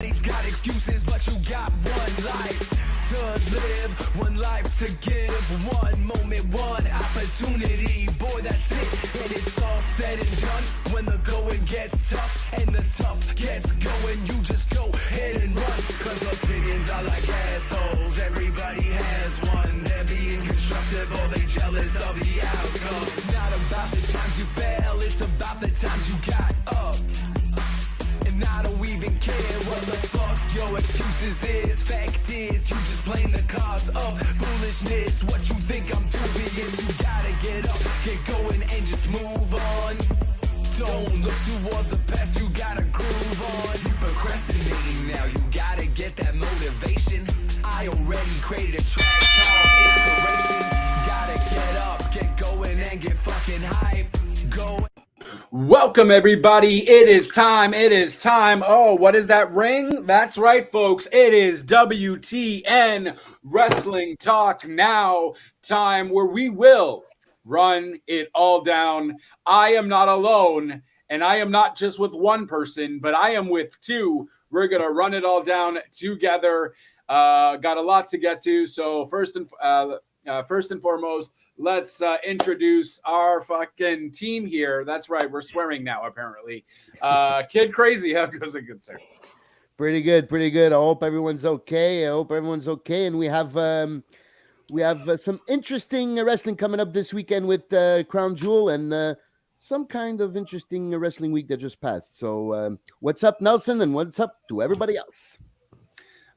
Everybody's got excuses, but you got one life to live, one life to give, one moment, one opportunity. Boy, that's it, and it's all said and done. When the going gets tough and the tough gets going, you just go ahead and run. Cause opinions are like assholes, everybody has one. They're being constructive or they jealous of the outcome. It's not about the times you fail, it's about the times you got up. And I don't even care what the fuck your excuses is. Fact is, you just blame the cause of foolishness. What you think I'm dubious, you gotta get up, get going and just move on. Don't look towards the past, you gotta groove on. You procrastinating now, you gotta get that motivation. I already created a track called Inspiration. Gotta get up, get going and get fucking hype. Go. Welcome, everybody. It is time. Oh, what is that ring? That's right, folks. It is WTN Wrestling Talk Now time, where we will run it all down. I am not alone, and I am not just with one person, but I am with two. We're going to run it all down together. Got a lot to get to, so first and foremost, let's introduce our fucking team here. That's right, we're swearing now, apparently. Kid Crazy, how goes it, good sir? Pretty good. I hope everyone's okay. And we have some interesting wrestling coming up this weekend with Crown Jewel and some kind of interesting wrestling week that just passed. So what's up, Nelson, and what's up to everybody else?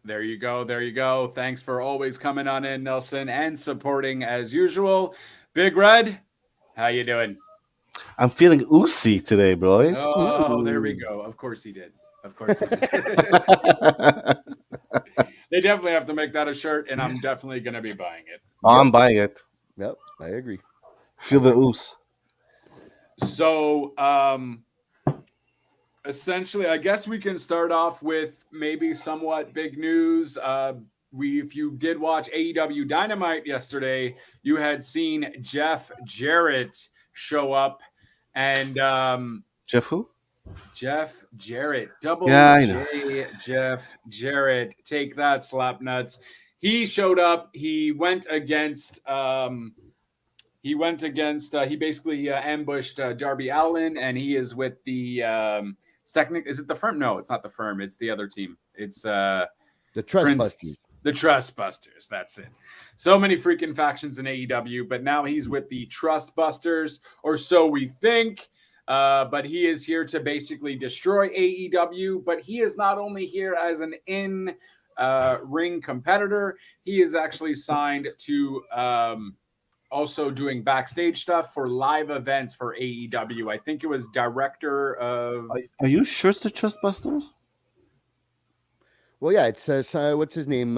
There you go. Thanks for always coming on in, Nelson, and supporting as usual. Big Red, how you doing? I'm feeling oozy today, boys. Oh, there we go. Of course he did. They definitely have to make that a shirt, and I'm definitely going to be buying it. I'm buying it. Yep, I agree. Feel the ooze. So, essentially, I guess we can start off with maybe somewhat big news. If you did watch AEW Dynamite yesterday, you had seen Jeff Jarrett show up, and Jeff who? Jeff Jarrett, I know. J. Jeff Jarrett. Take that, slap nuts. He showed up. He basically ambushed Darby Allin, and he is with the is it the Firm? No, it's not the Firm. It's the other team. It's the Trust Busters. The Trust Busters. That's it. So many freaking factions in AEW, but now he's with the Trust Busters, or so we think. But he is here to basically destroy AEW. But he is not only here as an in-ring competitor. He is actually signed to also doing backstage stuff for live events for AEW. I think it was director of... Are you sure it's the Trust Busters? Well, yeah, it's what's his name?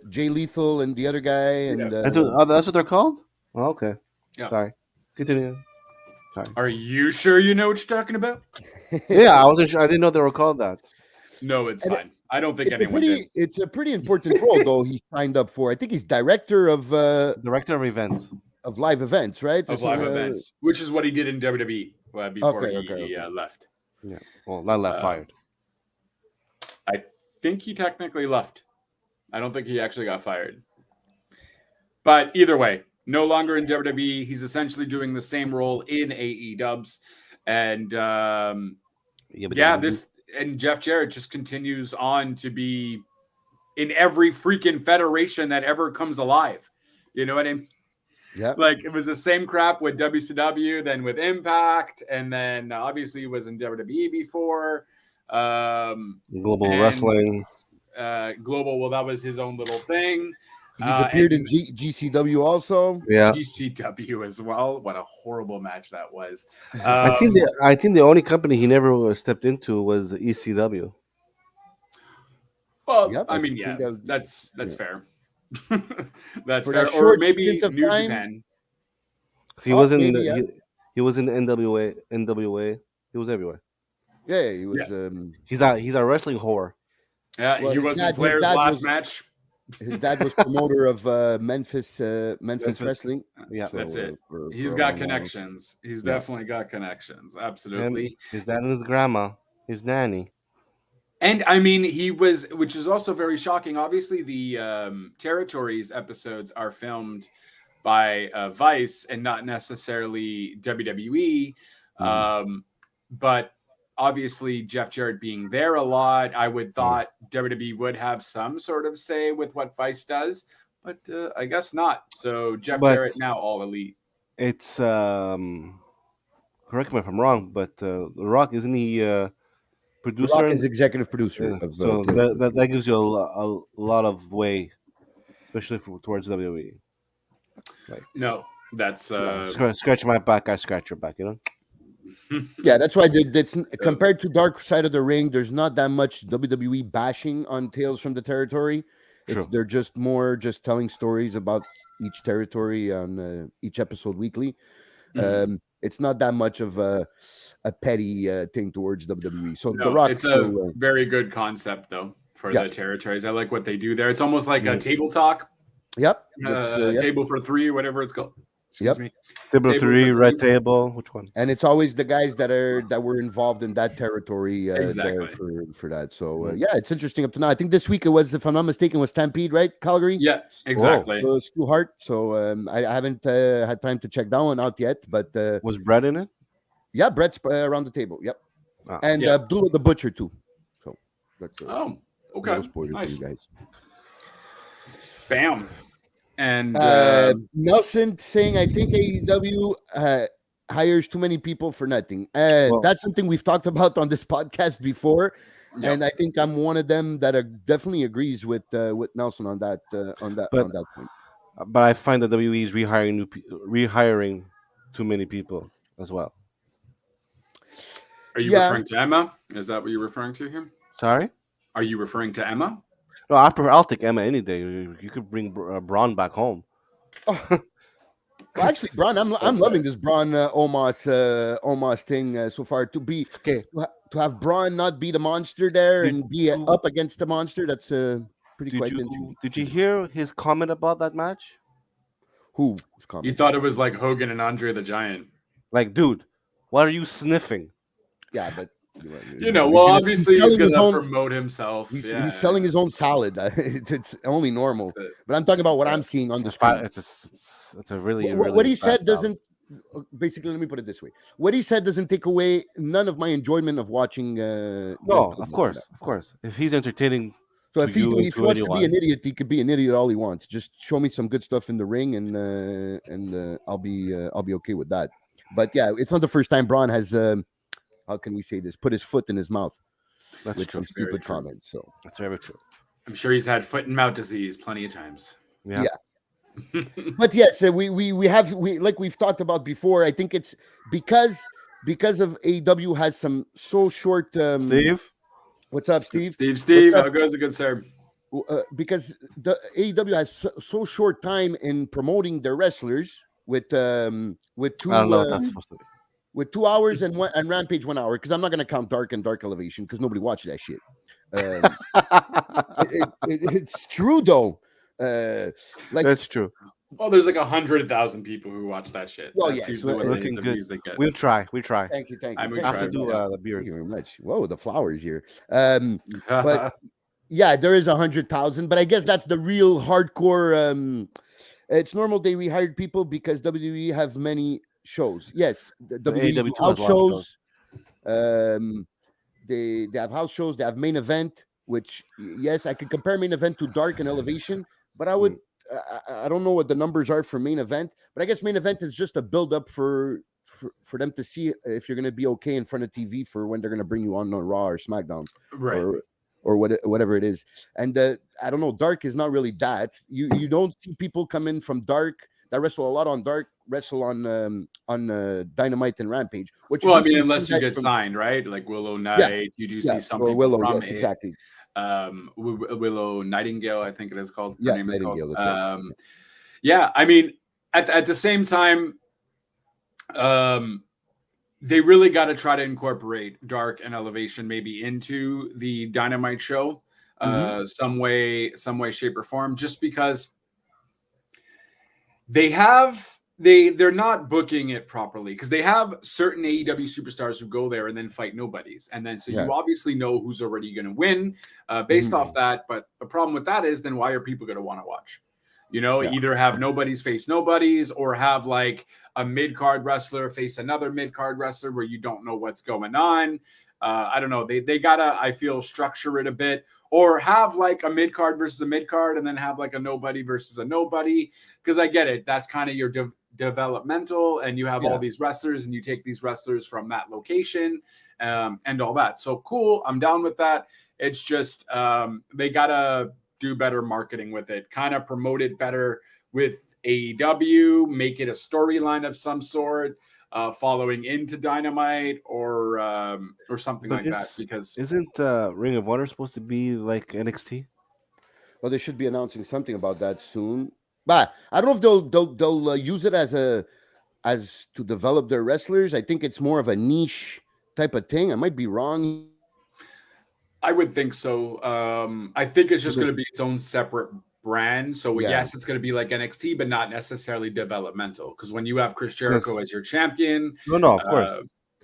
Jay Lethal and the other guy. And Yeah. That's what they're called? Oh, okay. Yeah. Sorry. Continue. Sorry. Are you sure you know what you're talking about? Yeah, I wasn't sure. I didn't know they were called that. No, it's fine. I don't think anyone did. It's a pretty important role, though, he signed up for. I think he's director of events. Of live events, right? Of live events, which is what he did in WWE before he left. Yeah. Well, not left, fired. I think he technically left. I don't think he actually got fired. But either way, no longer in WWE. He's essentially doing the same role in AEW. And and Jeff Jarrett just continues on to be in every freaking federation that ever comes alive. You know what I mean? Yeah. Like, it was the same crap with WCW, then with Impact, and then obviously he was in WWE before. Global Wrestling. Global, well, that was his own little thing. He's appeared in GCW also. Yeah. GCW as well. What a horrible match that was. I think the only company he never stepped into was ECW. Well, Yep, I mean, yeah, that's fair. That's For fair. that Or short maybe stint of New time. Japan. So he was in he was in NWA. He was everywhere. Yeah, he was. Yeah. He's a wrestling whore. Yeah, Well, he his wasn't dad- Flair's his dad last was- match. His dad was promoter of Memphis Wrestling. Yeah, So, That's it. for He's a got long connections. He's Yeah. definitely got connections. Absolutely. And his dad and his grandma, his nanny. And I mean, he was, which is also very shocking. Obviously, the Territories episodes are filmed by Vice and not necessarily WWE. But obviously, Jeff Jarrett being there a lot, I would thought WWE would have some sort of say with what Vice does, but I guess not. So Jeff Jarrett now All Elite. It's correct me if I'm wrong, but The Rock, isn't he producer? The Rock is executive producer of so that gives you a lot of way, especially towards WWE. No, that's scratch my back, I scratch your back, you know. Yeah, that's why that's compared to Dark Side of the Ring. There's not that much WWE bashing on Tales from the Territory. They're just more just telling stories about each territory on each episode weekly. It's not that much of a petty thing towards WWE. So no, The Rock, it's a very good concept though for the territories. I like what they do there. It's almost like a table talk. Yep. Table for three, whatever it's called. Excuse me. Table 3, Red Table. Which one? And it's always the guys that were involved in that territory exactly for that. So yeah, it's interesting up to now. I think this week it was, if I'm not mistaken, was Stampede, right? Calgary. Yeah, exactly. So it's Stu Hart. So I haven't had time to check that one out yet. But was Brett in it? Yeah, Brett's around the table. Yep, and Abdullah the Butcher too. So that's okay. No spoilers nice. for you guys. Bam. And Nelson saying, I think AEW hires too many people for nothing. That's something we've talked about on this podcast before, and I think I'm one of them that definitely agrees with Nelson on that point. But I find that WWE is rehiring too many people as well. Are you referring to Emma? Is that what you're referring to here? Sorry? Are you referring to Emma? No, I'll take Emma any day. You could bring Braun back home. Well, actually, Braun, I'm loving this Braun Omos thing so far. To have Braun not be the monster there and be up against the monster, that's pretty quite interesting. Did you hear his comment about that match? Who's comment? You thought it was like Hogan and Andre the Giant. Like, dude, what are you sniffing? Yeah, but obviously he's going to promote himself. He's selling his own salad. It's only normal. But I'm talking about what I'm seeing on the screen. It's a really what he said doesn't. Basically, let me put it this way: what he said doesn't take away none of my enjoyment of watching. No, of course. If he's entertaining. So if he wants to be an idiot, he could be an idiot all he wants. Just show me some good stuff in the ring, and I'll be okay with that. But yeah, it's not the first time Braun has. How can we say this? Put his foot in his mouth. That's with true. Some stupid comments. So that's very true. I'm sure he's had foot and mouth disease plenty of times. Yeah. But yes, we like we've talked about before. I think it's because of AEW has some so short. Steve, what's up, Steve? Steve, how goes it, good sir? Because the AEW has so short time in promoting their wrestlers with two. I don't know what that's supposed to be. With 2 hours and Rampage 1 hour, because I'm not going to count Dark and Dark Elevation because nobody watched that shit. It's true though. That's true. Well, there's like 100,000 people who watch that shit. Well, that's usually what looking good. They get. We'll try. Thank you. I have to do the beard. Thank you very much. Whoa, the flowers here. But yeah, there is 100,000, but I guess that's the real hardcore. It's normal they rehired people because WWE have many shows. Yes, the WWE house shows. They have house shows. They have main event, which yes, I could compare main event to Dark and Elevation, but I would. I don't know what the numbers are for main event, but I guess main event is just a build up for them to see if you're going to be okay in front of TV for when they're going to bring you on Raw or SmackDown, right? Or whatever it is. And I don't know. Dark is not really that. You don't see people come in from Dark that wrestle a lot on Dark, wrestle on Dynamite and Rampage. Well, I mean, unless you get signed, right? Like Willow Night, you do see some people Willow, from yes, exactly. Willow Nightingale, I think it is called. Yeah, her name is Nightingale. called. Yeah, I mean, at the same time, they really got to try to incorporate Dark and Elevation maybe into the Dynamite show, some way, shape, or form. Just because they have they're not booking it properly because they have certain AEW superstars who go there and then fight nobodies, and then so you obviously know who's already going to win based off that. But the problem with that is then why are people going to want to watch? Either have nobodies face nobodies or have like a mid-card wrestler face another mid-card wrestler where you don't know what's going on. I don't know. They gotta, I feel, structure it a bit, or have like a mid-card versus a mid-card and then have like a nobody versus a nobody. Because I get it. That's kind of your developmental, and you have all these wrestlers and you take these wrestlers from that location and all that. So cool. I'm down with that. It's just they gotta do better marketing with it, kind of promote it better with AEW, make it a storyline of some sort, following into Dynamite or something like that. Because isn't Ring of Honor supposed to be like NXT? Well, they should be announcing something about that soon. But I don't know if they'll use it as to develop their wrestlers. I think it's more of a niche type of thing. I might be wrong. I would think so. I think it's just going to be its own separate brand. So yes, it's going to be like NXT, but not necessarily developmental. Because when you have Chris Jericho as your champion, no, of course,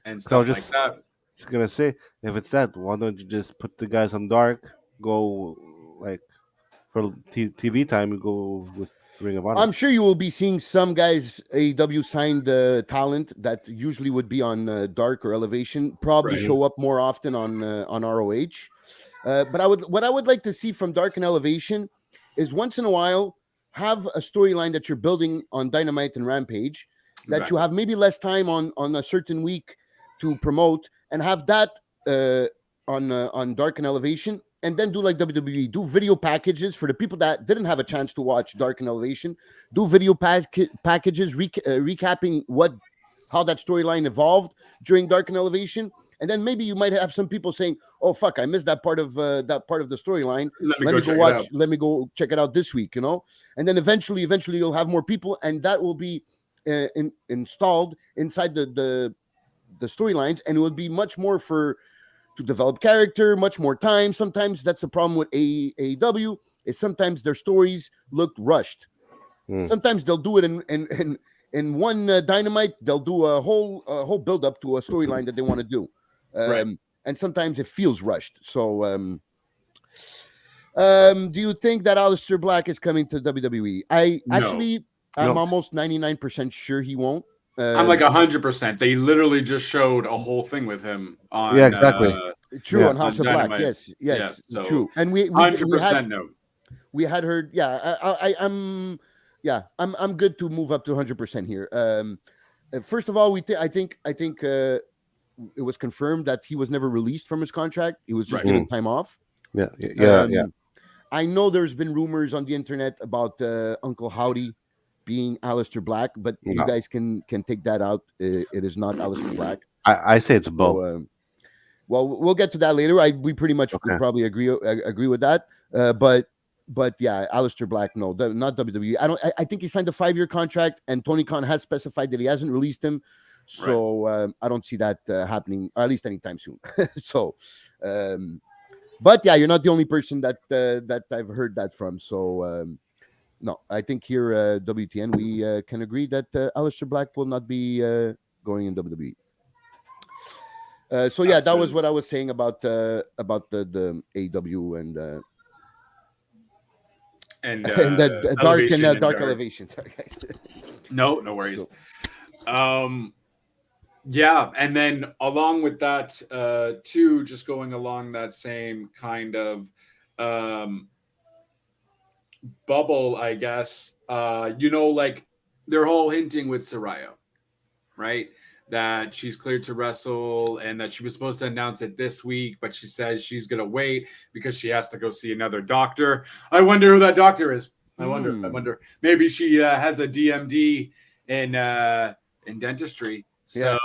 and stuff like that. I was gonna say, if it's that, why don't you just put the guys on Dark, go like for TV time, you go with Ring of Honor. I'm sure you will be seeing some guys AEW signed talent that usually would be on Dark or Elevation probably show up more often on ROH. But what I would like to see from Dark and Elevation is once in a while have a storyline that you're building on Dynamite and Rampage that you have maybe less time on a certain week to promote, and have that on Dark and Elevation. And then do like WWE, do video packages for the people that didn't have a chance to watch Dark and Elevation. Do video packages recapping how that storyline evolved during Dark and Elevation, and then maybe you might have some people saying, "Oh fuck, I missed that part of the storyline. Let me go check it out this week," And then eventually you'll have more people, and that will be installed inside the storylines, and it will be much more to develop character, much more time. Sometimes that's the problem with AEW, is sometimes their stories look rushed. Sometimes they'll do it in one Dynamite, they'll do a whole build up to a storyline that they want to do. And sometimes it feels rushed. So do you think that Aleister Black is coming to WWE? I'm almost 99% sure he won't. I'm like 100%. They literally just showed a whole thing with him on exactly. True, on House of Black. Yes, so true. And we 100% no. We had heard, I'm good to move up to 100% here. First of all, I think it was confirmed that he was never released from his contract. He was just given time off. Yeah. I know there's been rumors on the internet about Uncle Howdy being Aleister Black, but you guys can take that out. It is not Aleister Black. I say it's both. So, well, we'll get to that later. We pretty much could probably agree with that. But yeah, Aleister Black, no, not WWE. I think he signed a 5-year contract, and Tony Khan has specified that he hasn't released him. So I don't see that happening, or at least anytime soon. So, but yeah, you're not the only person that I've heard that from. So no, I think here WTN we can agree that Aleister Black will not be going in WWE. So yeah, Absolutely. That was what I was saying about the AEW and the dark elevation. No worries. Yeah, and then along with that, too, just going along that same kind of bubble, I guess. Like they're all hinting with Saraya, right? That she's cleared to wrestle and that she was supposed to announce it this week, but she says she's going to wait because she has to go see another doctor. I wonder who that doctor is. I wonder. Maybe she has a DMD in dentistry. So,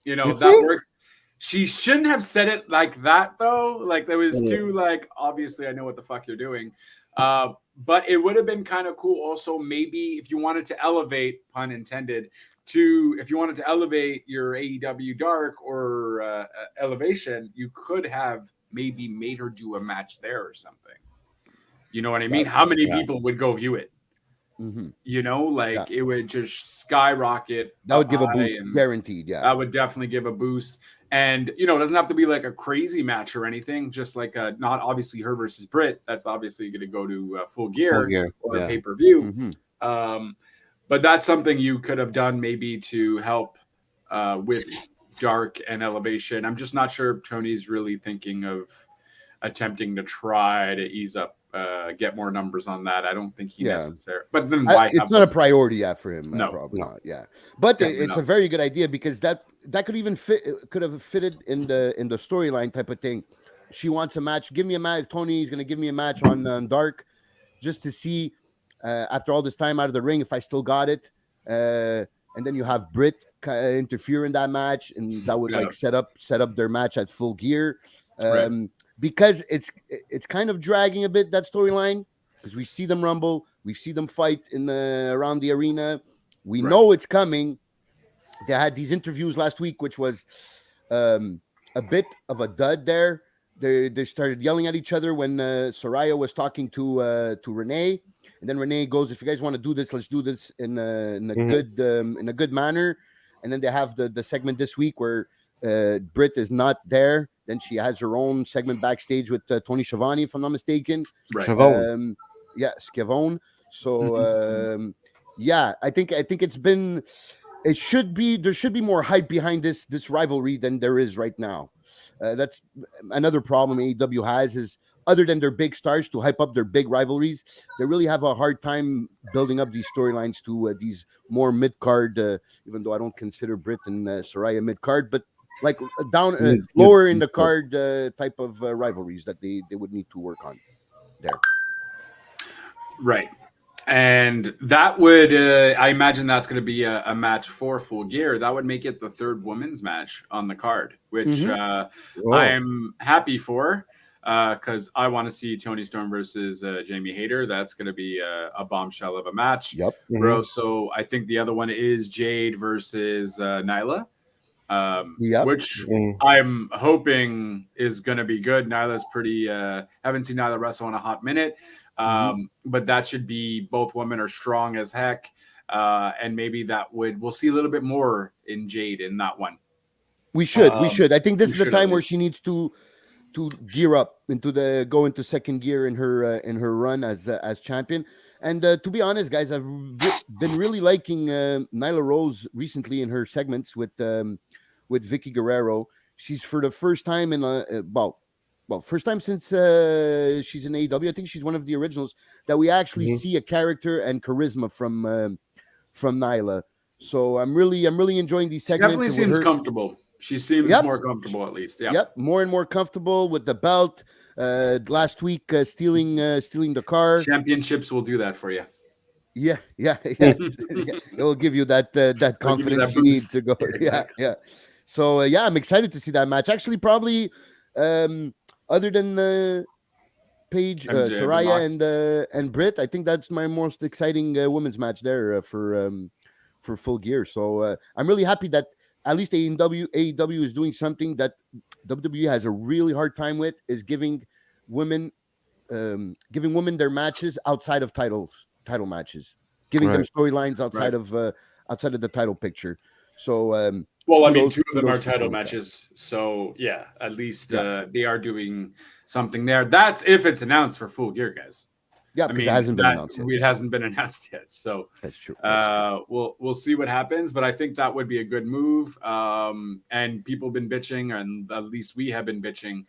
that works. She shouldn't have said it like that, though. Like, there was too, obviously, I know what the fuck you're doing. But it would have been kind of cool also, maybe if you wanted to elevate, pun intended, if you wanted to elevate your AEW Dark or Elevation, you could have maybe made her do a match there or something. You know what I mean? How many people would go view it? Like it would just skyrocket That would up give a high, boost, and guaranteed. Yeah. that would definitely give a boost. And it doesn't have to be like a crazy match or anything. Just like not obviously her versus Britt. That's obviously going to go to Full Full Gear Gear. or Yeah. pay-per-view. But that's something you could have done maybe to help with Dark and Elevation. I'm just not sure Tony's really thinking of attempting to try to ease up, get more numbers on that. I don't think he necessarily. But then why? It's not a priority yet for him. No, probably not. Yeah, but it's a very good idea because that could even could have fitted in the storyline type of thing. She wants a match. Give me a match. Tony's going to give me a match on Dark, just to see after all this time out of the ring if I still got it. And then you have Britt interfere in that match, and that would set up their match at Full Gear. Because it's kind of dragging a bit, that storyline, because we see them rumble, we see them fight around the arena, we know it's coming. They had these interviews last week, which was a bit of a dud there. They started yelling at each other when Saraya was talking to Renee, and then Renee goes, "If you guys want to do this, let's do this in a good manner." And then they have the segment this week where Britt is not there. Then she has her own segment backstage with Tony Schiavone, if I'm not mistaken. Schiavone. Schiavone. So I think it's been. There should be more hype behind this rivalry than there is right now. That's another problem AEW has, is other than their big stars to hype up their big rivalries, they really have a hard time building up these storylines to these more mid-card, even though I don't consider Britt and Saraya mid-card, but like down lower in the card type of rivalries that they would need to work on there. Right. And that would, I imagine that's going to be a match for Full Gear. That would make it the third women's match on the card, which I'm happy for because I want to see Toni Storm versus Jamie Hayter. That's going to be a bombshell of a match. Yep. Bro. So I think the other one is Jade versus Nyla. Which I'm hoping is going to be good. Nyla's pretty, haven't seen Nyla wrestle in a hot minute, but that should be, both women are strong as heck. And maybe we'll see a little bit more in Jade in that one. We should. I think this is the time where she needs to gear up go into second gear in her run as champion. And to be honest, guys, I've been really liking Nyla Rose recently in her segments with Vicky Guerrero. She's, for the first time in first time since she's in AEW. I think she's one of the originals that we actually see a character and charisma from Nyla. So I'm really enjoying these segments. She definitely seems comfortable. She seems more comfortable, at least. Yep, more and more comfortable with the belt. Last week, stealing the car. Championships will do that for you. Yeah. It will give you that confidence you need to go. Exactly. Yeah. So I'm excited to see that match. Actually, probably other than Paige, Saraya, and Britt, I think that's my most exciting women's match there for Full Gear. So I'm really happy that at least AEW is doing something that WWE has a really hard time with, is giving women their matches outside of title matches, giving them storylines outside of the title picture. So well, I mean, two of them are title matches, so yeah, at least they are doing something there. That's if it's announced for Full Gear, guys. Yeah, because it hasn't been announced yet. It hasn't been announced yet, so that's true. We'll see what happens, but I think that would be a good move. And people have been bitching, and at least we have been bitching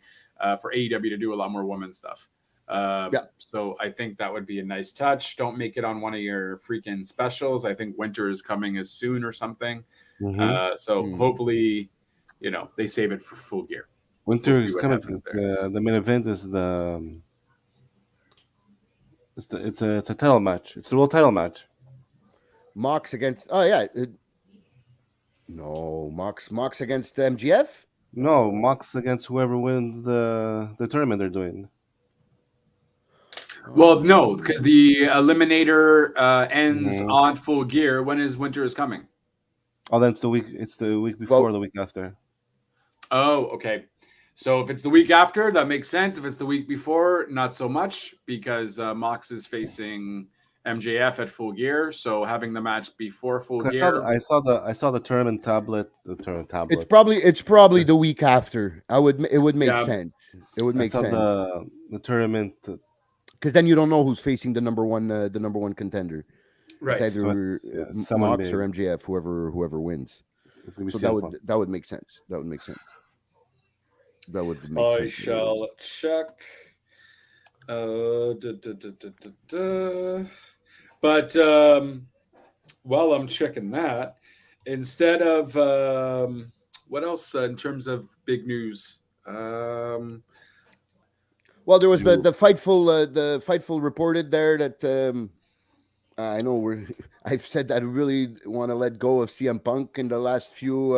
for AEW to do a lot more women stuff. So I think that would be a nice touch. Don't make it on one of your freaking specials. I think Winter is coming as soon or something. Hopefully, they save it for Full Gear. Winter is coming. The main event is it's a title match. It's a world title match. Mox against Mox against MGF. No, Mox against whoever wins the tournament they're doing. Well, no, because the Eliminator ends on Full Gear. When is Winter is coming? Oh, then it's the week before, the week after. Oh, okay. So if it's the week after, that makes sense. If it's the week before, not so much, because Mox is facing MJF at Full Gear. So having the match before Full 'Cause I saw the Gear, tournament tablet. The tournament tablet. It's probably the week after. It would make yeah, sense. It would I make saw sense the tournament. because then you don't know who's facing the number one contender. It's right. So either it's someone Mox or big. MJF, whoever wins. It's gonna be So CM Punk. that would make sense. That would make sense. That would make I sense. shall check. Da, da, da, da, da, da. But while I'm checking that, instead of what else in terms of big news? Well, there was You the Fightful reported there that I know I've said that I really want to let go of CM Punk in the last few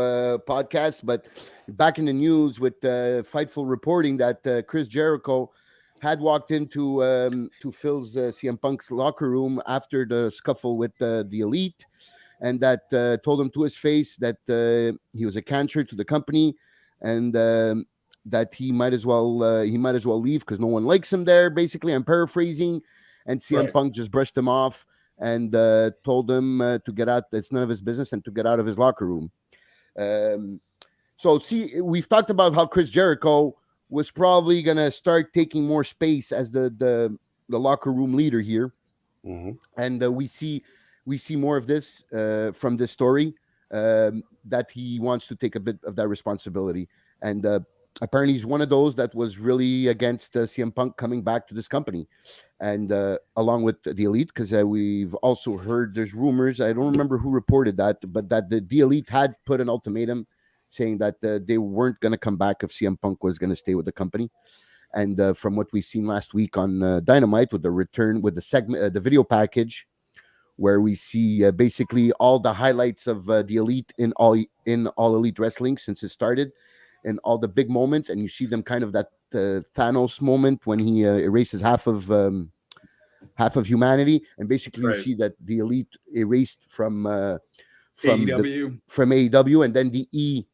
podcasts, but back in the news with Fightful reporting that Chris Jericho had walked into to Phil's CM Punk's locker room after the scuffle with the Elite, and that told him to his face that he was a cancer to the company, and that he might as well leave because no one likes him there. Basically, I'm paraphrasing, and CM Right. Punk just brushed him off and told him to get out. It's none of his business, and to get out of his locker room. So, see, we've talked about how Chris Jericho was probably gonna start taking more space as the locker room leader here, hmm and we see more of this from this story, that he wants to take a bit of that responsibility, and apparently he's one of those that was really against CM Punk coming back to this company, and along with the Elite, because we've also heard there's rumors. I don't remember who reported that, but that the Elite had put an ultimatum saying that they weren't going to come back if CM Punk was going to stay with the company. And from what we've seen last week on Dynamite with the return with the segment, the video package, where we see basically all the highlights of the Elite in all Elite Wrestling since it started, and all the big moments, and you see them kind of that Thanos moment when he erases half of humanity, and basically you Right. see that the Elite erased from AEW. from AEW, and then the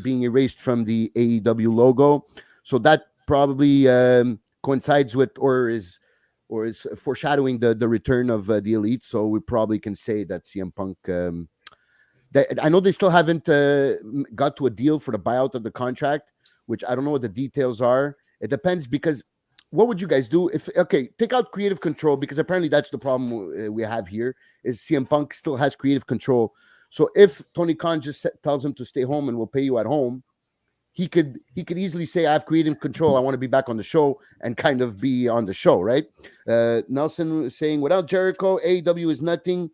being erased from the AEW logo. So that probably coincides with or is foreshadowing the return of the Elite. So we probably can say that CM Punk. I know they still haven't got to a deal for the buyout of the contract, which I don't know what the details are. It depends, because what would you guys do if take out creative control, because apparently that's the problem we have here is CM Punk still has creative control. So if Tony Khan just tells him to stay home and we'll pay you at home, he could easily say, I have creative control, I want to be back on the show, and kind of be on the show, right? Nelson was saying, without Jericho, AEW is nothing.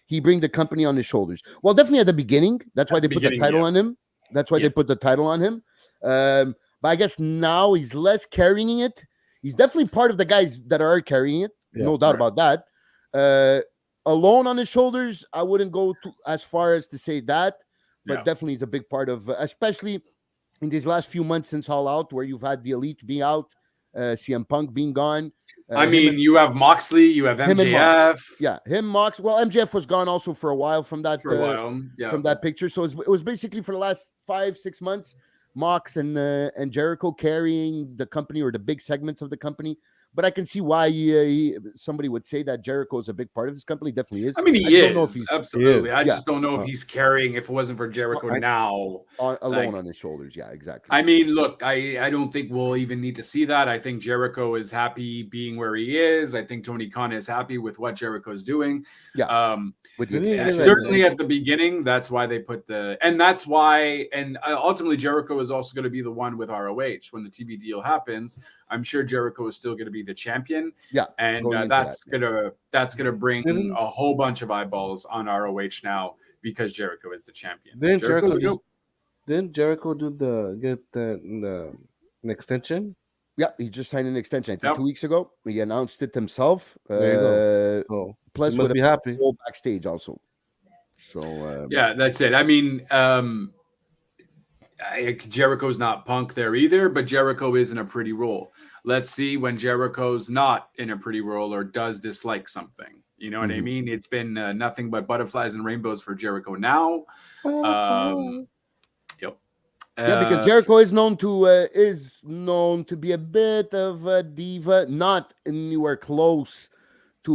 He bring the company on his shoulders. Well, definitely at the beginning. That's why they put the title on him. That's why they put the title on him. But I guess now he's less carrying it. He's definitely part of the guys that are carrying it. No doubt about that. Alone on his shoulders, I wouldn't go as far as to say that, but definitely he's a big part of, especially in these last few months since All Out, where you've had the Elite being out, CM Punk being gone. I mean, you have Moxley, you have MJF. Mox. Well, MJF was gone also for a while from that from that picture. So it was basically for the last 5-6 months, Mox and Jericho carrying the company, or the big segments of the company. But I can see why somebody would say that Jericho is a big part of this company. Definitely is. I mean, he is. Absolutely. I just don't know if he's carrying, if it wasn't for Jericho alone on his shoulders. Yeah, exactly. I mean, look, I don't think we'll even need to see that. I think Jericho is happy being where he is. I think Tony Khan is happy with what Jericho is doing. Yeah. Certainly at the beginning, that's why they put and that's why, and ultimately Jericho is also going to be the one with ROH when the TV deal happens. I'm sure Jericho is still going to be the champion. Yeah. And that's gonna bring a whole bunch of eyeballs on ROH now, because Jericho is the champion. Didn't Jericho get an extension? Yeah, he just signed an extension. I think 2 weeks ago. He announced it himself. There you go. So plus, he must be happy. Backstage also. So yeah, that's it. I mean, Jericho's not Punk there either, but Jericho is in a pretty role. Let's see when Jericho's not in a pretty role or does dislike something. You know what I mean? It's been nothing but butterflies and rainbows for Jericho now. Yeah, because Jericho is known to be a bit of a diva, not anywhere close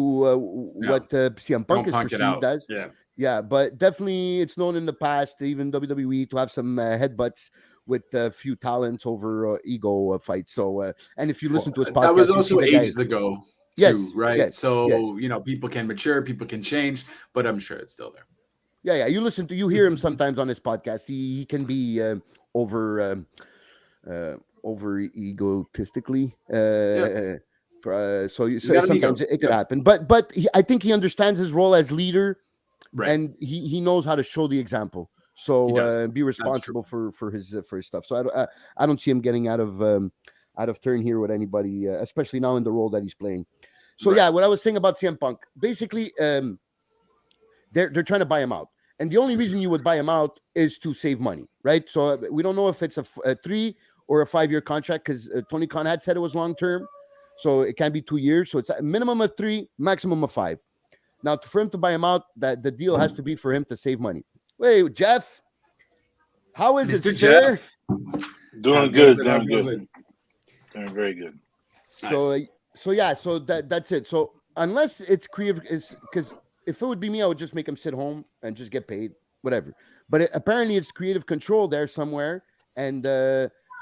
what CM Punk Don't is punk it perceived out. as. Yeah. Yeah, but definitely it's known in the past, even WWE, to have some headbutts with a few talents over ego fights. So, and if you listen to his That was podcast, you see also the guy. ages ago too, Yes, right? yes, yes. So, people can mature, people can change, but I'm sure it's still there. Yeah. You hear him sometimes on his podcast. He can be over over egotistically. Yeah. You got an ego. Sometimes it could Yeah. happen, but I think he understands his role as leader, Right. and he knows how to show the example. He So does. be That's true. responsible for his stuff. So I don't see him getting out of turn here with anybody, especially now in the role that he's playing. So Right. yeah, what I was saying about CM Punk, basically, they're trying to buy him out, and the only reason you would buy him out is to save money, right? So we don't know if it's a 3 or a 5-year contract, because Tony Khan had said it was long term, so it can be 2 years. So it's a minimum of 3, maximum of 5. Now, for him to buy him out, that the deal has to be for him to save money. Wait, Jeff, how is it, Mr. sir? Jeff. Doing How good, goes it? How doing goes good, it? doing very good. So, Nice. so that's it. So unless it's creative, because if it would be me, I would just make him sit home and just get paid, whatever. But apparently, it's creative control there somewhere, and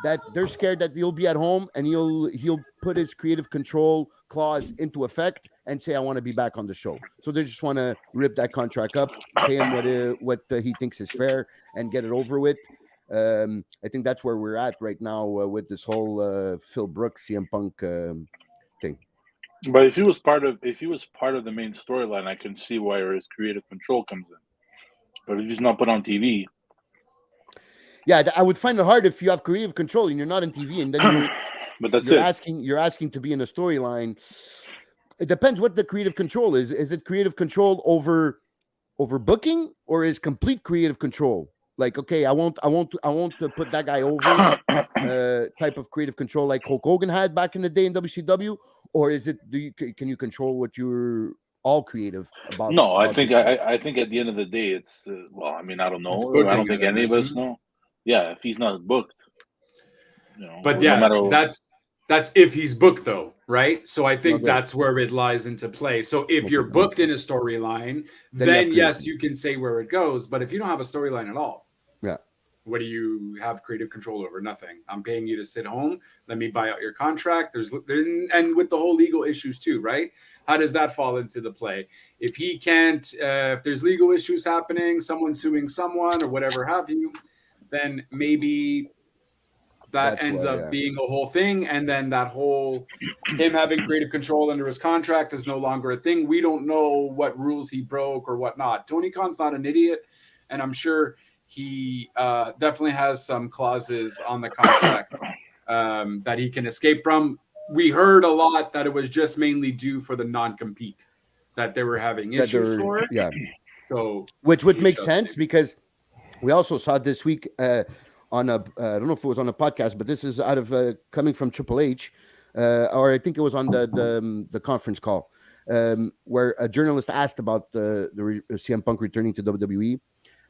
that they're scared that he'll be at home and he'll put his creative control clause into effect and say, I want to be back on the show. So they just want to rip that contract up, pay him what he thinks is fair, and get it over with. I think that's where we're at right now with this whole Phil Brooks CM Punk thing. But if he was part of the main storyline, I can see where his creative control comes in. But if he's not put on TV, yeah, I would find it hard if you have creative control and you're not on TV, and then but that's you're asking to be in a storyline. It depends what the creative control is. Is it creative control over booking, or is complete creative control? Like, okay, I won't put that guy over type of creative control like Hulk Hogan had back in the day in WCW, or is it can you control what you're all creative about? No, I about think booking? I think at the end of the day, it's well, I mean, I don't It's know. I booking, don't think I'd any of us imagine. know. Yeah, if he's not booked, But no yeah, matter. that's if he's booked though, right? So I think Okay. that's where it lies into play. So if Okay, you're that booked makes in a storyline, Then you have then yes, creative. you can say where it goes. But if you don't have a storyline at all, Yeah. what do you have creative control over? Nothing. I'm paying you to sit home. Let me buy out your contract. And with the whole legal issues too, right? How does that fall into the play? If he can't, if there's legal issues happening, someone suing someone or whatever have you, then maybe that That's ends why, up yeah. being a whole thing. And then that whole him having creative control under his contract is no longer a thing. We don't know what rules he broke or whatnot. Tony Khan's not an idiot. And I'm sure he definitely has some clauses on the contract that he can escape from. We heard a lot that it was just mainly due for the non-compete, that they were having That issues they're- for it. yeah. So Which would we make shall sense see. because we also saw this week on a I don't know if it was on a podcast, but this is out of coming from Triple H, or I think it was on the conference call where a journalist asked about the CM Punk returning to WWE,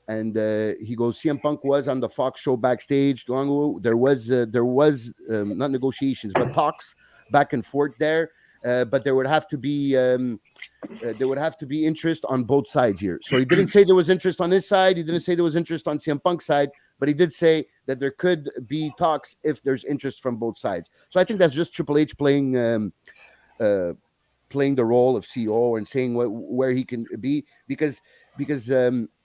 and he goes, CM Punk was on the Fox show backstage long ago. There was not negotiations but talks back and forth there, but there would have to be interest on both sides here. So he didn't say there was interest on his side. He didn't say there was interest on CM Punk's side, but he did say that there could be talks if there's interest from both sides. So I think that's just Triple H playing the role of CEO and saying where he can be, because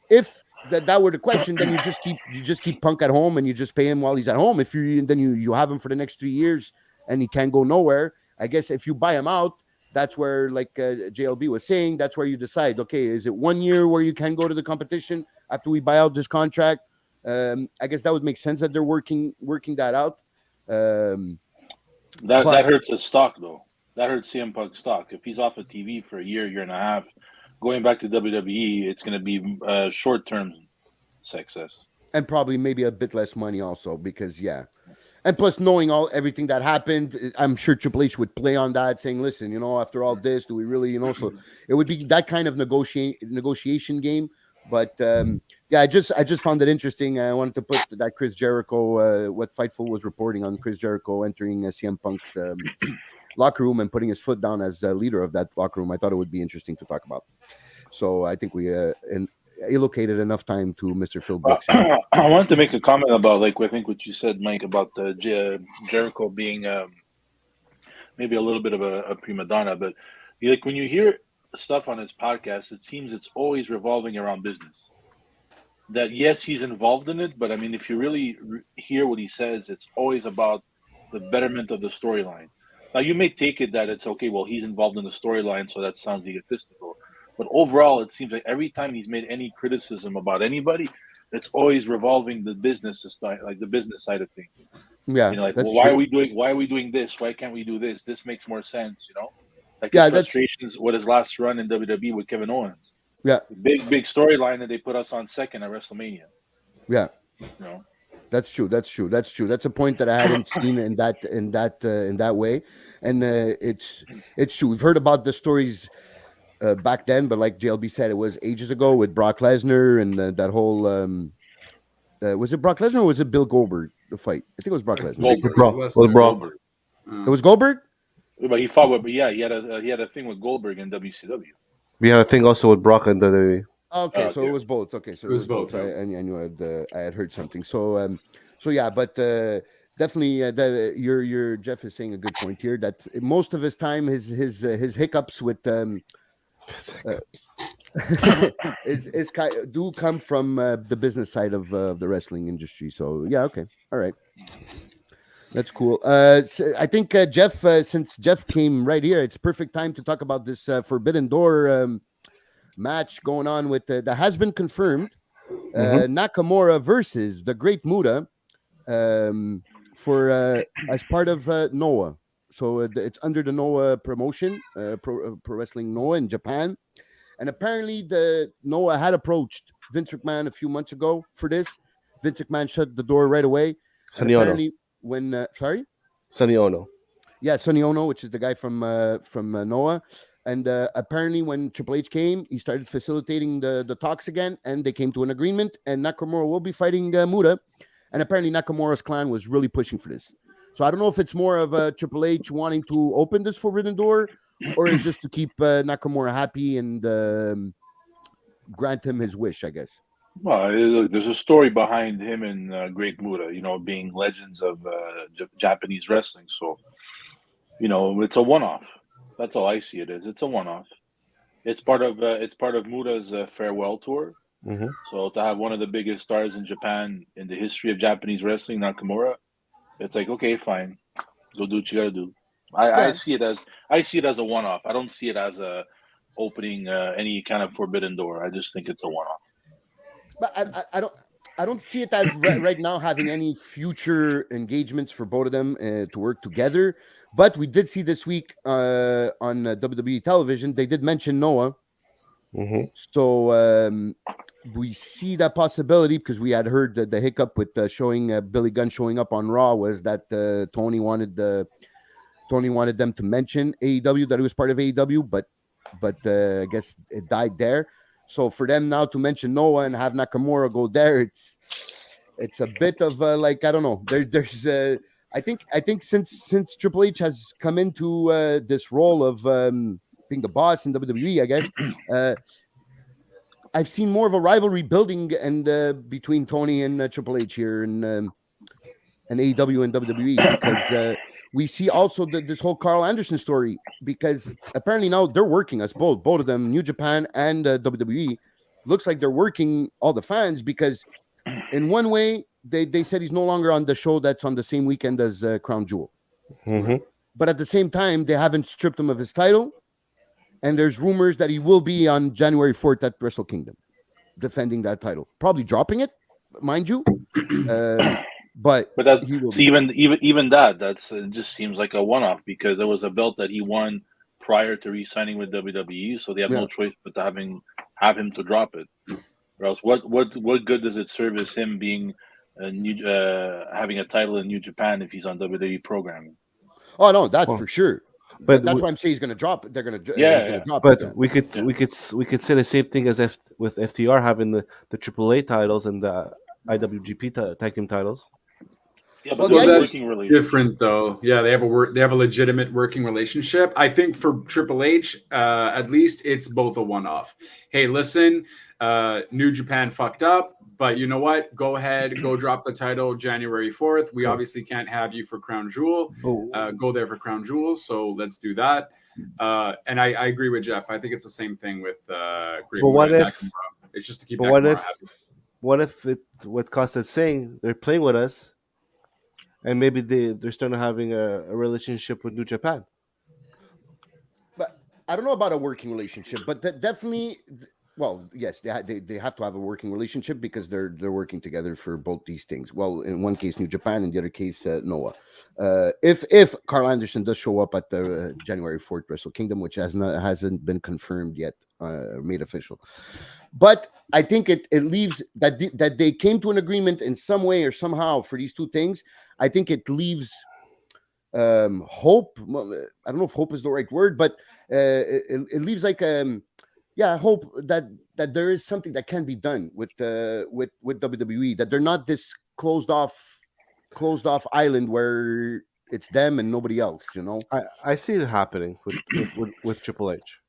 if that were the question, then you just keep Punk at home and you just pay him while he's at home. If you have him for the next 3 years and he can't go nowhere, I guess if you buy him out, that's where, like JLB was saying, that's where you decide, okay, is it 1 year where you can go to the competition after we buy out this contract? I guess that would make sense that they're working that out. That hurts his stock, though. That hurts CM Punk's stock. If he's off of TV for a year and a half, going back to WWE, it's going to be short-term success. And probably maybe a bit less money also, because, yeah. And plus, knowing everything that happened, I'm sure Triple H would play on that, saying, listen, after all this, do we really, so it would be that kind of negotiation game. But, yeah, I just found it interesting. I wanted to put that Chris Jericho, what Fightful was reporting on Chris Jericho entering CM Punk's locker room and putting his foot down as the leader of that locker room. I thought it would be interesting to talk about. So I think we allocated enough time to Mr. Phil Brooks. I wanted to make a comment about, like, I think what you said, Mike, about Jericho being maybe a little bit of a prima donna, but like when you hear stuff on his podcast, it seems it's always revolving around business. That yes, he's involved in it, but I mean, if you really hear what he says, it's always about the betterment of the storyline. Now, you may take it that it's okay. Well, he's involved in the storyline, so that sounds egotistical. But overall, it seems like every time he's made any criticism about anybody, it's always revolving the business side, like the business side of things. Yeah, You know, like, that's well, why true. are we doing this? Why can't we do this? This makes more sense, you know? Like Yeah, his that's frustrations with his last run in WWE with Kevin Owens. yeah, Big storyline that they put us on second at WrestleMania. yeah. You know? That's true. That's true. That's true. That's a point that I hadn't seen in that way, and it's true. We've heard about the stories back then, but like JLB said, it was ages ago with Brock Lesnar and that whole. Was it Brock Lesnar or was it Bill Goldberg? The fight. I think it was Brock Lesnar. Goldberg. Brock. It was Goldberg. But he fought with, but yeah, he had a thing with Goldberg in WCW. We had a thing also with Brock and the Okay, so okay. it was both. Okay, so It was both, I yeah. knew I had heard something. So yeah, but definitely, your Jeff is saying a good point here. That most of his time, his hiccups with do come from the business side of the wrestling industry. So yeah, okay, all right. That's cool. So I think Jeff, since Jeff came right here, it's perfect time to talk about this Forbidden Door match going on with that has been confirmed. Nakamura versus the Great Muta for as part of Noah. So it's under the Noah promotion, Pro Wrestling Noah in Japan. And apparently the Noah had approached Vince McMahon a few months ago for this. Vince McMahon shut the door right away. And Sonny Ono. apparently when Sonny Ono. Yeah, Sonny Ono, which is the guy from Noah. And apparently when Triple H came, he started facilitating the talks again, and they came to an agreement, and Nakamura will be fighting Muta. And apparently Nakamura's clan was really pushing for this. So I don't know if it's more of Triple H wanting to open this Forbidden Door, or it's just to keep Nakamura happy and grant him his wish, I guess. Well, there's a story behind him and Great Muta, you know, being legends of Japanese wrestling. So, you know, it's a one-off. That's all I see it as. It's a one-off. It's part of Muta's farewell tour. Mm-hmm. So to have one of the biggest stars in Japan in the history of Japanese wrestling, Nakamura, it's like, okay, fine, go do what you gotta do. I see it as a one-off. I don't see it as a opening any kind of forbidden door. I just think it's a one-off. But I don't see it as right now having any future engagements for both of them to work together. But we did see this week on WWE television, they did mention Noah. Mm-hmm. So we see that possibility because we had heard the hiccup with showing Billy Gunn showing up on Raw was that Tony wanted them to mention AEW, that it was part of AEW, but I guess it died there. So for them now to mention Noah and have Nakamura go there, it's a bit of like, I don't know. There's I think since Triple H has come into this role of being the boss in WWE, I guess I've seen more of a rivalry building and between Tony and Triple H here and AEW and WWE because we see also this whole Carl Anderson story because apparently now they're working us both of them, New Japan and WWE. Looks like they're working all the fans because in one way they said he's no longer on the show that's on the same weekend as Crown Jewel. Mm-hmm. But at the same time, they haven't stripped him of his title. And there's rumors that he will be on January 4th at Wrestle Kingdom defending that title. Probably dropping it, mind you. But that he will even that's it just seems like a one-off because it was a belt that he won prior to re-signing with WWE, so they have no choice but to have him to drop it. Or else, what good does it service him being having a title in New Japan if he's on WWE programming? Oh no, that's for sure. But that's why I'm saying he's going to drop it. They're going to drop it. But we could say the same thing as with FTR having the AAA titles and the IWGP tag team titles. Yeah, but Well, there's the a idea- working relationship. different though. Yeah, they have a legitimate working relationship. I think for Triple H, at least it's both a one-off. Hey, listen, New Japan fucked up, but you know what? Go ahead, go drop the title January 4th. We obviously can't have you for Crown Jewel. Go there for Crown Jewel, so let's do that. And I agree with Jeff. I think it's the same thing with Great But what Muta and if? Nakamura. It's just to keep But what Nakamura if? happy. What if it? What Costa's saying? They're playing with us, and maybe they're starting having a relationship with New Japan. But I don't know about a working relationship, but that definitely. Well, yes, they have to have a working relationship because they're working together for both these things. Well, in one case, New Japan, in the other case, Noah. If Carl Anderson does show up at the January 4th Wrestle Kingdom, which hasn't been confirmed yet, made official, but I think it leaves that they came to an agreement in some way or somehow for these two things. I think it leaves hope. Well, I don't know if hope is the right word, but it leaves like hope that there is something that can be done with WWE, that they're not this closed off island where it's them and nobody else. I see it happening with Triple H.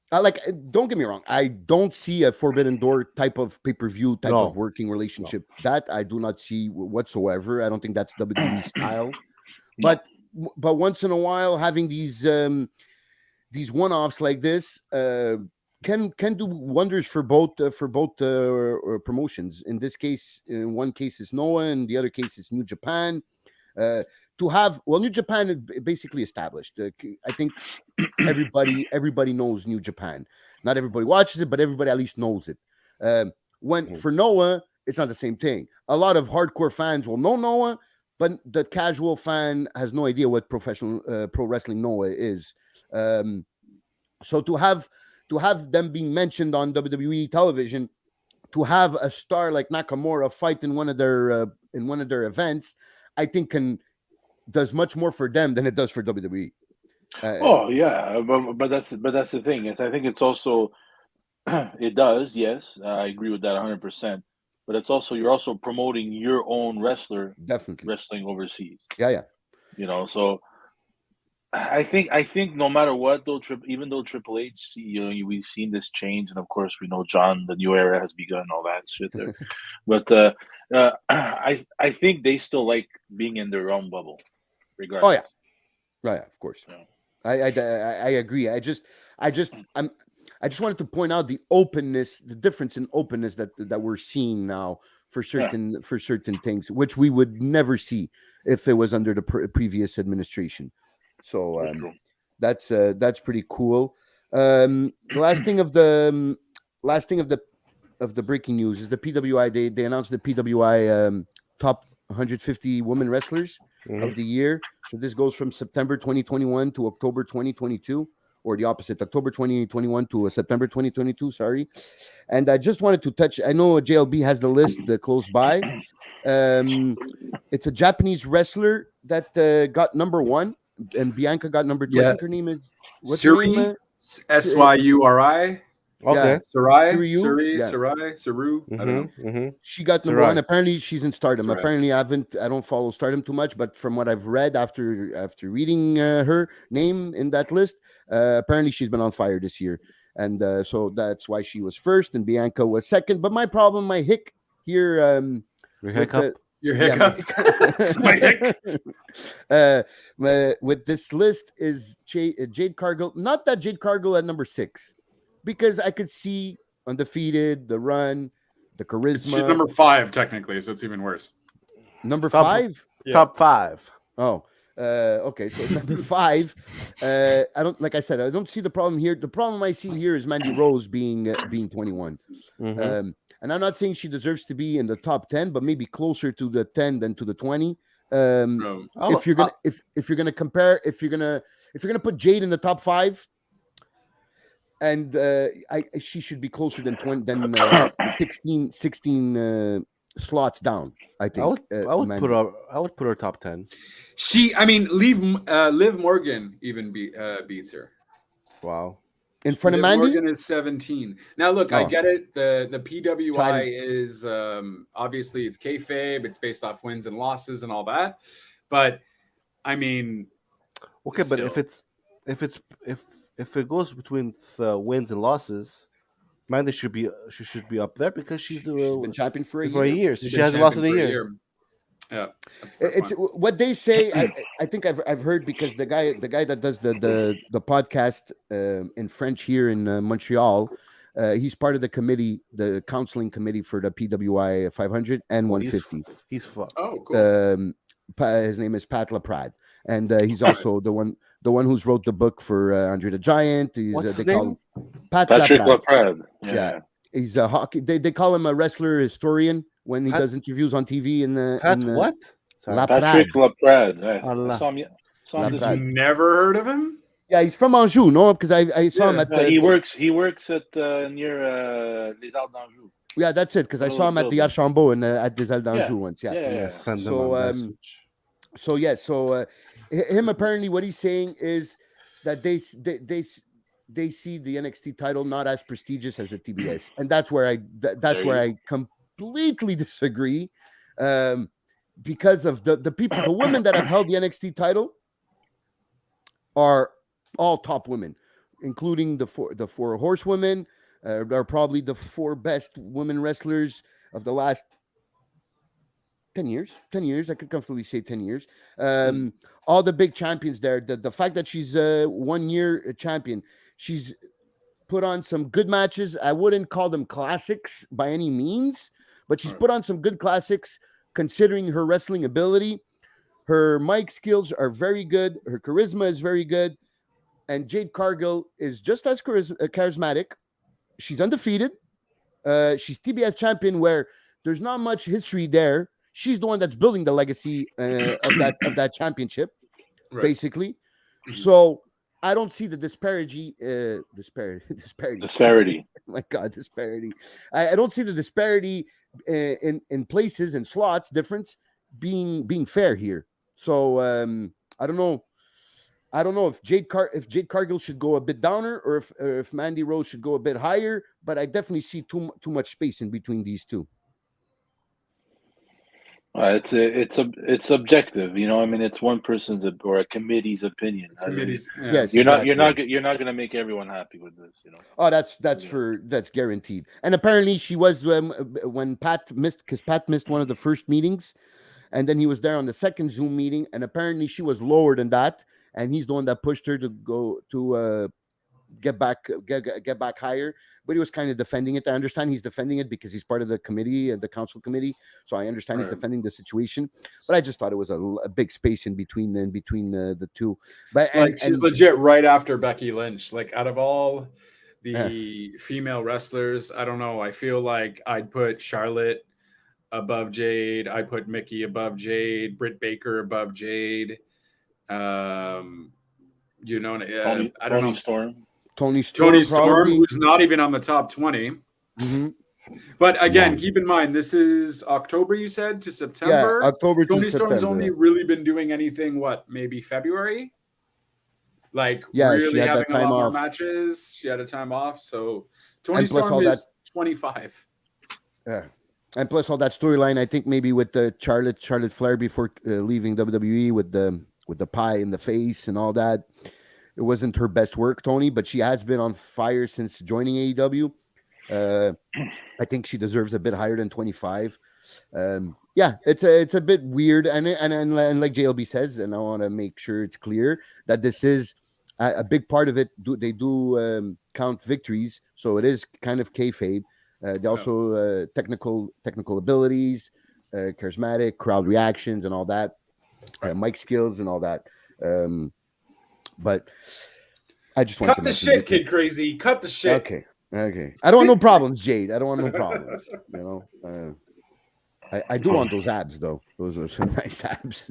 Don't get me wrong, I don't see a Forbidden Door type of pay-per-view type No. of working relationship. That I do not see whatsoever. I don't think that's WWE style. But once in a while, having these one-offs like this can do wonders for both promotions. In this case, in one case is Noah, and the other case is New Japan. New Japan is basically established. I think everybody knows New Japan. Not everybody watches it, but everybody at least knows it. For Noah, it's not the same thing. A lot of hardcore fans will know Noah, but the casual fan has no idea what professional pro wrestling Noah is. So to have them being mentioned on WWE television, to have a star like Nakamura fight in one of their events, I think does much more for them than it does for WWE. But that's the thing. I think it's also it does. Yes, I agree with that 100%. But it's also you're also promoting your own wrestler, definitely wrestling overseas. Yeah. So I think no matter what, though, even though Triple H, we've seen this change, and of course we know John, the new era has begun, all that shit there. But I think they still like being in their own bubble, regardless. Oh yeah, right, of course. Yeah. I agree. I just wanted to point out the openness, the difference in openness that we're seeing now for certain things, which we would never see if it was under the previous administration. So that's pretty cool. The last thing of the breaking news is the PWI. They announced the PWI top 150 women wrestlers of the year. So this goes from September 2021 to October 2022, or the opposite, October 2021 to September 2022. Sorry. And I just wanted to touch. I know JLB has the list close by. It's a Japanese wrestler that got number 1, and Bianca got number 2. I think her name is Syuri. Syuri. Okay. Saru. I don't know. She got number 1. Apparently, she's in Stardom. Apparently, I don't follow Stardom too much, but from what I've read after reading her name in that list, apparently she's been on fire this year, and so that's why she was first, and Bianca was second. But my hick here, your hiccup. Your hiccup. My hick. With this list is Jade Cargill. Not that Jade Cargill at number 6. Because I could see Undefeated, the run, the charisma. She's number 5 technically, so it's even worse. Number 5? Top 5. Oh, okay. So number 5. I don't see the problem here. The problem I see here is Mandy Rose being 21. And I'm not saying she deserves to be in the top 10, but maybe closer to the 10 than to the 20. If you're gonna put Jade in the top 5. And she should be closer than 16 slots down. I think I would put her top 10. Liv Morgan even beats her. Wow. In front of Mandy? Morgan is 17. Now look, I get it. The PWI is obviously it's kayfabe. It's based off wins and losses and all that. But I mean, Okay, but still. if it goes between the wins and losses, Mandy should be up there because she's She's been champion for a for a year. year. So She's she been hasn't lost in a champion for year. Yeah, that's a fair It's point. what they say. I think I've heard because the guy that does the podcast in French here in Montreal, he's part of the committee, the counseling committee for the PWI 500 and Oh, 150. he's fucked. Oh, cool. His name is Pat Laprade, and he's Right. also the one who's wrote the book for Andre the Giant. What's They his call name? him Pat Patrick Laprade. Laprade. Yeah. He's a hockey. They call him a wrestler historian when he Pat- does interviews on TV. Pat what? Sorry. Laprade. Patrick Laprade. Yeah. Allah. I saw him this Laprade. week. Never heard of him? Yeah, he's from Anjou, no? Because I saw him Yeah. at No, he works at near Les Arts d'Anjou. Yeah, that's it. Because I saw him at the Building. Archambault and at des Alpes d'Anjou Yeah. once. Yeah. Yeah. Send them So, a message. So him apparently what he's saying is that they see the NXT title not as prestigious as the TBS, and that's where I completely disagree, because of the women that have held the NXT title are all top women, including the four horsewomen. Are probably the four best women wrestlers of the last 10 years. 10 years. I could comfortably say 10 years. All the big champions there. The fact that she's 1 year champion, she's put on some good matches. I wouldn't call them classics by any means, but she's put on some good classics considering her wrestling ability. Her mic skills are very good. Her charisma is very good. And Jade Cargill is just as charismatic. She's undefeated. She's TBS champion, where there's not much history there. She's the one that's building the legacy of that championship, basically. So I don't see the disparity. Disparity. Oh my God, disparity. I don't see the disparity in places and slots difference being fair here. So I don't know. I don't know if Jade Cargill should go a bit downer or if Mandy Rose should go a bit higher, but I definitely see too much space in between these two. It's subjective, you know. I mean, it's one person's or a committee's opinion. Committees. I mean, Yes, you're exactly. not going to make everyone happy with this, you know. Oh, that's guaranteed. And apparently she was when Pat missed, because Pat missed one of the first meetings, and then he was there on the second Zoom meeting, and apparently she was lower than that, and he's the one that pushed her to go to get back higher. But he was kind of defending it. I understand he's defending it because he's part of the committee, the council committee. So I understand he's defending the situation. But I just thought it was a big space in between the two. But she's legit right after Becky Lynch. Like, out of all the female wrestlers, I don't know. I feel like I'd put Charlotte above Jade. I put Mickey above Jade. Britt Baker above Jade. I don't know. Tony Storm, who's not even on the top 20. Mm-hmm. But again, keep in mind, this is October, you said, to September. Yeah, October to Tony September. Storm's only really been doing anything, maybe February? Like, really having a lot more matches. She had a time off. So Tony Storm is 25. Yeah. And plus all that storyline, I think maybe with the Charlotte Flair before leaving WWE with the pie in the face and all that. It wasn't her best work, Tony, but she has been on fire since joining AEW. I think she deserves a bit higher than 25. It's a bit weird, and like JLB says, and I want to make sure it's clear that this is a big part of it. They do count victories, so it is kind of kayfabe. They also technical abilities, charismatic, crowd reactions, and all that, mic skills, and all that. But I just want cut the shit, Kid Crazy. Cut the shit. Okay. I don't want no problems, Jade. I don't want no problems. You know, I do want those abs though. Those are some nice abs.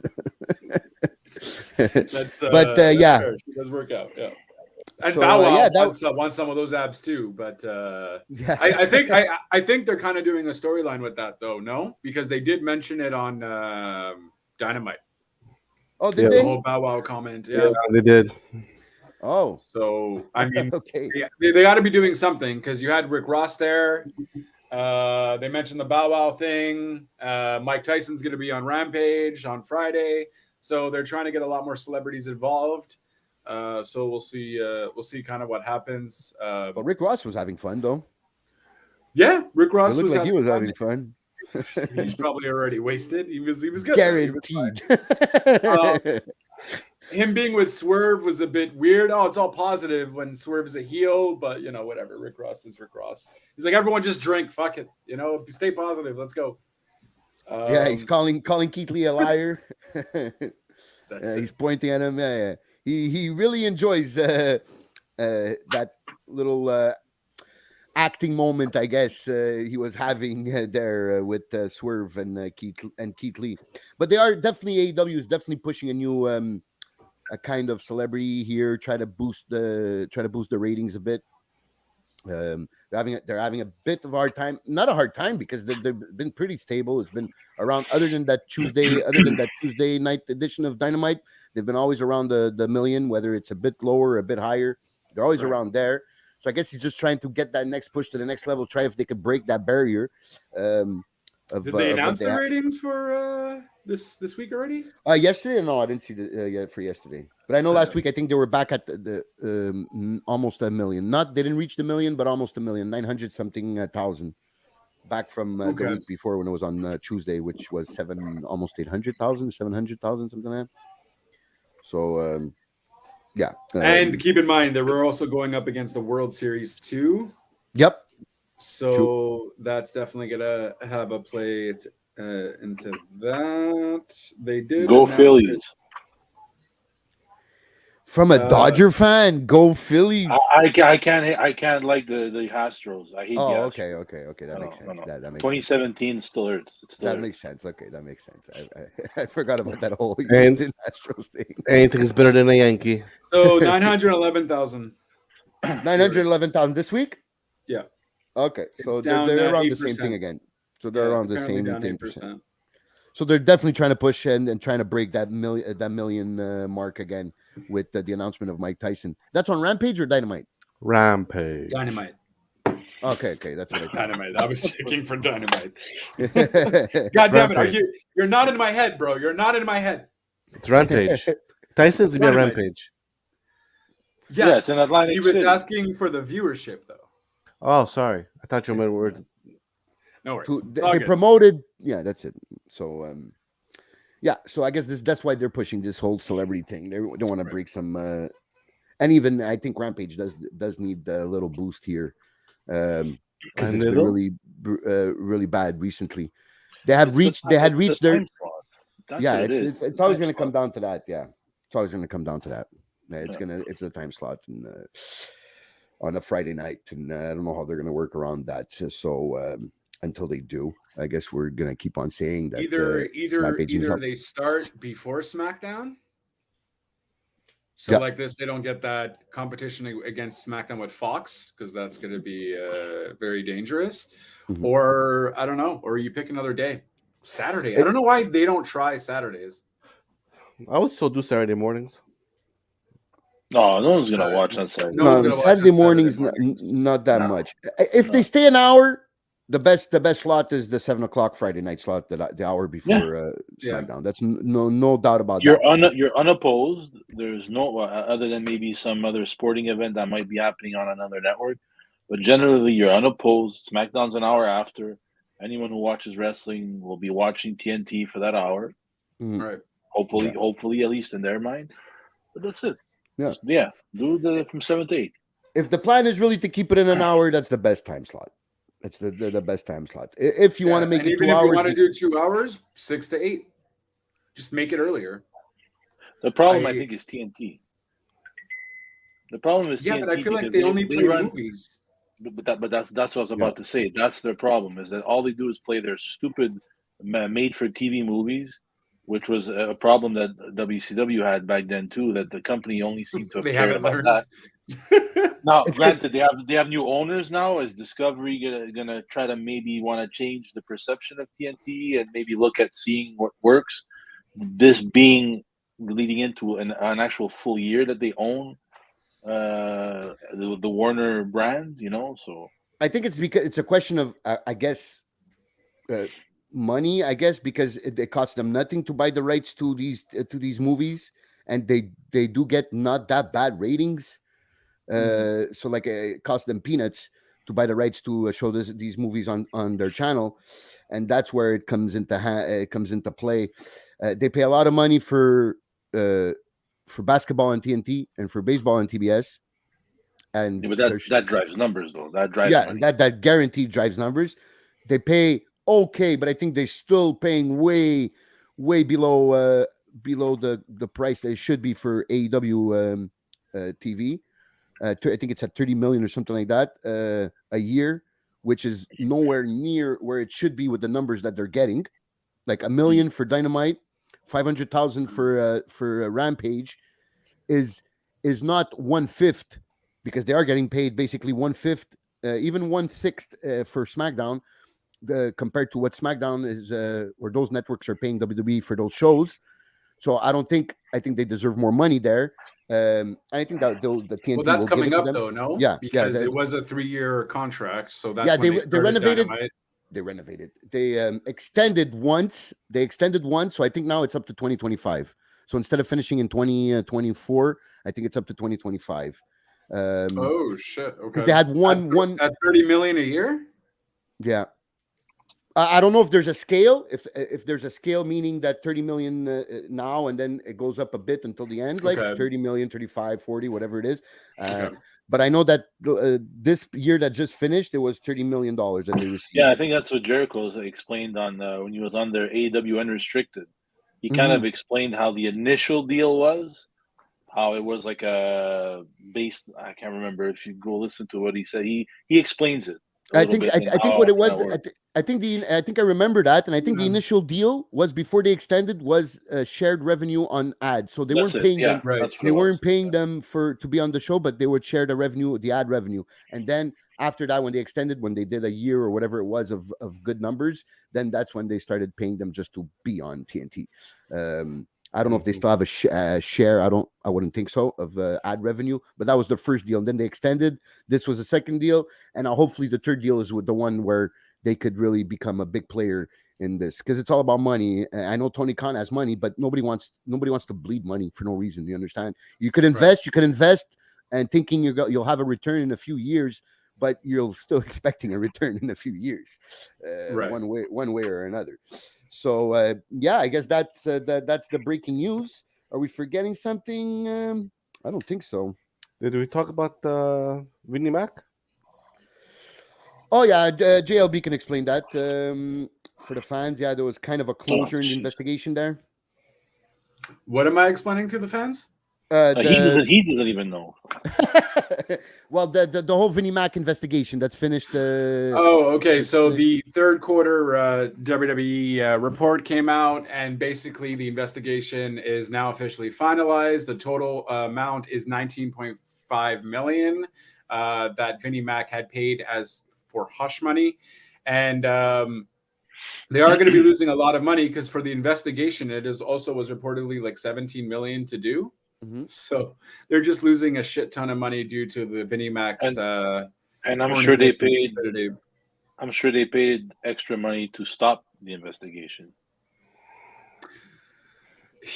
That's fair. She does work out. Yeah. And So, Bow Wow yeah, wants some of those abs too, but I think they're kind of doing a storyline with that though. No, because they did mention it on Dynamite. Oh, did The they? whole Bow Wow comment. Yeah, they did. Oh, so I mean, okay. they got to be doing something because you had Rick Ross there. They mentioned the Bow Wow thing. Mike Tyson's going to be on Rampage on Friday, So they're trying to get a lot more celebrities involved. So we'll see. We'll see kind of what happens. But Rick Ross was having fun though. Yeah, Rick It Ross looked was like he was having having fun. He's probably already wasted. He was good. Though. Guaranteed. Him being with Swerve was a bit weird. Oh, it's all positive when Swerve is a heel, but whatever. Rick Ross is Rick Ross. He's like, everyone just drink. Fuck it. Stay positive. Let's go. Yeah, he's calling Keith Lee a liar. He's pointing at him. Yeah. He really enjoys that little acting moment, I guess, he was having there with Swerve and Keith Lee. But they are definitely, AEW is definitely pushing a new a kind of celebrity here, try to boost the ratings a bit. They're having a bit of a hard time, not a hard time because they've been pretty stable. It's been around, other than that Tuesday night edition of Dynamite, they've been always around the million, whether it's a bit lower or a bit higher. They're always around there. So I guess he's just trying to get that next push to the next level, try if they could break that barrier. Did they announce the ratings for this week already? Yesterday? No, I didn't see yet for yesterday. But I know last week I think they were back at the almost a million. They didn't reach the million, but almost a million, 900 something thousand. Back from the week before when it was on Tuesday, which was almost 800,000, 700,000, something like that. So yeah. And keep in mind that we're also going up against the World Series 2. Yep. So that's definitely gonna have a play into that. They did go Phillies. From a Dodger fan, go Phillies. I can't like the Astros. I hate the Astros. Okay. That makes sense. No. That makes 2017 sense. still hurts. That makes sense. Okay, that makes sense. I forgot about that whole Astros thing. Anything is better than a Yankee. So 911,000. 911,000 this week? Yeah. Okay, so they're around 8%. The same thing again. So they're around the same 10%. So they're definitely trying to push and trying to break that million mark again with the announcement of Mike Tyson. That's on Rampage or Dynamite? Rampage. Dynamite. Okay, that's what I thought. Dynamite. I was checking for Dynamite. God damn it! You're not in my head, bro. You're not in my head. It's Rampage. Tyson's gonna be a Rampage. Yes, it's in Atlantic he was City. Asking for the viewership, though. Oh, sorry. I thought you meant words. No worries. They promoted. Yeah, that's it. So, so I guess that's why they're pushing this whole celebrity thing. They don't want to break some. And even I think Rampage does need a little boost here, because it's been really bad recently. They had reached their. Yeah, it's always going to come down to that. Yeah, it's always going to come down to that. It's a time slot and on a Friday night, and I don't know how they're going to work around that. So until they do, I guess we're going to keep on saying that either they start before SmackDown. So like this, they don't get that competition against SmackDown with Fox, because that's going to be very dangerous. Mm-hmm. Or I don't know, or you pick another day. Saturday. I don't know why they don't try Saturdays. I would still do Saturday mornings. No one's gonna watch on Saturday. Saturday mornings, not that much. If they stay an hour, the best slot is the 7 o'clock Friday night slot, the hour before SmackDown. That's no doubt about that. You're unopposed. There's no other than maybe some other sporting event that might be happening on another network, but generally you're unopposed. SmackDown's an hour after. Anyone who watches wrestling will be watching TNT for that hour. Right. Hopefully, at least in their mind. But that's it. Yeah. Do from 7 to 8. If the plan is really to keep it in an hour, that's the best time slot. It's the best time slot. If you want to make it 2 hours, if you want to do 2 hours, 6 to 8, just make it earlier. The problem, I think, is TNT. The problem is TNT. But I feel like they only play movies. But that's what I was about to say. That's their problem, is that all they do is play their stupid made-for-TV movies, which was a problem that WCW had back then too. That the company only seemed to have cared about that. Now, granted, they have new owners now. Is Discovery gonna try to maybe want to change the perception of TNT and maybe look at seeing what works? This being leading into an actual full year that they own the Warner brand, So I think it's because it's a question of I guess money, I guess, because it costs them nothing to buy the rights to these movies, and they do get not that bad ratings. So like it costs them peanuts to buy the rights to show these movies on their channel, and that's where it comes into play. They pay a lot of money for basketball on TNT and for baseball on TBS, and Yeah, but that drives numbers though. That drives yeah, money. that guaranteed drives numbers. They pay okay, but I think they're still paying way below the price they should be for AEW TV. I think it's at 30 million or something like that a year, which is nowhere near where it should be with the numbers that they're getting. Like $1 million for Dynamite, 500,000 for Rampage is not 1/5, because they are getting paid basically 1/5, even 1/6 for SmackDown, compared to what SmackDown is or those networks are paying WWE for those shows. So I think they deserve more money there. I think that the TNT Well, that's will give coming it to up them. though, no? Yeah, Because it was a 3-year contract, so that's yeah, when they started renovated. Dynamite. They renovated. They extended once. So I think now it's up to 2025. So instead of finishing in 2024, I think it's up to 2025. Oh shit! Okay. They had one. At 30 million a year. Yeah. I don't know if there's a scale. If there's a scale, meaning that 30 million now, and then it goes up a bit until the end, like Okay. 30 million, 35, 40, whatever it is. Okay. But I know that this year that just finished, it was $30 million that they received. Yeah, I think that's what Jericho explained on when he was on their AEW Unrestricted. He kind of explained how the initial deal was, how it was like a based. I can't remember. If you go listen to what he said, he explains it. I think what it was. I think I remember that, and I think the initial deal was before they extended was shared revenue on ads. So they weren't paying them. Right. They weren't paying them to be on the show, but they would share the revenue, the ad revenue. And then after that, when they extended, when they did a year or whatever it was of good numbers, then that's when they started paying them just to be on TNT. I don't know if they still have a share. I wouldn't think so, of ad revenue, but that was the first deal. And then they extended. This was the second deal. And hopefully the third deal is with the one where they could really become a big player in this, because it's all about money. I know Tony Khan has money, but nobody wants to bleed money for no reason. You understand? You could invest, and thinking you'll have a return in a few years, but you're still expecting a return in a few years, one way or another. So I guess that's the breaking news. Are we forgetting something? I don't think so. Did we talk about Vinnie Mac? Oh yeah, JLB can explain that for the fans. Yeah, there was kind of a closure in the investigation there. What am I explaining to the fans? He doesn't even know. Well, the whole Vinnie Mac investigation that's finished. Okay. So the third quarter WWE report came out, and basically the investigation is now officially finalized. The total amount is 19.5 million that Vinnie Mac had paid as for hush money, and they are going to be losing a lot of money, because for the investigation, it was reportedly like 17 million to do. So they're just losing a shit ton of money due to the Vinnie Mac's. And I'm sure they paid. I'm sure they paid extra money to stop the investigation.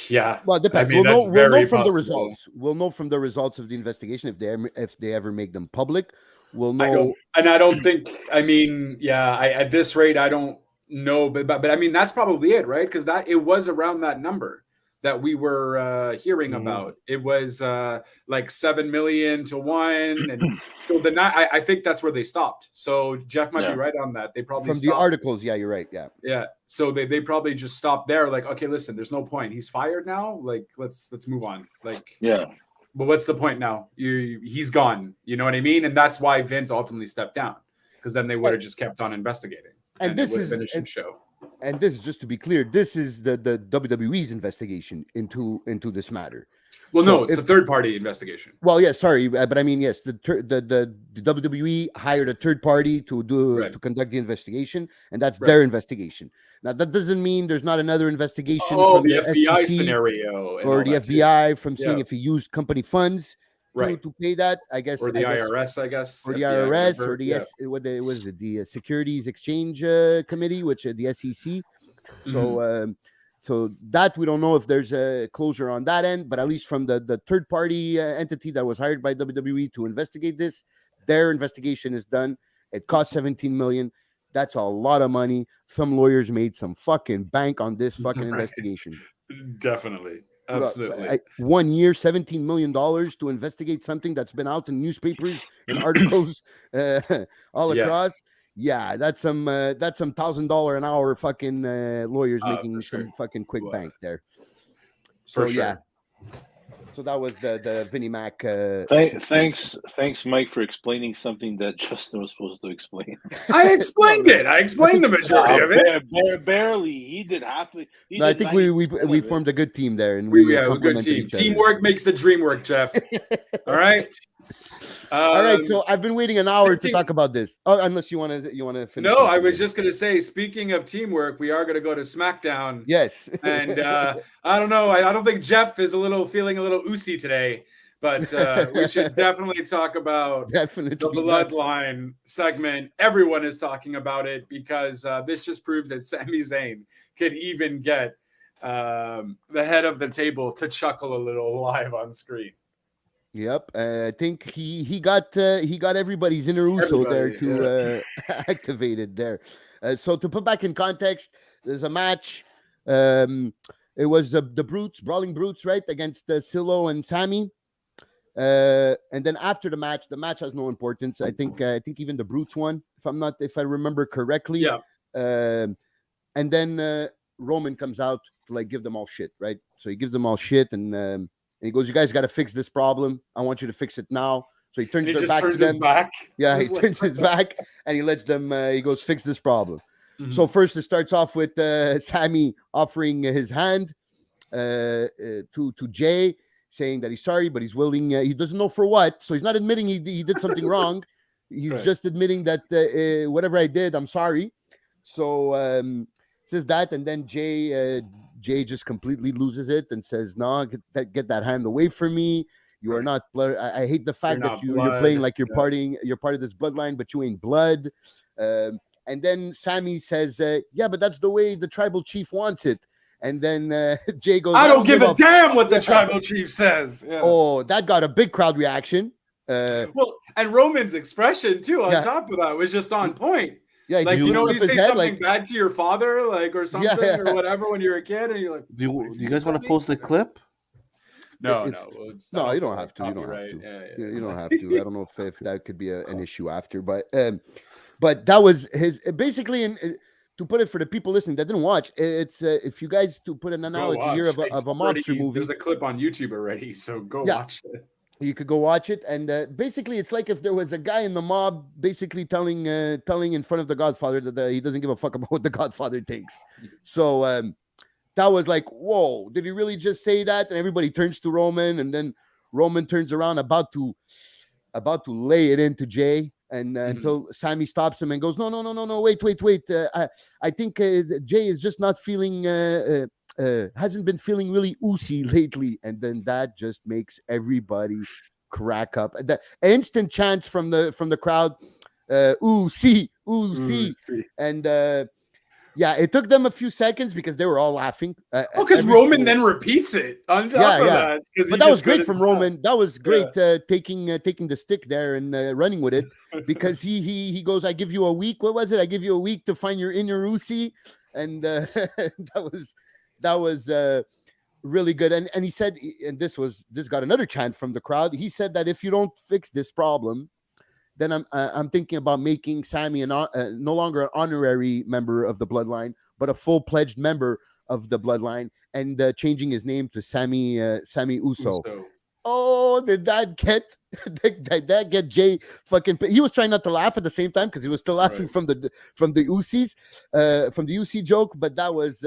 Yeah. Well, it depends. We'll know from the results. We'll know from the results of the investigation if they ever make them public. We'll know. I don't think. I mean, at this rate, I don't know, but I mean, that's probably it, right? Because it was around that number that we were hearing about. It was like 7 million to 1, and so I think that's where they stopped. So Jeff might be right on that. They probably from the articles. Yeah, you're right. Yeah. So they probably just stopped there. Like, okay, listen, there's no point. He's fired now. Like, let's move on. Like, but what's the point now? He's gone. You know what I mean? And that's why Vince ultimately stepped down, because then they would have just kept on investigating, and this is a show. And this is, just to be clear, this is the WWE's investigation into this matter. Well, no, it's the third-party investigation. Well, yes, sorry, but I mean, yes, the WWE hired a third party to conduct the investigation, and that's their investigation. Now, that doesn't mean there's not another investigation from the FBI SEC scenario, or the FBI from seeing if he used company funds. Right. to pay that. I guess Or the IRS, I guess. or the FBI, IRS whatever. or the Yeah. what is it, the Securities Exchange Committee, which the SEC. So so that we don't know if there's a closure on that end, but at least from the third party entity that was hired by WWE to investigate this, their investigation is done. It cost 17 million. That's a lot of money. Some lawyers made some fucking bank on this fucking Right. investigation. Definitely. Absolutely. 1 year, $17 million to investigate something that's been out in newspapers and articles all Yeah. across. Yeah, that's some $1,000 an hour fucking lawyers making for sure. some fucking quick Well, bank there. For So sure. yeah, so that was the Vinnie Mac. Thanks, Mike, for explaining something that Justin was supposed to explain. I explained it. I explained the majority of it. Barely. He did half. No, I think we 90% of it. formed a good team there, and We have a good complemented team. each other. Teamwork makes the dream work, Jeff. All right. All right, so I've been waiting an hour to speaking- talk about this. Oh, unless you want to finish. No, I something was there. just going to say, speaking of teamwork, we are going to go to SmackDown. Yes. And I don't know. I don't think Jeff is feeling a little oozy today, but we should definitely talk about Definitely the Bloodline segment. Everyone is talking about it because this just proves that Sami Zayn can even get the head of the table to chuckle a little live on screen. Yep, I think he got everybody's inner Uso there to activate it there. So to put back in context, there's a match. It was the Brawling Brutes, right, against Silo and Sammy. And then after the match has no importance. I think even the Brutes won, if I remember correctly. Yeah. And then Roman comes out to like give them all shit, right? So he gives them all shit and he goes, "You guys got to fix this problem. I want you to fix it now." So he turns his back to them. Yeah, he turns his back and he lets them. He goes, "Fix this problem." Mm-hmm. So first it starts off with Sammy offering his hand to Jay, saying that he's sorry, but he's willing. He doesn't know for what, so he's not admitting he did something wrong. He's just admitting that whatever I did, I'm sorry. So says that, and then Jay just completely loses it and says, "No, get that hand away from me. You are not blood. I hate the fact that you're playing like you're partying. You're part of this bloodline, but you ain't blood." And then Sammy says, "Yeah, but that's the way the tribal chief wants it." And then Jay goes, "I don't give a damn what the tribal chief says." Yeah. Oh, that got a big crowd reaction. Well, and Roman's expression too on top of that was just on point. Yeah, like you say something bad to your father, like or something or whatever when you're a kid, and you're like, "Do you guys want to post the clip?" No, you don't have to. You don't have to. You don't have to. I don't know if that could be an issue after, but that was his basically. To put it for the people listening that didn't watch, it's if you guys to put an analogy here of a mobster movie. There's a clip on YouTube already, so go watch it. You could go watch it, and basically, it's like if there was a guy in the mob basically telling in front of the Godfather that he doesn't give a fuck about what the Godfather thinks. So that was like, whoa, did he really just say that? And everybody turns to Roman, and then Roman turns around about to lay it into Jay, and until Sammy stops him and goes, no, wait. I think Jay is just not feeling. Hasn't been feeling really oozy lately, and then that just makes everybody crack up. The instant chants from the crowd, oozy, and yeah, it took them a few seconds because they were all laughing. Because Roman then repeats it on top of that. But that was great from Roman. That was great taking the stick there and running with it because he goes, "I give you a week." What was it? I give you a week to find your inner oozy, and that was really good. And he said, and this got another chant from the crowd. He said that if you don't fix this problem, then I'm thinking about making Sammy no longer an honorary member of the bloodline, but a full-pledged member of the bloodline, and changing his name to Sammy Uso. Oh, did that get Jay fucking? He was trying not to laugh at the same time because he was still laughing from the Usos, from the UC joke, but that was.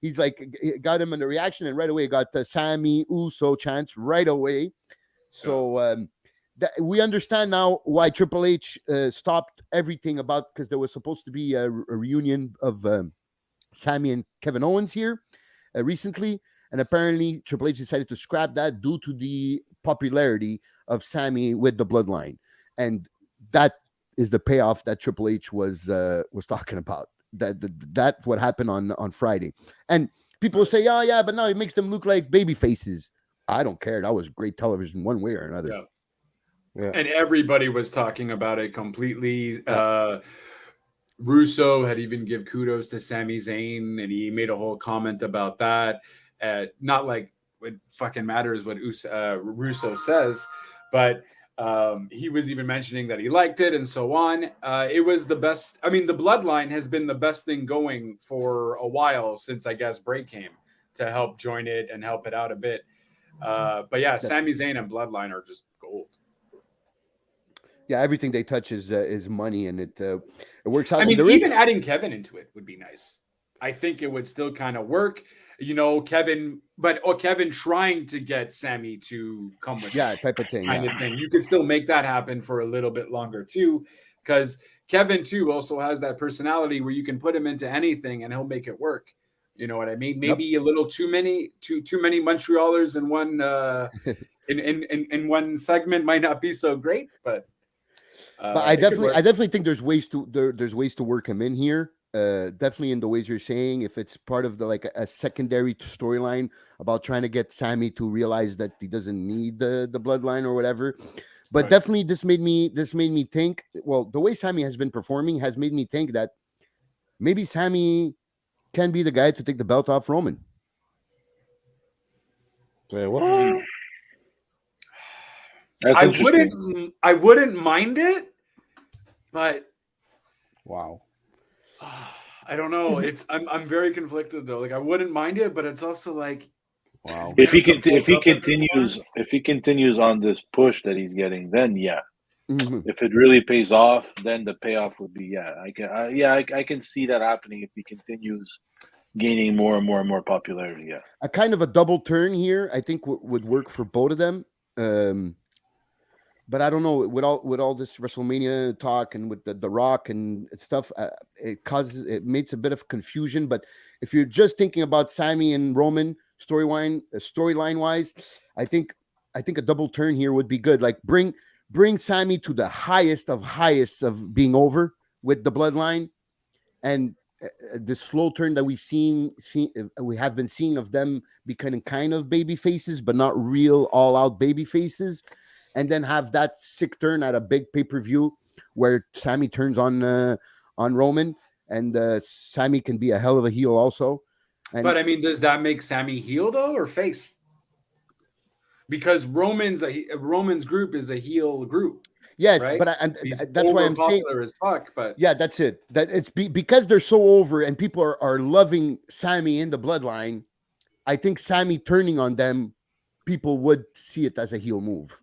He's like, got him in the reaction, and right away got the Sammy Uso chants right away. So we understand now why Triple H stopped everything because there was supposed to be a reunion of Sammy and Kevin Owens here recently, and apparently Triple H decided to scrap that due to the popularity of Sammy with the bloodline, and that is the payoff that Triple H was talking about. That what happened on Friday, and people say, "Oh yeah, but now it makes them look like baby faces." I don't care. That was great television, one way or another. Yeah. Yeah. And everybody was talking about it completely. Yeah. Russo had even give kudos to Sami Zayn, and he made a whole comment about that. Not like it fucking matters what Russo says, but he was even mentioning that he liked it and so on. It was the best. I mean, the Bloodline has been the best thing going for a while since, I guess, Bray came to help join it and help it out a bit. But yeah, Sami Zayn and Bloodline are just gold. Yeah, everything they touch is money, and it works out. I mean, and even adding Kevin into it would be nice. I think it would still kind of work, Kevin trying to get Sammy to come with him, type of thing, kind of thing. You could still make that happen for a little bit longer too, because Kevin too also has that personality where you can put him into anything and he'll make it work. You know what I mean? Maybe a little too many Montrealers in one in one segment might not be so great, but I definitely think there's ways to work him in here. Definitely in the ways you're saying, if it's part of a secondary storyline about trying to get Sammy to realize that he doesn't need the bloodline or whatever. But definitely this made me think, well, the way Sammy has been performing has made me think that maybe Sammy can be the guy to take the belt off Roman. Say what? That's I wouldn't mind it, but wow. I don't know. I'm very conflicted though. Like I wouldn't mind it, but it's also like, wow. If he continues on this push that he's getting, then yeah. Mm-hmm. If it really pays off, then the payoff would be I can see that happening if he continues gaining more and more and more popularity. Yeah, a kind of a double turn here, I think would work for both of them. But I don't know, with all this WrestleMania talk and with the Rock and stuff, it makes a bit of confusion. But if you're just thinking about Sammy and Roman storyline wise, I think a double turn here would be good. Like bring Sammy to the highest of being over with the bloodline, and the slow turn that we have been seeing of them becoming kind of baby faces, but not real all out baby faces. And then have that sick turn at a big pay-per-view where Sammy turns on Roman, and Sammy can be a hell of a heel also. But I mean, does that make Sammy heel though or face? Because Roman's group is a heel group. Yes, right? but that's why I'm saying popular as fuck. But yeah, that's it. That it's because they're so over and people are loving Sammy in the bloodline. I think Sammy turning on them, people would see it as a heel move.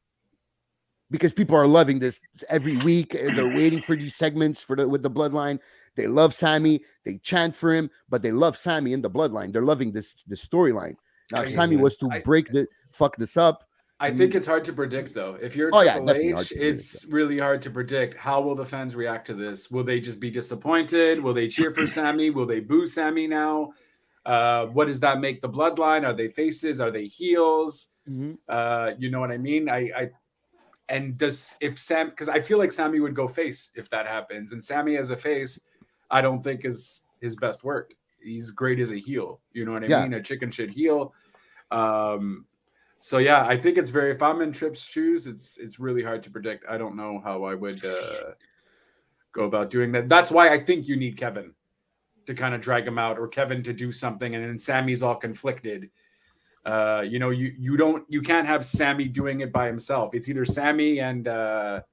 Because people are loving this every week. They're waiting for these segments with the bloodline. They love Sammy. They chant for him, but they love Sammy in the bloodline. They're loving this storyline. Now, if Sammy was to fuck this up. I think it's hard to predict, though. If you're Triple H, it's really hard to predict. How will the fans react to this? Will they just be disappointed? Will they cheer for Sammy? Will they boo Sammy now? What does that make the bloodline? Are they faces? Are they heels? Mm-hmm. You know what I mean? Because I feel like Sammy would go face if that happens. And Sammy as a face, I don't think is his best work. He's great as a heel. You know what I mean? A chicken shit heel. So yeah, I think it's if I'm in Tripp's shoes, it's really hard to predict. I don't know how I would go about doing that. That's why I think you need Kevin to kind of drag him out, or Kevin to do something, and then Sammy's all conflicted. You can't have Sammy doing it by himself. It's either Sammy and CO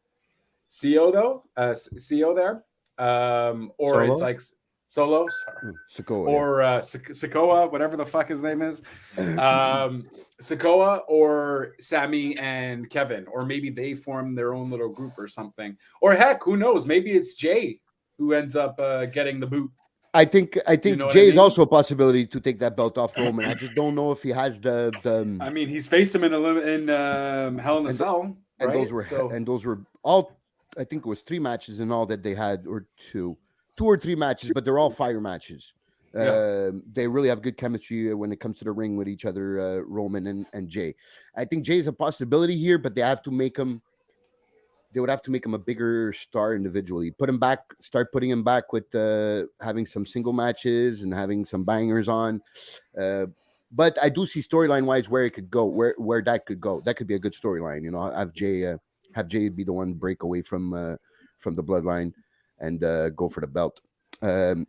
there, or Solo? It's like Solo, Sikoa, or Sikoa, whatever the fuck his name is, Sikoa, or Sammy and Kevin, or maybe they form their own little group or something. Or heck, who knows? Maybe it's Jay who ends up getting the boot. I think Jay is also a possibility to take that belt off Roman. I just don't know if he has the. I mean, he's faced him in Hell in a Cell, and right? those were all. I think it was 3 matches in all that they had, or two or three matches, but they're all fire matches. They really have good chemistry when it comes to the ring with each other, Roman and Jay. I think Jay's a possibility here, but they have to make him. They would have to make him a bigger star individually. Put him back, start putting him back with having some single matches and having some bangers on. Uh, but I do see storyline wise where it could go, where that could go. That could be a good storyline. You know, have Jay be the one break away from the bloodline and go for the belt.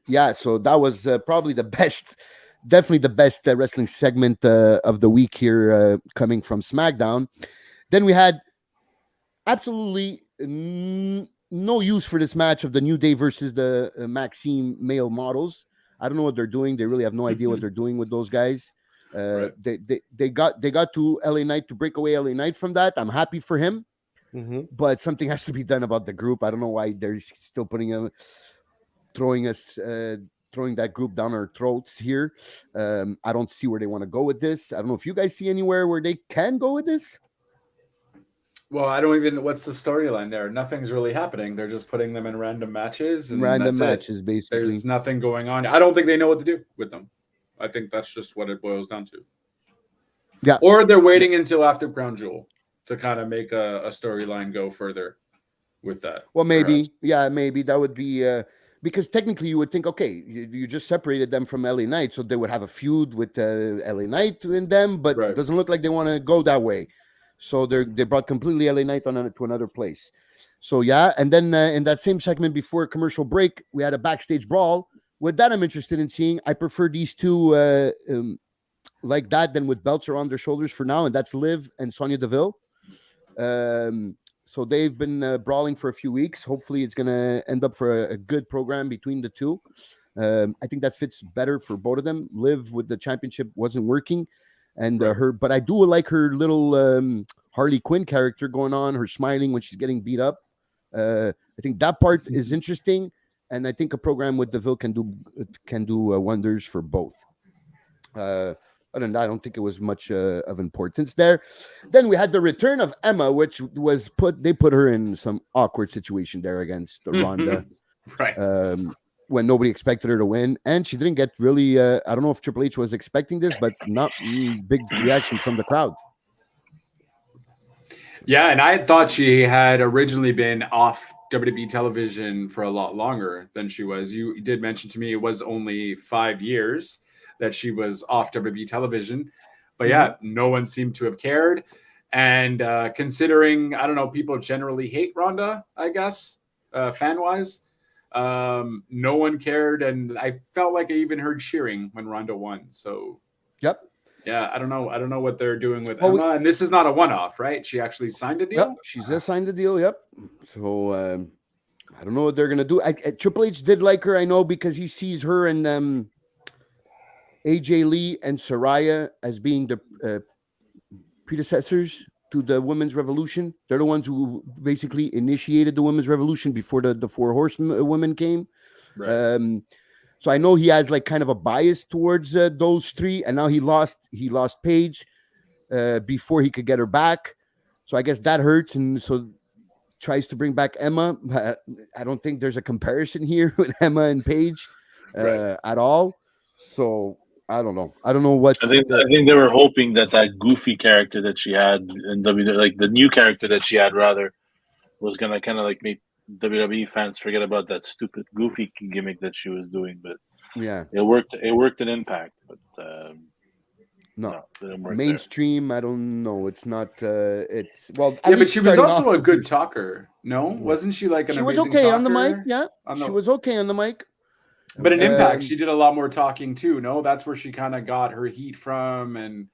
Yeah, so that was probably the best, definitely the best wrestling segment of the week here, coming from SmackDown. Then we had absolutely no use for this match of the New Day versus the Maxime male models. I don't know what they're doing. They really have no idea what they're doing with those guys. Right. They got to LA Knight to break away LA Knight from that. I'm happy for him, but something has to be done about the group. I don't know why they're still putting him, throwing that group down our throats here. I don't see where they want to go with this. I don't know if you guys see anywhere where they can go with this. Well, I don't even. What's the storyline there? Nothing's really happening. They're just putting them in random matches. And Random that's it. matches, basically. There's nothing going on. I don't think they know what to do with them. I think that's just what it boils down to. Yeah. Or they're waiting until after Crown Jewel to kind of make a storyline go further with that. Well, maybe. perhaps. Yeah, maybe that would be because technically you would think, okay, you just separated them from LA Knight, so they would have a feud with LA Knight in them, but Right. it doesn't look like they want to go that way. So they brought completely LA Knight to another place. So yeah, and then in that same segment before commercial break, we had a backstage brawl. With that, I'm interested in seeing. I prefer these two like that than with belts around their shoulders for now, and that's Liv and Sonya Deville. So they've been brawling for a few weeks. Hopefully, it's going to end up for a good program between the two. I think that fits better for both of them. Liv with the championship wasn't working, and but I do like her little Harley Quinn character going on. Her smiling when she's getting beat up. I think that part is interesting, and I think a program with Deville can do wonders for both. Other than that, I don't think it was much of importance there. Then we had the return of Emma, which was they put her in some awkward situation there against Ronda. Right. When nobody expected her to win, and she didn't get really. I don't know if Triple H was expecting this, but not big reaction from the crowd. Yeah, and I thought she had originally been off WWE television for a lot longer than she was. You did mention to me it was only 5 years that she was off WWE television, but yeah, no one seemed to have cared. And considering, I don't know, people generally hate Ronda, I guess, fan wise. No one cared, and I felt like I even heard cheering when Ronda won. So, yep, yeah, I don't know what they're doing with Emma, and this is not a one-off, right? She actually signed a deal. Yep, she's just signed a deal. Yep. So I don't know what they're gonna do. Triple H did like her, I know, because he sees her and AJ Lee and Saraya as being the predecessors to the women's revolution. They're the ones who basically initiated the women's revolution before the four horsewomen came. Right. So I know he has like kind of a bias towards those three, and now he lost Paige before he could get her back. So I guess that hurts, and so tries to bring back Emma. I don't think there's a comparison here with Emma and Paige at all. So I don't know. I don't know what. I think they were hoping that goofy character that she had in WWE, like the new character that she had, rather, was gonna kind of like make WWE fans forget about that stupid goofy gimmick that she was doing. But yeah, it worked. It worked in Impact, but no, it didn't work mainstream. There. I don't know. It's not. It's well. Yeah, but she was also a good talker. No, wasn't she like an she amazing was okay talker? on the mic. Yeah, she was okay on the mic. But in Impact, she did a lot more talking too. No, that's where she kind of got her heat from and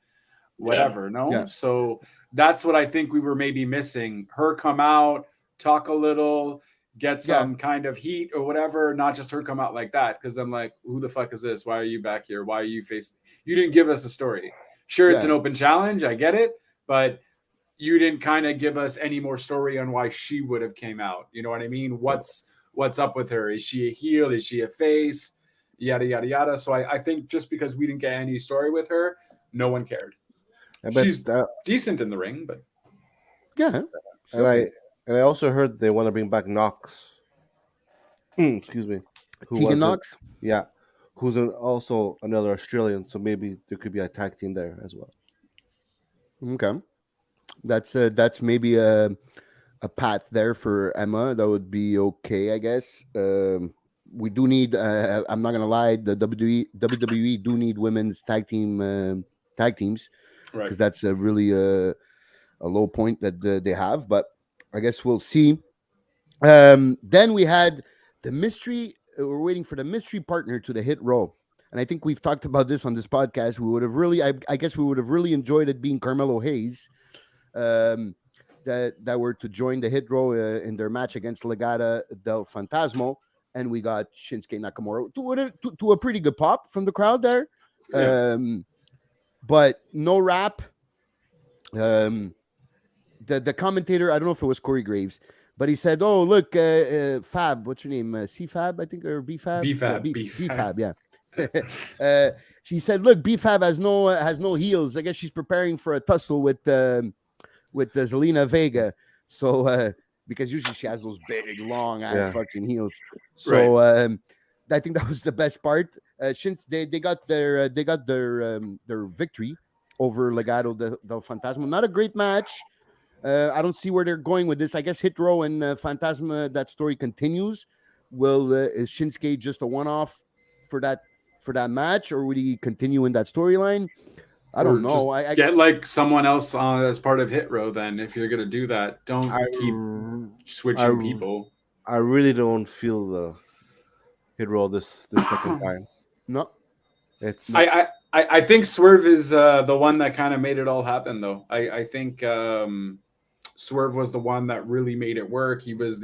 whatever. No, so that's what I think we were maybe missing. Her come out, talk a little, get some kind of heat or whatever. Not just her come out like that. Because I'm like, who the fuck is this? Why are you back here? Why are you facing? You didn't give us a story. Sure, it's an open challenge. I get it, but you didn't kind of give us any more story on why she would have came out. You know what I mean? What's up with her? Is she a heel? Is she a face? Yada, yada, yada. So I think just because we didn't get any story with her, no one cared. She's decent in the ring, but yeah. And I also heard they want to bring back Knox. Excuse me. Tegan Knox? Yeah. who's also another Australian. So maybe there could be a tag team there as well. Okay, that's maybe a path there for Emma. That would be okay, I guess. We do need. I'm not gonna lie. The WWE do need women's tag teams Right. because that's a really a low point that they have. But I guess we'll see. Then we had the mystery. We're waiting for the mystery partner to the hit row. And I think we've talked about this on this podcast. We would have really, I guess, we would have really enjoyed it being Carmelo Hayes, that were to join the hit row in their match against Legata del Fantasma, and we got Shinsuke Nakamura to a pretty good pop from the crowd there, but no rap. The commentator, I don't know if it was Corey Graves, but he said, "Oh, look, Fab, what's your name? C Fab, I think, or B Fab? B-Fab, B B-Fab. Fab, yeah." She said, "Look, B Fab has no heels. I guess she's preparing for a tussle with Zelina Vega. So because usually she has those big, long ass fucking heels. So I think that was the best part. Since they got their victory over Legado del Fantasma. Not a great match. I don't see where they're going with this. I guess Hit Row and Fantasma, that story continues. Is Shinsuke just a one-off for that match, or would he continue in that storyline? I don't know. I get like someone else on as part of Hit Row. Then, if you're gonna do that, don't keep switching people. I really don't feel the Hit Row this second time. No, it's. I think Swerve is the one that kind of made it all happen, though. I think Swerve was the one that really made it work. He was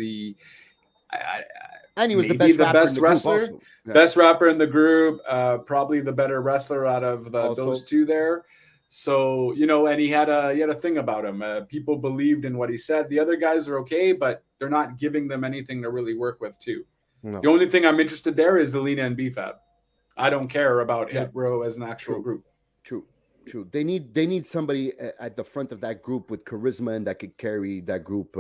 and he was the best wrestler, best rapper in the group, probably the better wrestler out of those two there. So, and he had a thing about him. People believed in what he said. The other guys are okay, but they're not giving them anything to really work with too. No. The only thing I'm interested there is Zelina and BFAB. I don't care about Hit Row as an actual group. True. They need somebody at the front of that group with charisma and that could carry that group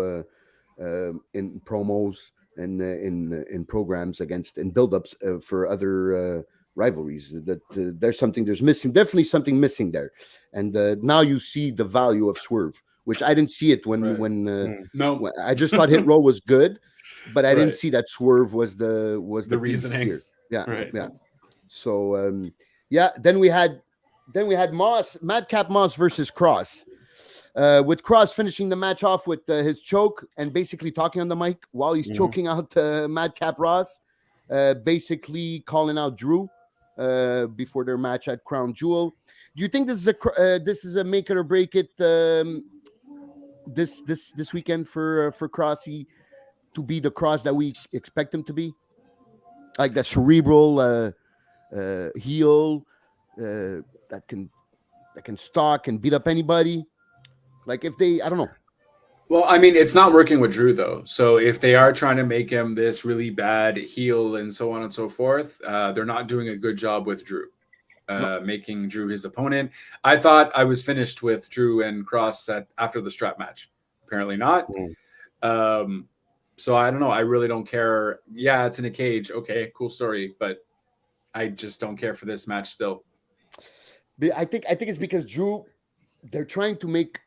in promos and in programs in build-ups for other rivalries. That there's definitely something missing there, and now you see the value of Swerve, which I didn't see it when I just thought Hit Row was good, but I didn't see that Swerve was the reasoning here. Yeah. So then we had Madcap Moss versus Cross. With Cross finishing the match off with his choke and basically talking on the mic while he's choking out Madcap Ross, basically calling out Drew before their match at Crown Jewel. Do you think this is a make it or break it this weekend for Crossy to be the Cross that we expect him to be, like that cerebral heel that can stalk and beat up anybody? Like I don't know. Well, I mean, it's not working with Drew though. So if they are trying to make him this really bad heel and so on and so forth, they're not doing a good job with Drew, making Drew his opponent. I thought I was finished with Drew and Cross after the strap match. Apparently not. So I don't know. I really don't care. Yeah, it's in a cage. Okay, cool story, but I just don't care for this match still. I think it's because Drew, they're trying to make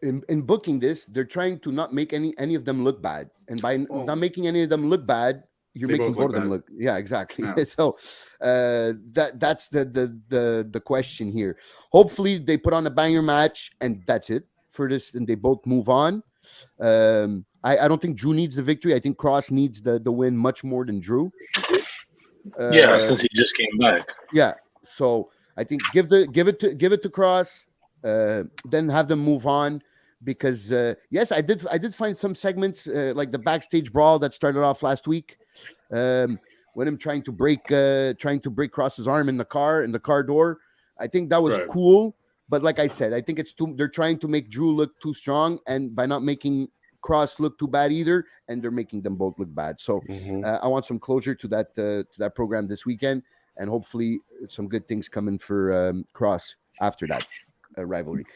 in booking this, they're trying to not make any of them look bad, and by not making any of them look bad, you're making both of them look. Yeah, exactly. Yeah. So that's the question here. Hopefully, they put on a banger match, and that's it for this, and they both move on. I don't think Drew needs the victory. I think Cross needs the win much more than Drew. Since he just came back. Yeah, so I think give it to Cross, then have them move on, because yes, I did find some segments like the backstage brawl that started off last week, when him trying to break Cross's arm in the car door. I think that was cool, but like I said, I think they're trying to make Drew look too strong, and by not making Cross look too bad either, and they're making them both look bad. So I want some closure to that program this weekend, and hopefully some good things coming for Cross after that rivalry.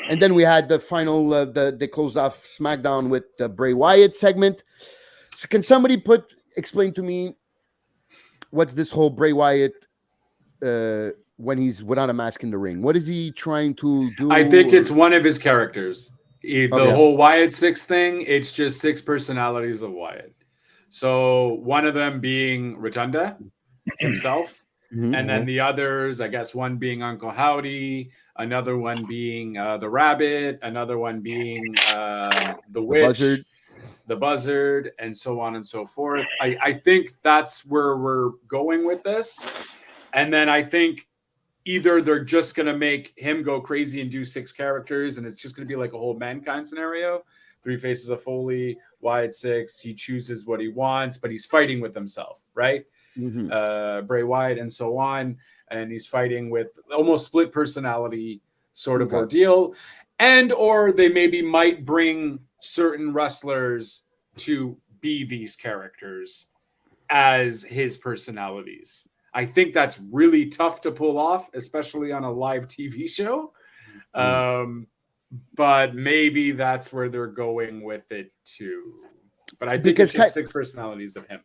And then we had the final. They closed off SmackDown with the Bray Wyatt segment. So can somebody explain to me what's this whole Bray Wyatt when he's without a mask in the ring? What is he trying to do? I think it's one of his characters. The Okay. whole Wyatt 6 thing, it's just 6 personalities of Wyatt. So one of them being Rotunda himself, and then the others, I guess one being Uncle Howdy, another one being the rabbit, another one being the witch, the buzzard, and so on and so forth. I think that's where we're going with this. And then I think either they're just going to make him go crazy and do 6 characters, and it's just going to be like a whole Mankind scenario. 3 Faces of Foley, Wyatt 6, he chooses what he wants, but he's fighting with himself, right? Bray Wyatt and so on. And he's fighting with almost split personality sort of ordeal. And or they maybe might bring certain wrestlers to be these characters as his personalities. I think that's really tough to pull off, especially on a live TV show. But maybe that's where they're going with it too. But I think it's just 6 personalities of him.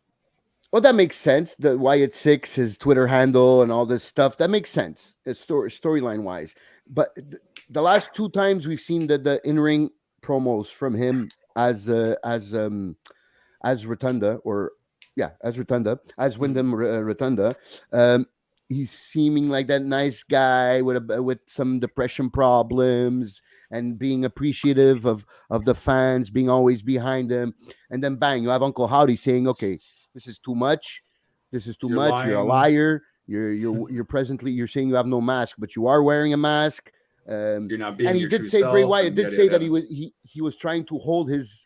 Well, that makes sense. The Wyatt 6, his Twitter handle, and all this stuff, that makes sense, storyline wise. But the last 2 times we've seen the in-ring promos from him as Rotunda, as Wyndham Rotunda. He's seeming like that nice guy with some depression problems and being appreciative of the fans, being always behind them. And then bang, you have Uncle Howdy saying, "Okay, this is too much. This is too much. Lying. You're a liar. You're presently you're saying you have no mask, but you are wearing a mask." You're not being. And he did say, Bray Wyatt did say that he was trying to hold his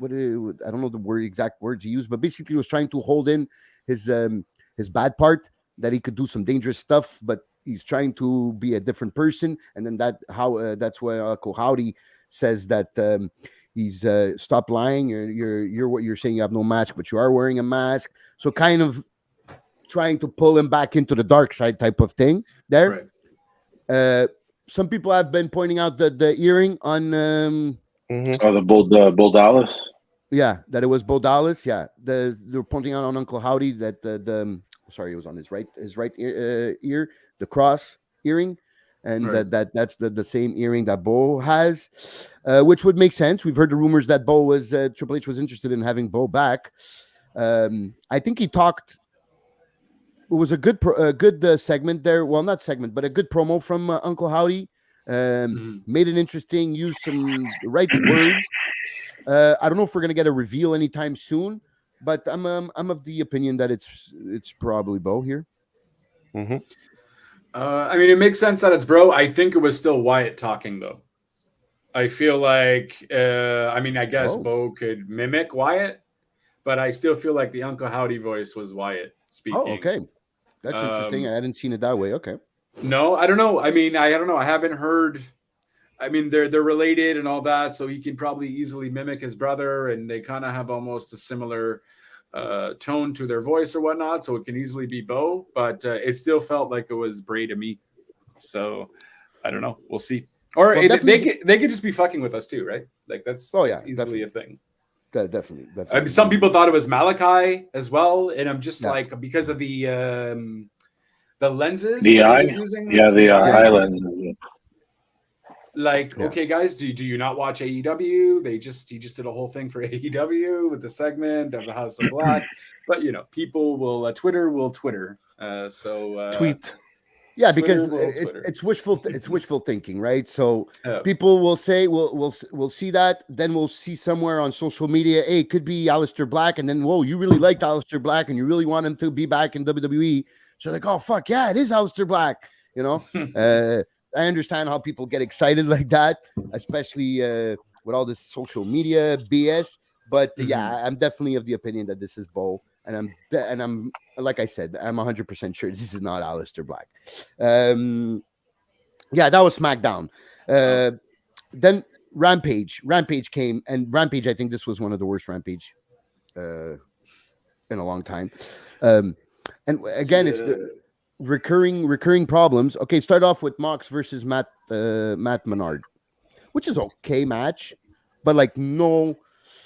I don't know the exact words he used, but basically he was trying to hold in his bad part, that he could do some dangerous stuff, but he's trying to be a different person. And then that's why Uncle Howdy says that he's stop lying. You're what you're saying. You have no mask, but you are wearing a mask. So kind of trying to pull him back into the dark side type of thing there. Right. Some people have been pointing out the earring on the Bull Dallas. Yeah, that it was Bo Dallas. Yeah, they're pointing out on Uncle Howdy that it was on his right ear, the cross earring, and right. that's the same earring that Bo has, which would make sense. We've heard the rumors that Triple H was interested in having Bo back. I think he talked. It was a good segment there. Well, not segment, but a good promo from Uncle Howdy. Made it interesting. Used some right words. I don't know if we're gonna get a reveal anytime soon, but I'm of the opinion that it's probably Bo here. I mean, it makes sense that it's Bro. I think it was still Wyatt talking though. I feel like I guess Bo could mimic Wyatt, but I still feel like the Uncle Howdy voice was Wyatt speaking. Oh, okay. That's interesting. I hadn't seen it that way. Okay. No, I don't know. I mean, I don't know. I haven't heard. I mean, they're related and all that, so he can probably easily mimic his brother, and they kind of have almost a similar tone to their voice or whatnot, so it can easily be Bo. But it still felt like it was Bray to me. So I don't know. We'll see. Or they could just be fucking with us too, right? Like that's easily definitely. A thing. Definitely. I mean, some people thought it was Malachi as well, and I'm just like because of the lenses. The eye, the eye lenses. Like, okay, guys, do you not watch AEW? He just did a whole thing for AEW with the segment of the House of Black, but people will Twitter. Tweet. Yeah, because it's wishful thinking, right? So people will say we'll see that, then we'll see somewhere on social media, hey, it could be Aleister Black, and then whoa, you really liked Aleister Black and you really want him to be back in WWE. So like, oh fuck yeah, it is Aleister Black, I understand how people get excited like that, especially with all this social media BS. But I'm definitely of the opinion that this is Bo. And I'm like I said, I'm 100% sure this is not Aleister Black. That was SmackDown. Then Rampage came, and Rampage, I think this was one of the worst Rampage in a long time. And again, it's the recurring problems. Okay, start off with Mox versus Matt Menard, which is okay match, but like no.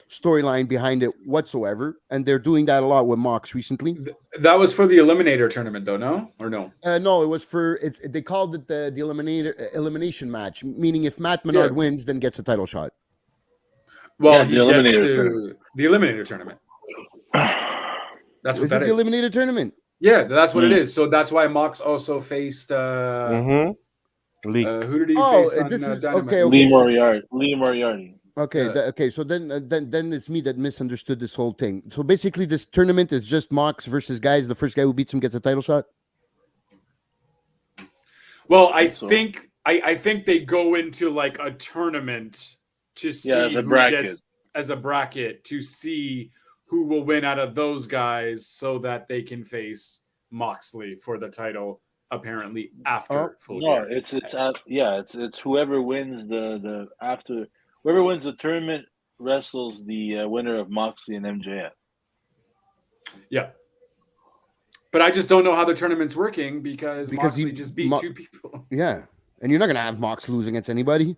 storyline behind it whatsoever, and they're doing that a lot with Mox recently. That was for the Eliminator tournament, though, no? Or no? No, it was for they called it the elimination match, meaning if Matt Menard wins, then gets a title shot. Well, Yeah, he the gets Eliminator to tournament. the Eliminator tournament. That's what Is that it is. the eliminator tournament? Yeah, that's what it is. So that's why Mox also faced. Leak. Who did he Oh, face on this is Dynamite? okay. Lee Moriarty. Okay, Yeah. okay. So then it's me that misunderstood this whole thing. So basically, this tournament is just Mox versus guys. The first guy who beats him gets a title shot. Well, I think they go into like a tournament to see as a who bracket. gets as a bracket to see who will win out of those guys, so that they can face Moxley for the title. Apparently, after Full Gear. It's whoever wins the after whoever wins the tournament wrestles the winner of Moxley and MJF. Yeah. But I just don't know how the tournament's working because Moxley just beat two people. Yeah, and you're not gonna have Mox lose against anybody,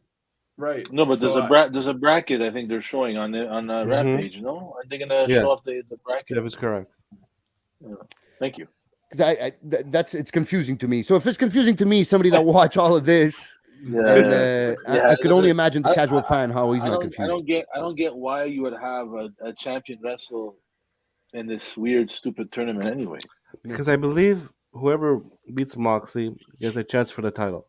right? No, but there's a bracket I think they're showing on Rampage. No, are they gonna show up the bracket? That is correct. Yeah. Thank you. It's confusing to me. So if it's confusing to me, somebody that watch all of this, I could only imagine the casual fan how he's not confused. I don't get why you would have a champion wrestle in this weird, stupid tournament anyway. Because I believe whoever beats Moxley gets a chance for the title.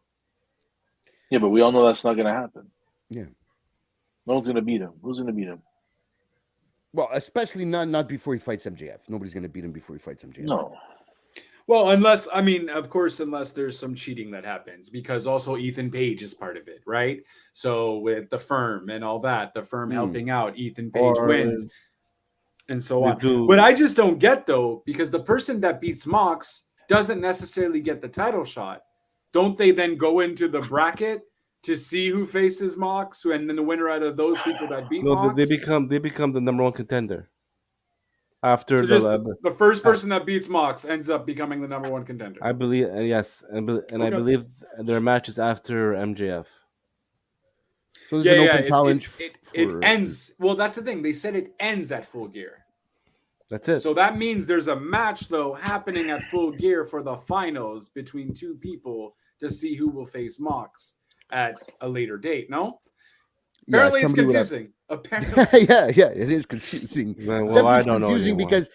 Yeah, but we all know that's not going to happen. Yeah. No one's going to beat him. Who's going to beat him? Well, especially not before he fights MJF. Nobody's going to beat him before he fights MJF. No. Well, unless there's some cheating that happens, because also Ethan Page is part of it, right? So with the firm and all that, the firm helping out, Ethan Page wins, and so on. But I just don't get, though, because the person that beats Mox doesn't necessarily get the title shot. Don't they then go into the bracket to see who faces Mox, and then the winner out of those people that beat Mox? No, they become the number one contender. After the first person that beats Mox ends up becoming the number one contender. I believe, yes, and I believe their match is after MJF. So there's an open challenge. It ends. Well, that's the thing. They said it ends at Full Gear. That's it. So that means there's a match, though, happening at Full Gear for the finals between two people to see who will face Mox at a later date. No? Apparently, it's confusing. Apparently, yeah, it is confusing. Well, I don't know anymore. Because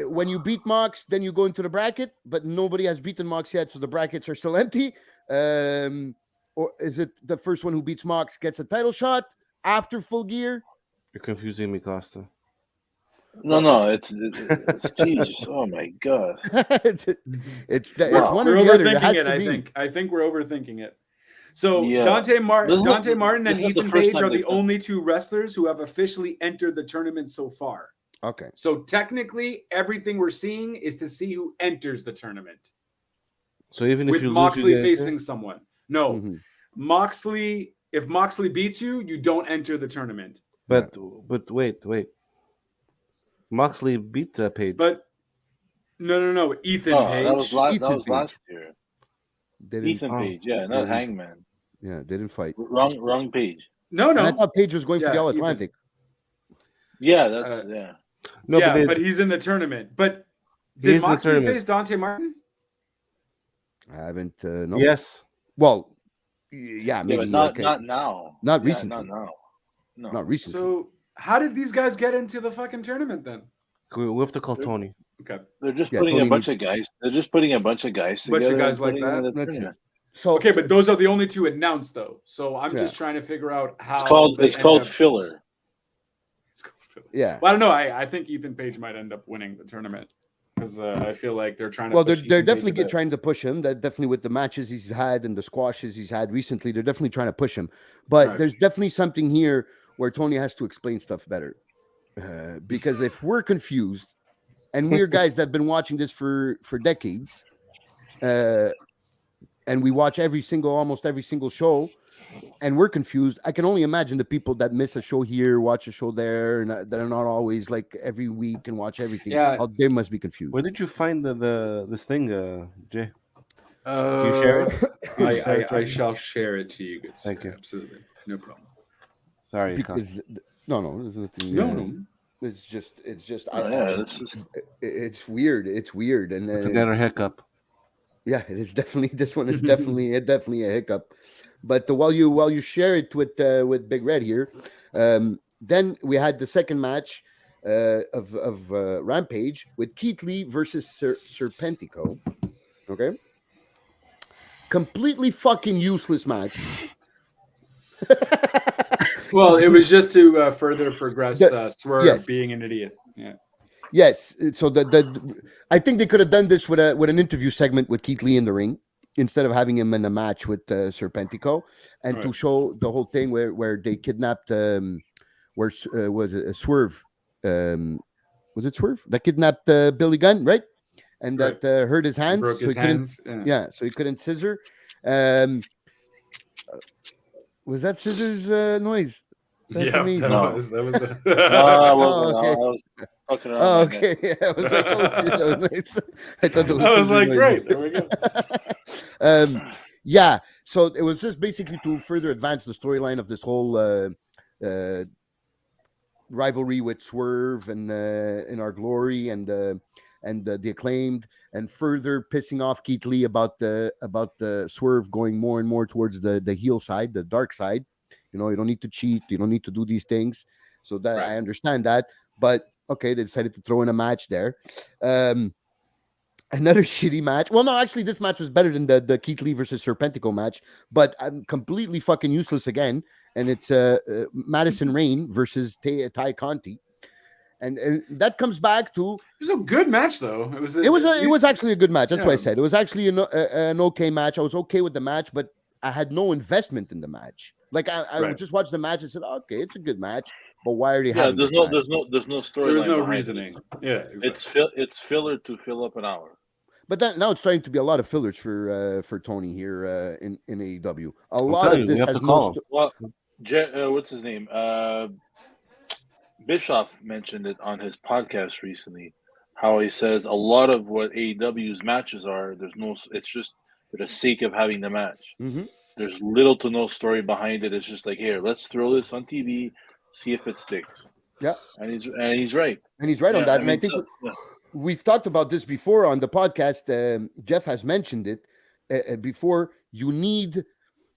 when you beat Mox, then you go into the bracket, but nobody has beaten Mox yet, so the brackets are still empty. Or is it the first one who beats Mox gets a title shot after Full Gear? You're confusing me, Costa. No, it's Jesus. Oh my God! it's one or the other. I think we're overthinking it. So Dante Martin and Ethan Page are the only two wrestlers who have officially entered the tournament so far. Okay. So technically, everything we're seeing is to see who enters the tournament. So even if with you Moxley lose, facing someone, no, Moxley. If Moxley beats you, you don't enter the tournament. But wait. Moxley beat Page. But no. Ethan Page. That was last year. Ethan Page, not Hangman. Yeah, they didn't fight. Wrong Page. No. And I thought Page was going for the All Atlantic. Yeah, that's No, but he's in the tournament. But did Moxley face Dante Martin? I haven't. No. Yes. Well, yeah, maybe but not now. Not recently. Not now. No. Not recently. So how did these guys get into the fucking tournament then? We have to call Tony. Okay. They're just putting a bunch of guys. They're just putting a bunch of guys together. Bunch of guys like that. That's it. So okay, but those are the only two announced, though. So I'm just trying to figure out how it's called filler. It's called filler. Yeah. Well, I don't know. I think Ethan Page might end up winning the tournament because I feel like they're trying to. Well, they're definitely trying to push him. That definitely with the matches he's had and the squashes he's had recently, they're definitely trying to push him. But there's definitely something here where Tony has to explain stuff better, because if we're confused, and we're guys that have been watching this for decades, and we watch almost every single show, and we're confused. I can only imagine the people that miss a show here, watch a show there, and that are not always like every week and watch everything. Yeah, they must be confused. Where did you find this thing, Jay? Can you share it? I shall share it to you. Good Thank you. Absolutely, no problem. Sorry, because No, there's nothing. No. It's just. It's weird. It's weird, and It's another hiccup. yeah, it is definitely this one is definitely a hiccup. But while you share it with Big Red here, then we had the second match of Rampage with Keith Lee versus Serpentico. Okay, completely fucking useless match. Well, it was just to further progress Swerve yes. being an idiot. Yeah. Yes, so I think they could have done this with an interview segment with Keith Lee in the ring instead of having him in a match with Serpentico, and to show the whole thing where they kidnapped was it Swerve? Was it Swerve that kidnapped Billy Gunn, right? And that hurt his hands, broke his hands. So he couldn't scissor. Was that scissors noise? That's amazing. That was the. I was fucking around. Oh, okay. Yeah, I was like, oh, shit, that was nice. I thought that was I was like, noise. great. There we go. Yeah. So it was just basically to further advance the storyline of this whole rivalry with Swerve and in Our Glory and the Acclaimed, and further pissing off Keith Lee about the Swerve going more and more towards the heel side, the dark side. You know, you don't need to cheat. You don't need to do these things. So that I understand that. But okay, they decided to throw in a match there. Another shitty match. Well, no, actually, this match was better than the Keith Lee versus Serpentico match. But I'm completely fucking useless again. And it's Madison Rayne versus Ty Conti. And that comes back to it was a good match though. It was actually a good match. That's what I said. It was actually an okay match. I was okay with the match, but I had no investment in the match. Like I just watched the match and said, okay, it's a good match, but why are they having? There's no story. There was no reasoning. Yeah, exactly. It's filler to fill up an hour. But now it's starting to be a lot of fillers for Tony here in AEW. A lot of this has no. What's his name? Bischoff mentioned it on his podcast recently. How he says a lot of what AEW's matches are, it's just for the sake of having the match. Mm-hmm. There's little to no story behind it. It's just like, here, let's throw this on TV, see if it sticks. Yeah, and he's right. And he's right on that. I think we've talked about this before on the podcast. Jeff has mentioned it before. You need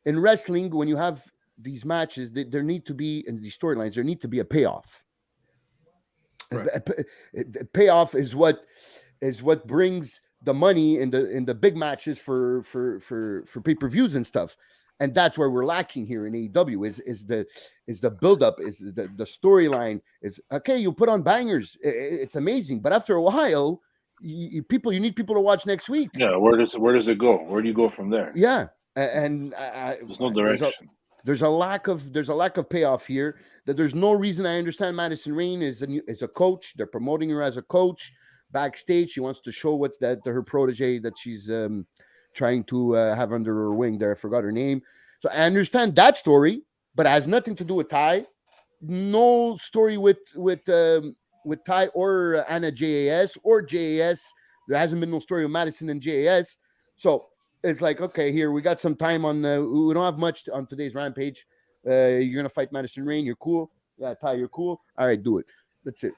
in wrestling, when you have these matches, there need to be in these storylines. There need to be a payoff. Right. Payoff is what brings the money in the big matches for pay-per-views and stuff. And that's where we're lacking here in AEW is the build-up, is the storyline. Is okay, you put on bangers, it's amazing, but after a while, you need people to watch next week. Yeah, where does it go? Where do you go from there? Yeah, and there's no direction. There's a lack of payoff here. That there's no reason. I understand Madison Rayne is a coach. They're promoting her as a coach. Backstage, she wants to show what's her protege that she's trying to have under her wing there. I forgot her name. So I understand that story, but it has nothing to do with Ty. No story with Ty or Anna JAS or JAS. There hasn't been no story with Madison and JAS. So it's like, okay, here we got some time on. We don't have much on today's Rampage. You're gonna fight Madison Rayne. You're cool. Yeah, Ty, you're cool. All right, do it. That's it.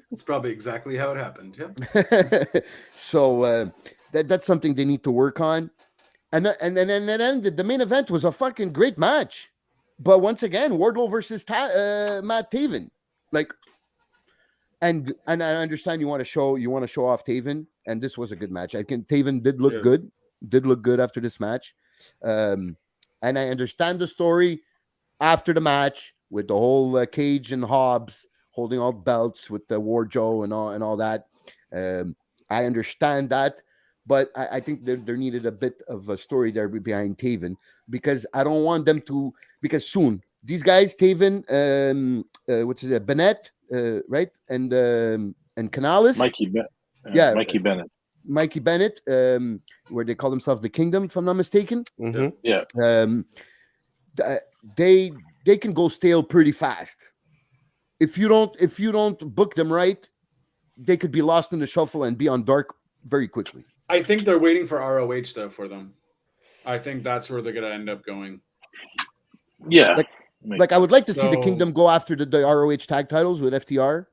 That's probably exactly how it happened. Yeah. So that's something they need to work on. And then the main event was a fucking great match. But once again, Wardlow versus Matt Taven. Like, and I understand you want to show off Taven, and this was a good match. I think Taven did look good after this match. And I understand the story after the match with the whole Cage and Hobbs holding all belts with the War Joe and all that. I understand that, but I think there needed a bit of a story there behind Taven, because I don't want them to, because soon these guys, Taven, Bennett, right? And Canales. Mikey Bennett, where they call themselves the Kingdom, if I'm not mistaken. Mm-hmm. Yeah. They can go stale pretty fast. If you don't book them right, they could be lost in the shuffle and be on dark very quickly. I think they're waiting for ROH though for them. I think that's where they're going to end up going. Yeah. Like, I would like to see the So- Kingdom go after the ROH tag titles with FTR.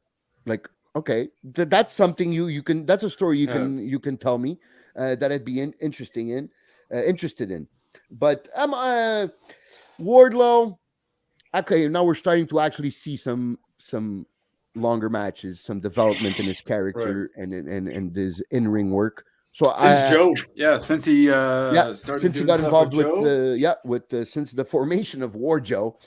Like, okay, that's something you can. That's a story you can tell me that I'd be interested in. But Wardlow. Okay, now we're starting to actually see some longer matches, some development in his character and his in-ring work. So since Joe, since he yeah, started since he doing got stuff involved with Joe, since the formation of War Joe,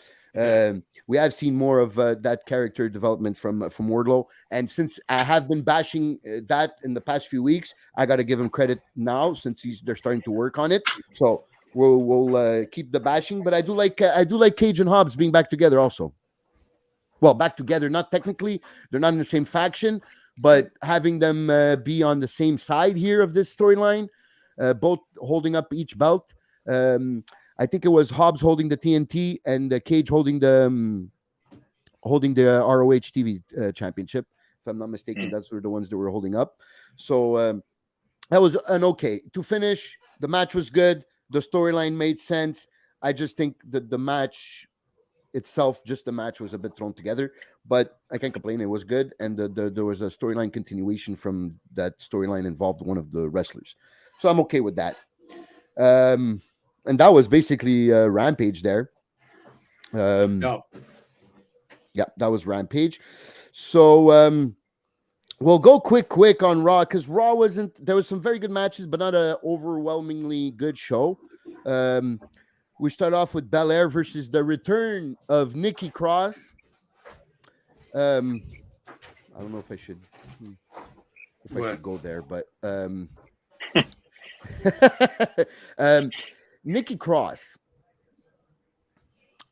we have seen more of that character development from Wardlow. And since I have been bashing that in the past few weeks, I got to give him credit now since they're starting to work on it. So we'll keep the bashing, but I do like Cage and Hobbs being back together also. Well, back together, not technically, they're not in the same faction, but having them be on the same side here of this storyline, both holding up each belt. I think it was Hobbs holding the TNT and Cage holding the ROH TV championship. If I'm not mistaken, that's were the ones that were holding up. So that was an okay to finish. The match was good. The storyline made sense. I just think that the match itself, just the match was a bit thrown together, but I can't complain. It was good, and there was a storyline continuation from that storyline involved one of the wrestlers, so I'm okay with that. And that was basically Rampage there. no. Yeah, that was Rampage. So we'll go quick on Raw because Raw wasn't. There was some very good matches, but not an overwhelmingly good show. We start off with Belair versus the return of Nikki Cross. I don't know if I should go there, but Nikki Cross.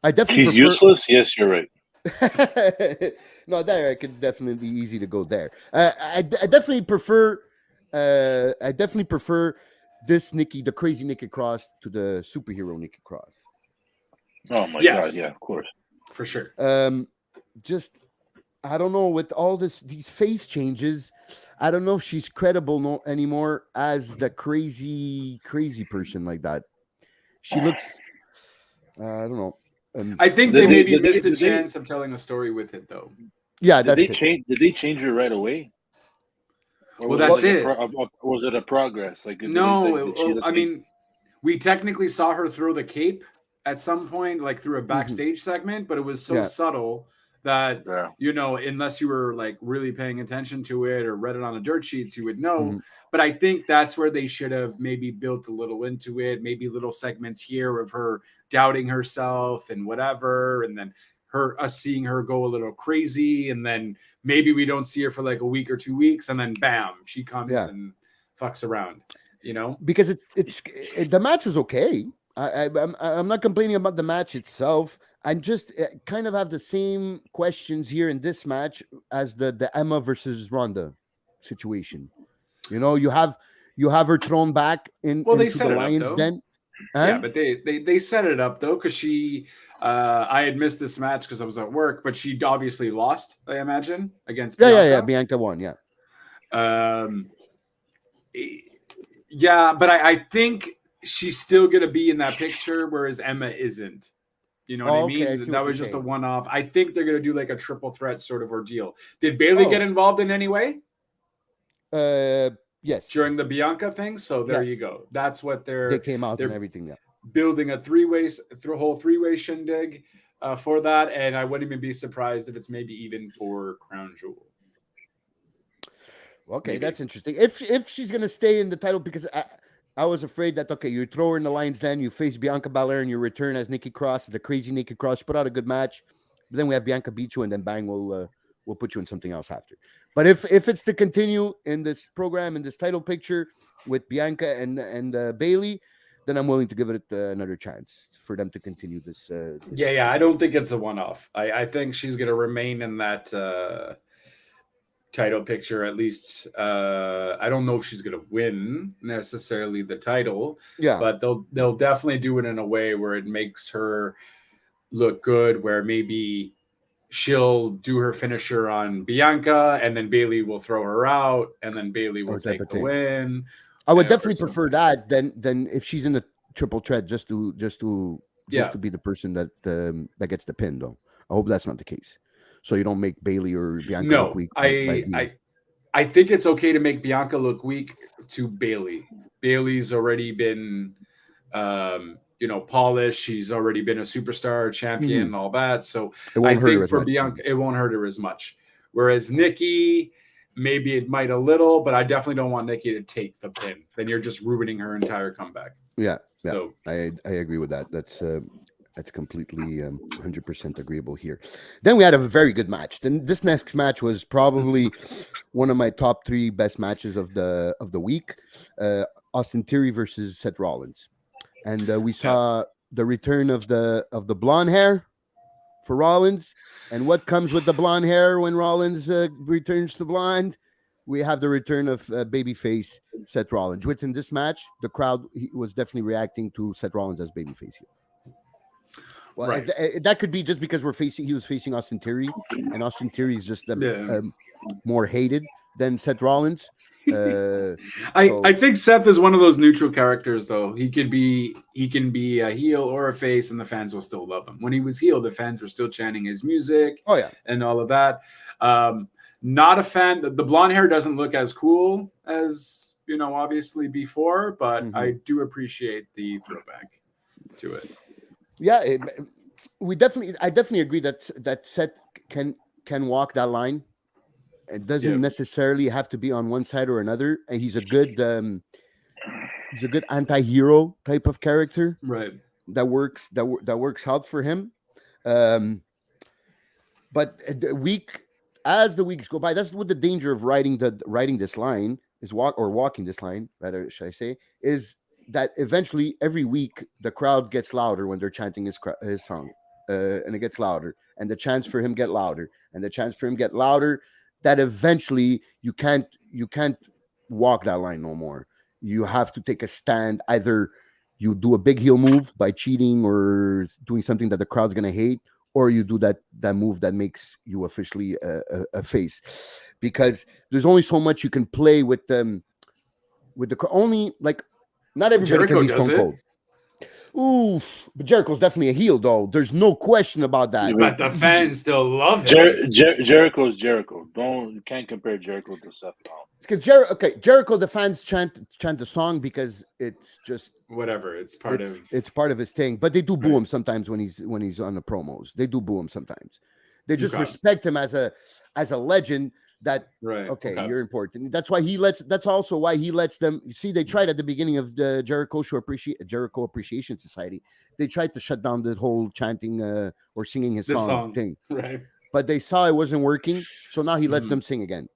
I definitely She's useless. Yes, you're right. No, there I could definitely easy to go there. I definitely prefer. I definitely prefer this Nikki, the crazy Nikki Cross, to the superhero Nikki Cross. Oh my God! Yeah, of course, for sure. Just I don't know, with all these face changes, I don't know if she's credible anymore as the crazy person like that. She looks. I don't know. I think they maybe missed the chance of telling a story with it, though. Yeah, did they change her right away? Well, that's it. Was it a progress? Like no, I mean, we technically saw her throw the cape at some point, like through a backstage segment, but it was so subtle that unless you were like really paying attention to it or read it on the dirt sheets, you would know. But I think that's where they should have maybe built a little into it, maybe little segments here of her doubting herself and whatever, and then us seeing her go a little crazy, and then maybe we don't see her for like a week or 2 weeks, and then bam, she comes and fucks around, because the match was okay. I'm not complaining about the match itself. I'm just kind of have the same questions here in this match as the Emma versus Ronda situation. You have her thrown back into the Lions Den. Huh? Yeah, but they set it up though, because she I had missed this match because I was at work, but she obviously lost, I imagine, against Bianca. Yeah. Bianca won, yeah. Yeah, but I think she's still gonna be in that picture, whereas Emma isn't. You know what I mean? That was just a one-off. I think they're gonna do like a triple threat sort of ordeal. Did Bayley get involved in any way? Yes. During the Bianca thing. So there you go. That's what they came out and everything. Yeah. Building a whole three-way shindig for that, and I wouldn't even be surprised if it's maybe even for Crown Jewel. Okay, that's interesting. If she's gonna stay in the title, because I was afraid that you throw her in the Lions Den, you face Bianca Belair, and you return as Nikki Cross, the crazy Nikki Cross, put out a good match, but then we have Bianca beat you, and then bang, we'll put you in something else after. But if it's to continue in this program, in this title picture with Bianca and Bayley, then I'm willing to give it another chance for them to continue this. Yeah, I don't think it's a one-off. I think she's going to remain in that title picture, at least. I don't know if she's going to win necessarily the title, but they'll definitely do it in a way where it makes her look good, where maybe she'll do her finisher on Bianca, and then Bayley will throw her out, and then Bayley will take the win. I would definitely prefer that than if she's in a triple threat, just to just to be the person that gets the pin, though. I hope that's not the case. So you don't make Bailey or Bianca look No, weak. I think it's okay to make Bianca look weak to Bailey. Bailey's already been, polished. She's already been a superstar, champion, all that. So I think for Bianca, it won't hurt her as much. Whereas Nikki, maybe it might a little, but I definitely don't want Nikki to take the pin. Then you're just ruining her entire comeback. Yeah, So I agree with that. That's completely 100% agreeable here. Then we had a very good match. Then this next match was probably one of my top 3 best matches of the week. Austin Theory versus Seth Rollins, and we saw the return of the blonde hair for Rollins. And what comes with the blonde hair when Rollins returns to blonde? We have the return of babyface Seth Rollins. Within this match, the crowd was definitely reacting to Seth Rollins as babyface here. Well, right. That could be just because he was facing Austin Theory, and Austin Theory is just more hated than Seth Rollins. I think Seth is one of those neutral characters, though. He can be a heel or a face, and the fans will still love him. When he was heel, the fans were still chanting his music. Oh yeah, and all of that. Not a fan. The blonde hair doesn't look as cool as obviously before, but I do appreciate the throwback to it. Yeah, I definitely agree that Seth can walk that line. It doesn't necessarily have to be on one side or another. And he's a good anti-hero type of character, right? That works out for him. But as the weeks go by, that's what the danger of writing this line is walking this line, rather, should I say, is that eventually every week the crowd gets louder when they're chanting his song, and it gets louder, and the chants for him get louder, and the chants for him get louder. That eventually you can't walk that line no more. You have to take a stand. Either you do a big heel move by cheating or doing something that the crowd's gonna hate, or you do that move that makes you officially a face, because there's only so much you can play with them. Only like not everybody Jericho can be Stone Cold. Ooh, but Jericho's definitely a heel, though. There's no question about that. But the fans still love him. Jericho's Jericho. You can't compare Jericho to Seth Rollins. Because Jericho, the fans chant the song because it's just whatever. It's part of his thing. But they do boo him sometimes when he's on the promos. They do boo him sometimes. They just respect him as a legend. That okay, you're important. That's also why he lets them. You see, they tried at the beginning of the Jericho Appreciation Society. They tried to shut down the whole chanting or singing his song thing. Right. But they saw it wasn't working, so now he lets them sing again.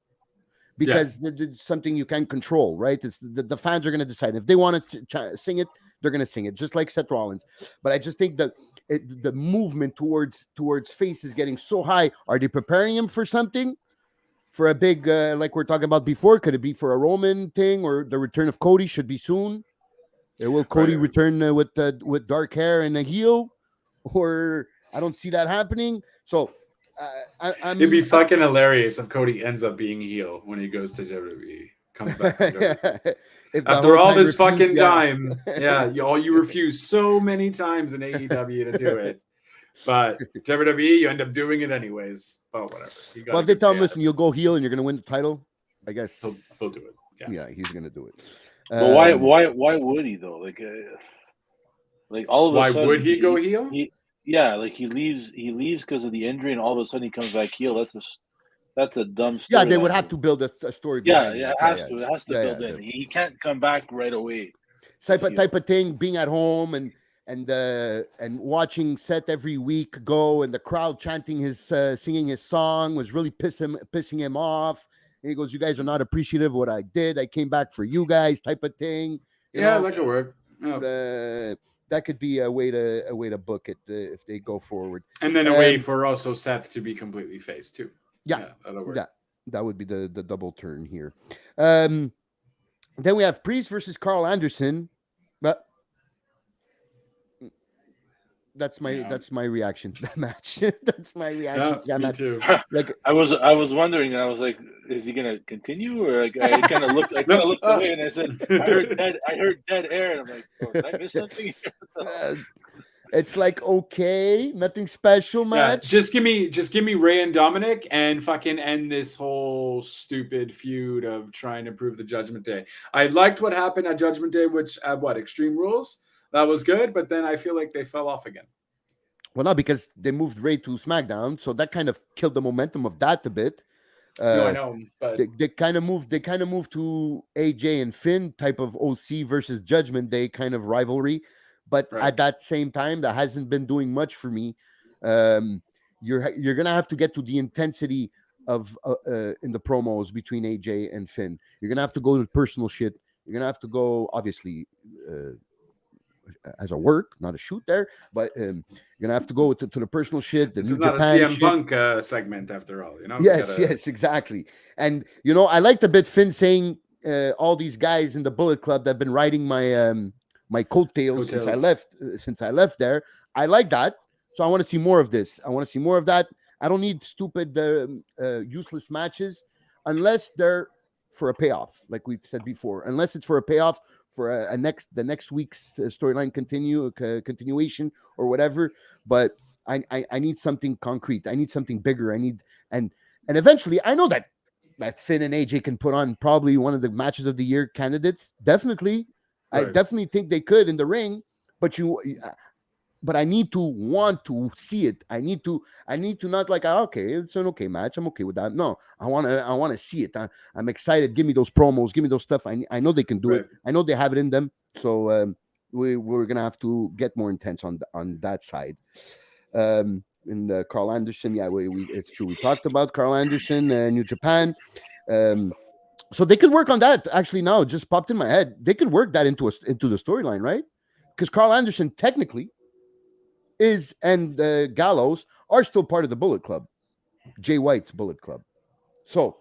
Because it's something you can't control, right? It's the fans are going to decide. If they want to sing it, they're going to sing it, just like Seth Rollins. But I just think that the movement towards face is getting so high. Are they preparing him for something? For a big, like we're talking about before, could it be for a Roman thing, or the return of Cody should be soon? Will Cody return with dark hair and a heel, or I don't see that happening. So it'd be fucking hilarious if Cody ends up being heel when he goes to WWE, comes back to WWE. After all this fucking time, you refuse so many times in AEW to do it. But WWE, you end up doing it anyways. But whatever. Well, if they tell him, listen, you'll go heel and you're going to win the title, I guess he'll do it. Yeah, he's going to do it. But why would he though? Like all of a sudden, why would he go heel? He leaves because of the injury, and all of a sudden he comes back heel. That's a dumb story. Yeah, they would have to build a story. It has to build in. He can't come back right away. Type of thing. Being at home and watching Seth every week go, and the crowd chanting his singing his song was really pissing him off. And he goes, "You guys are not appreciative of what I did. I came back for you guys," type of thing. That could work. Yeah. That could be a way to book it if they go forward. And then a way for also Seth to be completely face too. Yeah, that'll work. That would be the double turn here. Then we have Priest versus Carl Anderson, but. That's my reaction to that match. That's my reaction to that match. Too. Like I was wondering. I was like, is he gonna continue? Or like, I kind of looked away and I said, I heard dead air, and I'm like, oh, did I miss something? It's like okay, nothing special Yeah, match. just give me Ray and Dominic and fucking end this whole stupid feud of trying to prove the Judgment Day. I liked what happened at Judgment Day, which at what Extreme Rules that was good, but then I feel like they fell off again. Well, not because they moved Ray to SmackDown, so that kind of killed the momentum of that a bit. No, I know, but They kind of moved to AJ and Finn type of OC versus Judgment Day kind of rivalry, but Right. at that same time, that hasn't been doing much for me. You're gonna have to get to the intensity of in the promos between AJ and Finn. You're gonna have to go to personal shit. You're gonna have to go obviously. As a work, not a shoot there, but you're gonna have to go to the personal shit, the this New is not Japan a CM shit. Punk segment after all, you know. Yes, yes, exactly. And I liked a bit Finn saying all these guys in the Bullet Club that have been riding my coattails since I left there. I like that, so I want to see more of this. I want to see more of that. I don't need stupid, useless matches unless they're for a payoff, like we've said before. Unless it's for a payoff for the next week's storyline continuation or whatever. But I need something concrete. I need something bigger. I need and eventually I know that Finn and AJ can put on probably one of the matches of the year candidates. Definitely, I Right. definitely think they could in the ring. But I need to want to see it. I need to not like okay, it's an okay match. I'm okay with that. No, I want to see it. I'm excited. Give me those promos. Give me those stuff. I know they can do it. Right. I know they have it in them. So we're gonna have to get more intense on that side. And Carl Anderson, yeah, it's true. We talked about Carl Anderson, New Japan. So they could work on that. Actually, now it just popped in my head. They could work that into the storyline, right? Because Carl Anderson technically and Gallows are still part of the Bullet Club, Jay White's Bullet Club. So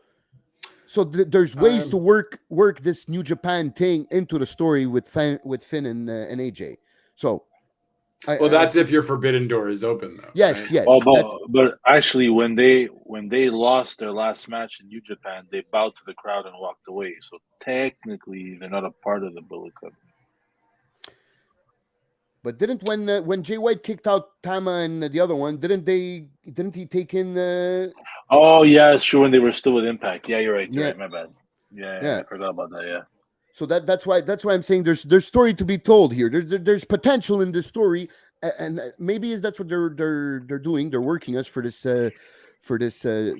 there's ways to work this New Japan thing into the story with Finn and AJ. So. That's if your Forbidden Door is open, though. Yes, right? yes. But actually, when they lost their last match in New Japan, they bowed to the crowd and walked away. So technically, they're not a part of the Bullet Club. But didn't when Jay White kicked out Tama and the other one, didn't he take in? Oh yeah, it's true. When they were still with Impact. Yeah, you're right. You're Yeah. right. My bad. Yeah, I forgot about that. Yeah. So that's why I'm saying there's story to be told here. There's potential in this story, and maybe that's what they're doing. They're working us for this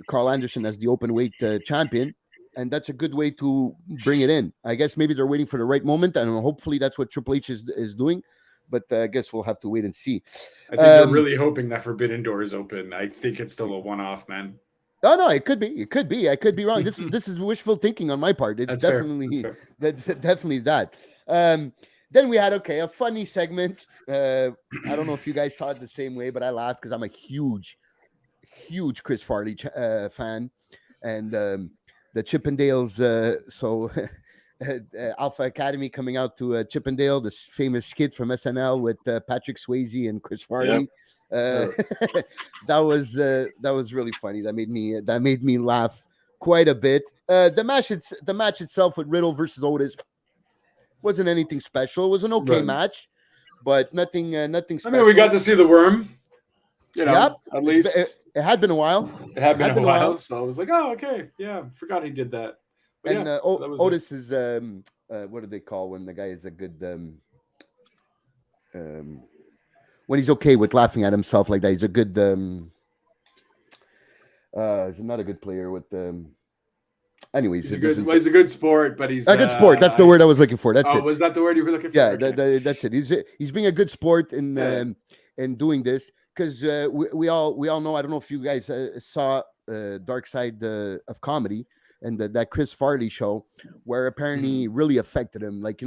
Carl Anderson as the open weight champion, and that's a good way to bring it in. I guess maybe they're waiting for the right moment, and hopefully that's what Triple H is doing. But I guess we'll have to wait and see. I think they're really hoping that Forbidden Door is open. I think it's still a one-off, man. No, it could be. I could be wrong. This is wishful thinking on my part. It's definitely definitely that. Then we had a funny segment. I don't know if you guys saw it the same way, but I laughed because I'm a huge Chris Farley fan, and the Chippendales. So Alpha Academy coming out to Chippendale, this famous skit from SNL with Patrick Swayze and Chris Farley. Yep. That was really funny. That made me laugh quite a bit. The match itself with Riddle versus Otis wasn't anything special. It was an okay match, but nothing special. I mean, we got to see the Worm. Yep. At least it had been a while. It had been a while, so I was like, oh, okay, yeah, forgot he did that. But and Otis is what do they call when the guy is a good when he's okay with laughing at himself like that? He's a good he's not a good player with anyways, he's a good sport, but he's a good sport. That's the word I was looking for. That's it. Was that the word you were looking for? Yeah, okay. That's it. He's being a good sport in doing this because we all know. I don't know if you guys saw Dark Side of Comedy and that Chris Farley show, where apparently really affected him. Like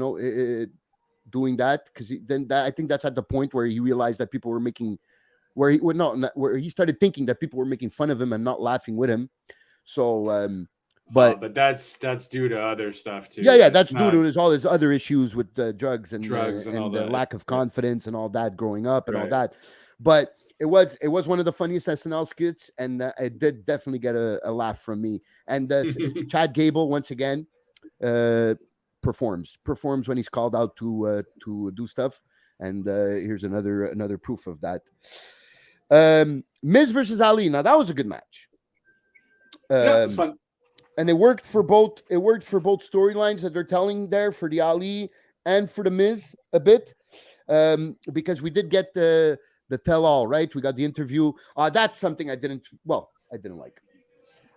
doing that because I think that's at the point where he realized that people were making where he started thinking that people were making fun of him and not laughing with him. So. But that's due to other stuff too. Yeah, that's due to all his other issues with drugs and all the that. lack of confidence and all that growing up and all that. But it was one of the funniest SNL skits, and it did definitely get a laugh from me. And Chad Gable once again performs when he's called out to do stuff. And here's another proof of that. Miz versus Ali. Now that was a good match. Yeah, it was fun. And it worked for both. It worked for both storylines that they're telling there, for the Ali and for the Miz a bit, because we did get the tell all, right. We got the interview. That's something I didn't like.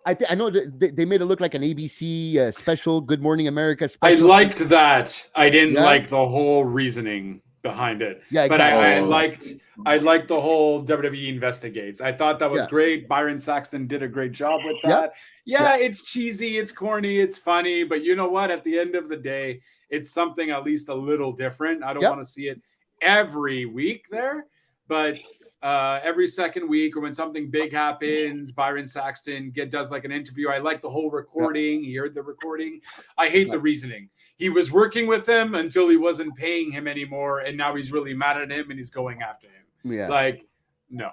I know they made it look like an ABC special, Good Morning America I special. liked that. I didn't Yeah? like the whole reasoning behind it. Yeah, But exactly. I liked the whole WWE investigates. I thought that was Yeah. great. Byron Saxton did a great job with Yeah. that. Yeah, it's cheesy, it's corny, it's funny, but you know what? At the end of the day, it's something at least a little different. I don't Yep. want to see it every week there, but every second week, or when something big happens, Byron Saxton does like an interview. I like the whole recording. He heard the recording. I hate the reasoning. He was working with him until he wasn't paying him anymore, and now he's really mad at him and he's going after him. Yeah. Like, no.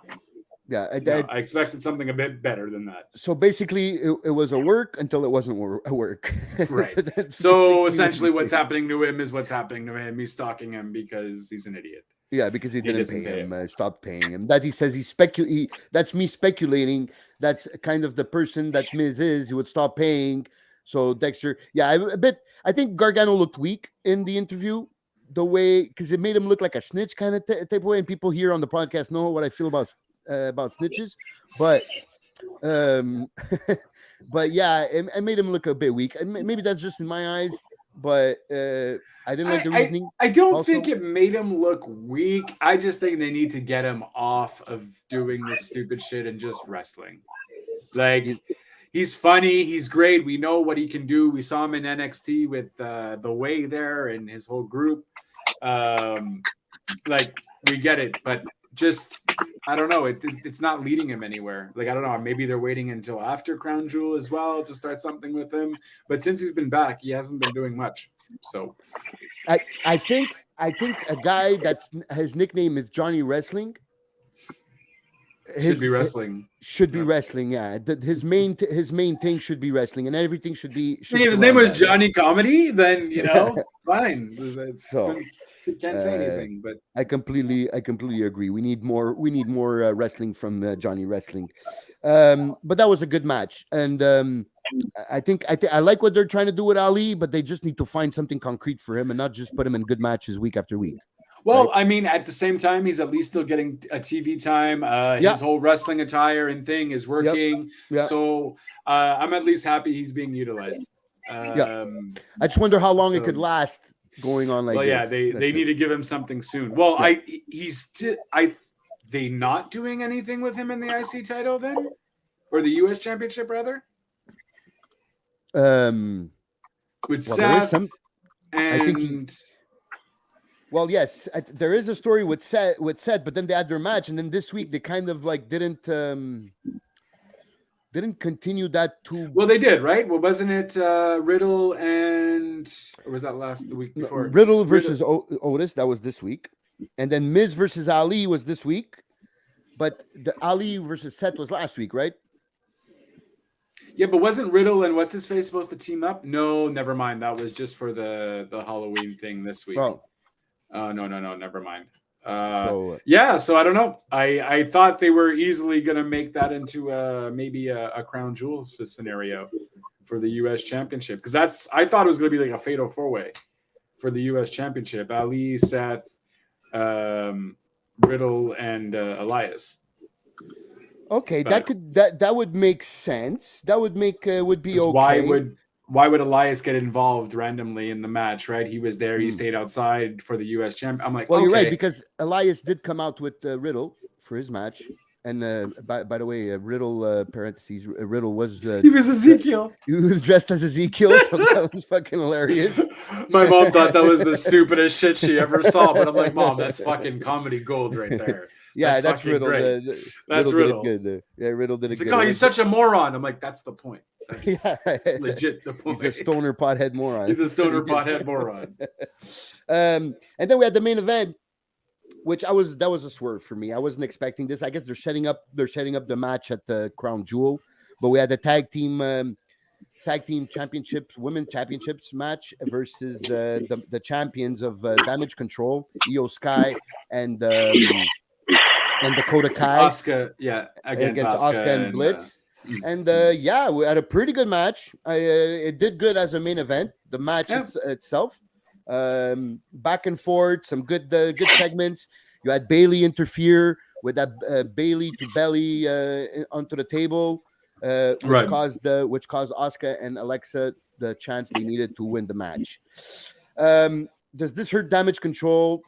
Yeah. I expected something a bit better than that. So basically, it was a work until it wasn't a work. Right. That's So basically essentially, what what's happening to him is what's happening to him. He's stalking him because he's an idiot. Yeah, because he didn't doesn't pay pay him, stopped paying him. That he says that's me speculating. That's kind of the person that Miz is. He would stop paying. So Dexter, I think Gargano looked weak in the interview, the way, because it made him look like a snitch kind of type of way. And people here on the podcast know what I feel about snitches, but but yeah, it made him look a bit weak. And maybe that's just in my eyes. But I didn't like the reasoning. I don't think it made him look weak. I just think they need to get him off of doing this stupid shit and just wrestling. Like, he's funny. He's great. We know what he can do. We saw him in NXT with The Way there and his whole group. Like, we get it. But just, I don't know. It's not leading him anywhere. Like, I don't know. Maybe they're waiting until after Crown Jewel as well to start something with him. But since he's been back, he hasn't been doing much. So I think a guy that's his nickname is Johnny Wrestling should be wrestling. Yeah, his main thing should be wrestling, and everything should be. If his name was Johnny Comedy, then fine. So can't say anything, but I completely agree. We need more wrestling from Johnny Wrestling. But that was a good match, and I think I like what they're trying to do with Ali, but they just need to find something concrete for him and not just put him in good matches week after week. Well, right? I mean, at the same time, he's at least still getting a TV time. His whole wrestling attire and thing is working. Yep. So I'm at least happy he's being utilized. I just wonder how long it could last going on like this. Well, yeah, they need to give him something soon. Well, they not doing anything with him in the IC title then? Or the US Championship, rather? With Seth and... I think well, yes, there is a story with Seth, but then they had their match, and then this week they kind of like didn't continue that too. Well, they did, right? Well, wasn't it Riddle and, or was that the week before? Riddle versus Otis, that was this week, and then Miz versus Ali was this week, but the Ali versus Seth was last week, right? Yeah, but wasn't Riddle and what's his face supposed to team up? No, never mind. That was just for the Halloween thing this week. Oh. No, never mind. So I don't know. I thought they were easily going to make that into maybe a Crown Jewel scenario for the U.S. Championship, because I thought it was going to be like a fatal four-way for the U.S. Championship: Ali, Seth, Riddle, and Elias. Okay, that would make sense. That would be okay. Why would Elias get involved randomly in the match, right? He was there. He stayed outside for the U.S. champ. I'm like, well, you're right, because Elias did come out with Riddle for his match. And by the way, Riddle, parentheses, Riddle was... he was Ezekiel. He was dressed as Ezekiel, so that was fucking hilarious. My mom thought that was the stupidest shit she ever saw, but I'm like, Mom, that's fucking comedy gold right there. Yeah, that's Riddle. That's Riddle. Did good. Yeah, Riddle did it good. Like, oh, he's such a moron. I'm like, that's the point. That's legit the point. He's a stoner pothead moron. He's a stoner pothead moron. And then we had the main event, which that was a swerve for me. I wasn't expecting this. I guess they're setting up the match at the Crown Jewel, but we had the tag team tag team championships, women championships match versus the champions of Damage Control, Io Sky and Dakota Kai Asuka, against against Asuka and Blitz. And yeah, we had a pretty good match. It did good as a main event. The match itself, back and forth, some good segments. You had Bailey interfere with that Bailey to belly onto the table, which caused Asuka and Alexa the chance they needed to win the match. Does this hurt Damage Control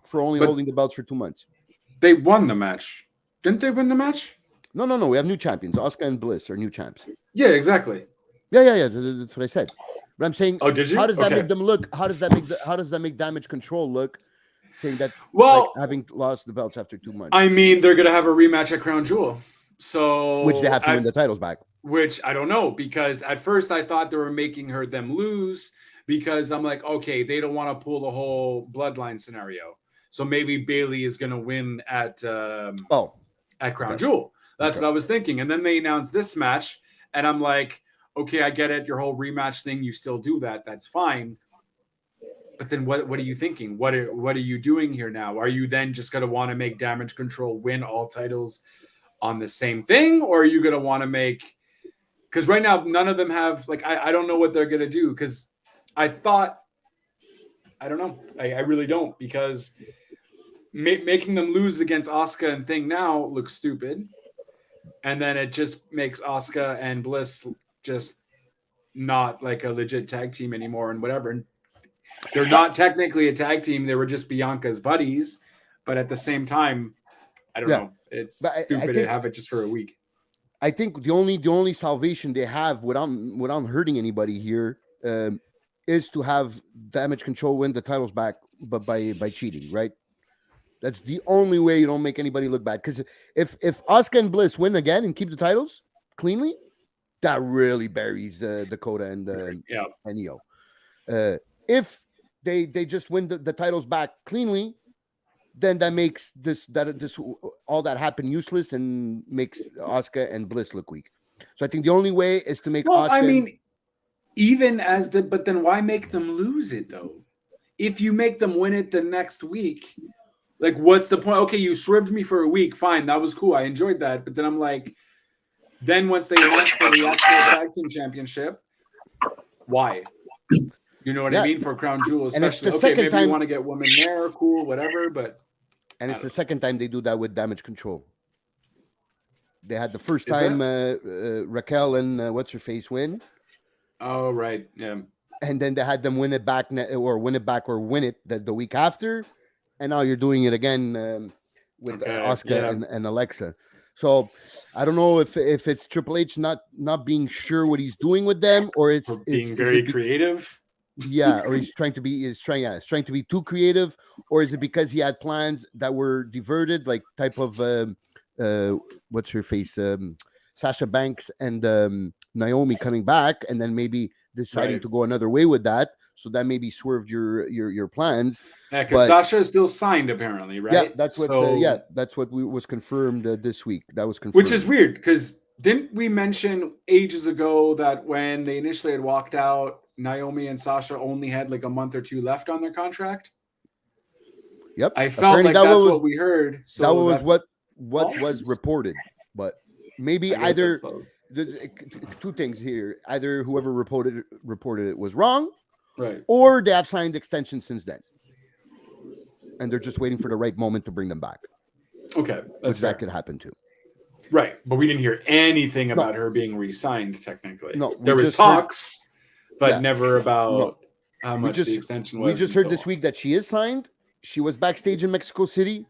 for only holding the belts for 2 months? They won the match. Didn't they win the match? No. We have new champions. Asuka and Bliss are new champs. Yeah, exactly. Yeah. That's what I said. But I'm saying, oh, did you? How does that make them look? How does that make Damage Control look? Saying that, having lost the belts after 2 months. I mean, they're gonna have a rematch at Crown Jewel, so which they have to win the titles back. Which I don't know, because at first I thought they were making them lose because I'm like, okay, they don't want to pull the whole bloodline scenario, so maybe Bailey is gonna win at Crown Jewel. That's what I was thinking. And then they announced this match, and I'm like, okay, I get it. Your whole rematch thing, you still do that. That's fine. But then what are you thinking? What are you doing here now? Are you then just going to want to make Damage Control win all titles on the same thing? Or are you going to want to make... Because right now, none of them have... I don't know what they're going to do. Because I thought... I don't know. I really don't. Because making them lose against Asuka and Thing now looks stupid. And then it just makes Asuka and Bliss just not like a legit tag team anymore and whatever. And they're not technically a tag team. They were just Bianca's buddies. But at the same time, I don't know. It's stupid to have it just for a week. I think the only salvation they have without hurting anybody here is to have Damage Control win the titles back, but by cheating, right? That's the only way you don't make anybody look bad. Because if Asuka and Bliss win again and keep the titles cleanly, that really buries Dakota and Io. If they just win the titles back cleanly, then that makes this all that happen useless and makes Asuka and Bliss look weak. So I think the only way is to make Asuka. I mean, but then why make them lose it though? If you make them win it the next week, like what's the point? Okay, you swerved me for a week, fine, that was cool, I enjoyed that. But then I'm like, then once they ask for the actual tag team championship, why? You know what I mean? For Crown Jewel, especially. Okay, maybe you want to get women there, cool, whatever, but... And it's the second time they do that with Damage Control. They had the first time Raquel and what's-her-face win. Oh, right, yeah. And then they had them win it back or win it the week after. And now you're doing it again with Asuka and Alexa. So I don't know if it's Triple H not being sure what he's doing with them, or it's being very creative. Yeah, or he's trying to be too creative, or is it because he had plans that were diverted, like type of what's her face, Sasha Banks and Naomi coming back, and then maybe deciding to go another way with that, so that maybe swerved your plans. Yeah, because Sasha is still signed apparently, right? Yeah, that's what. That's what was confirmed this week. That was confirmed, which is weird because didn't we mention ages ago that when they initially had walked out, Naomi and Sasha only had like a month or two left on their contract? Yep. I felt like that's what we heard. So that was what was reported, but maybe either two things here: either whoever reported it was wrong, right, or they have signed extensions since then, and they're just waiting for the right moment to bring them back. Okay, that could happen too. Right, but we didn't hear anything about her being re-signed. Technically, no, there was talks, but never about how much the extension was. We just heard this week that she is signed. She was backstage in Mexico City,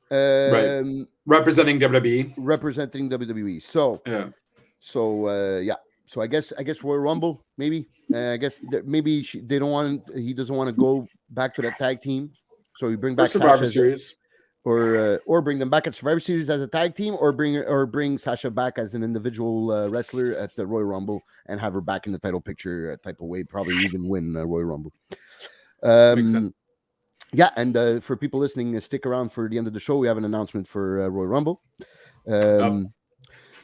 right, representing WWE. Representing WWE. So So I guess Royal Rumble maybe. I guess maybe they don't want. He doesn't want to go back to that tag team. So we bring back Survivor Series. Or bring them back at Survivor Series as a tag team, or bring Sasha back as an individual wrestler at the Royal Rumble and have her back in the title picture type of way. Probably even win Royal Rumble. Makes sense. Yeah, and for people listening, stick around for the end of the show. We have an announcement for Royal Rumble.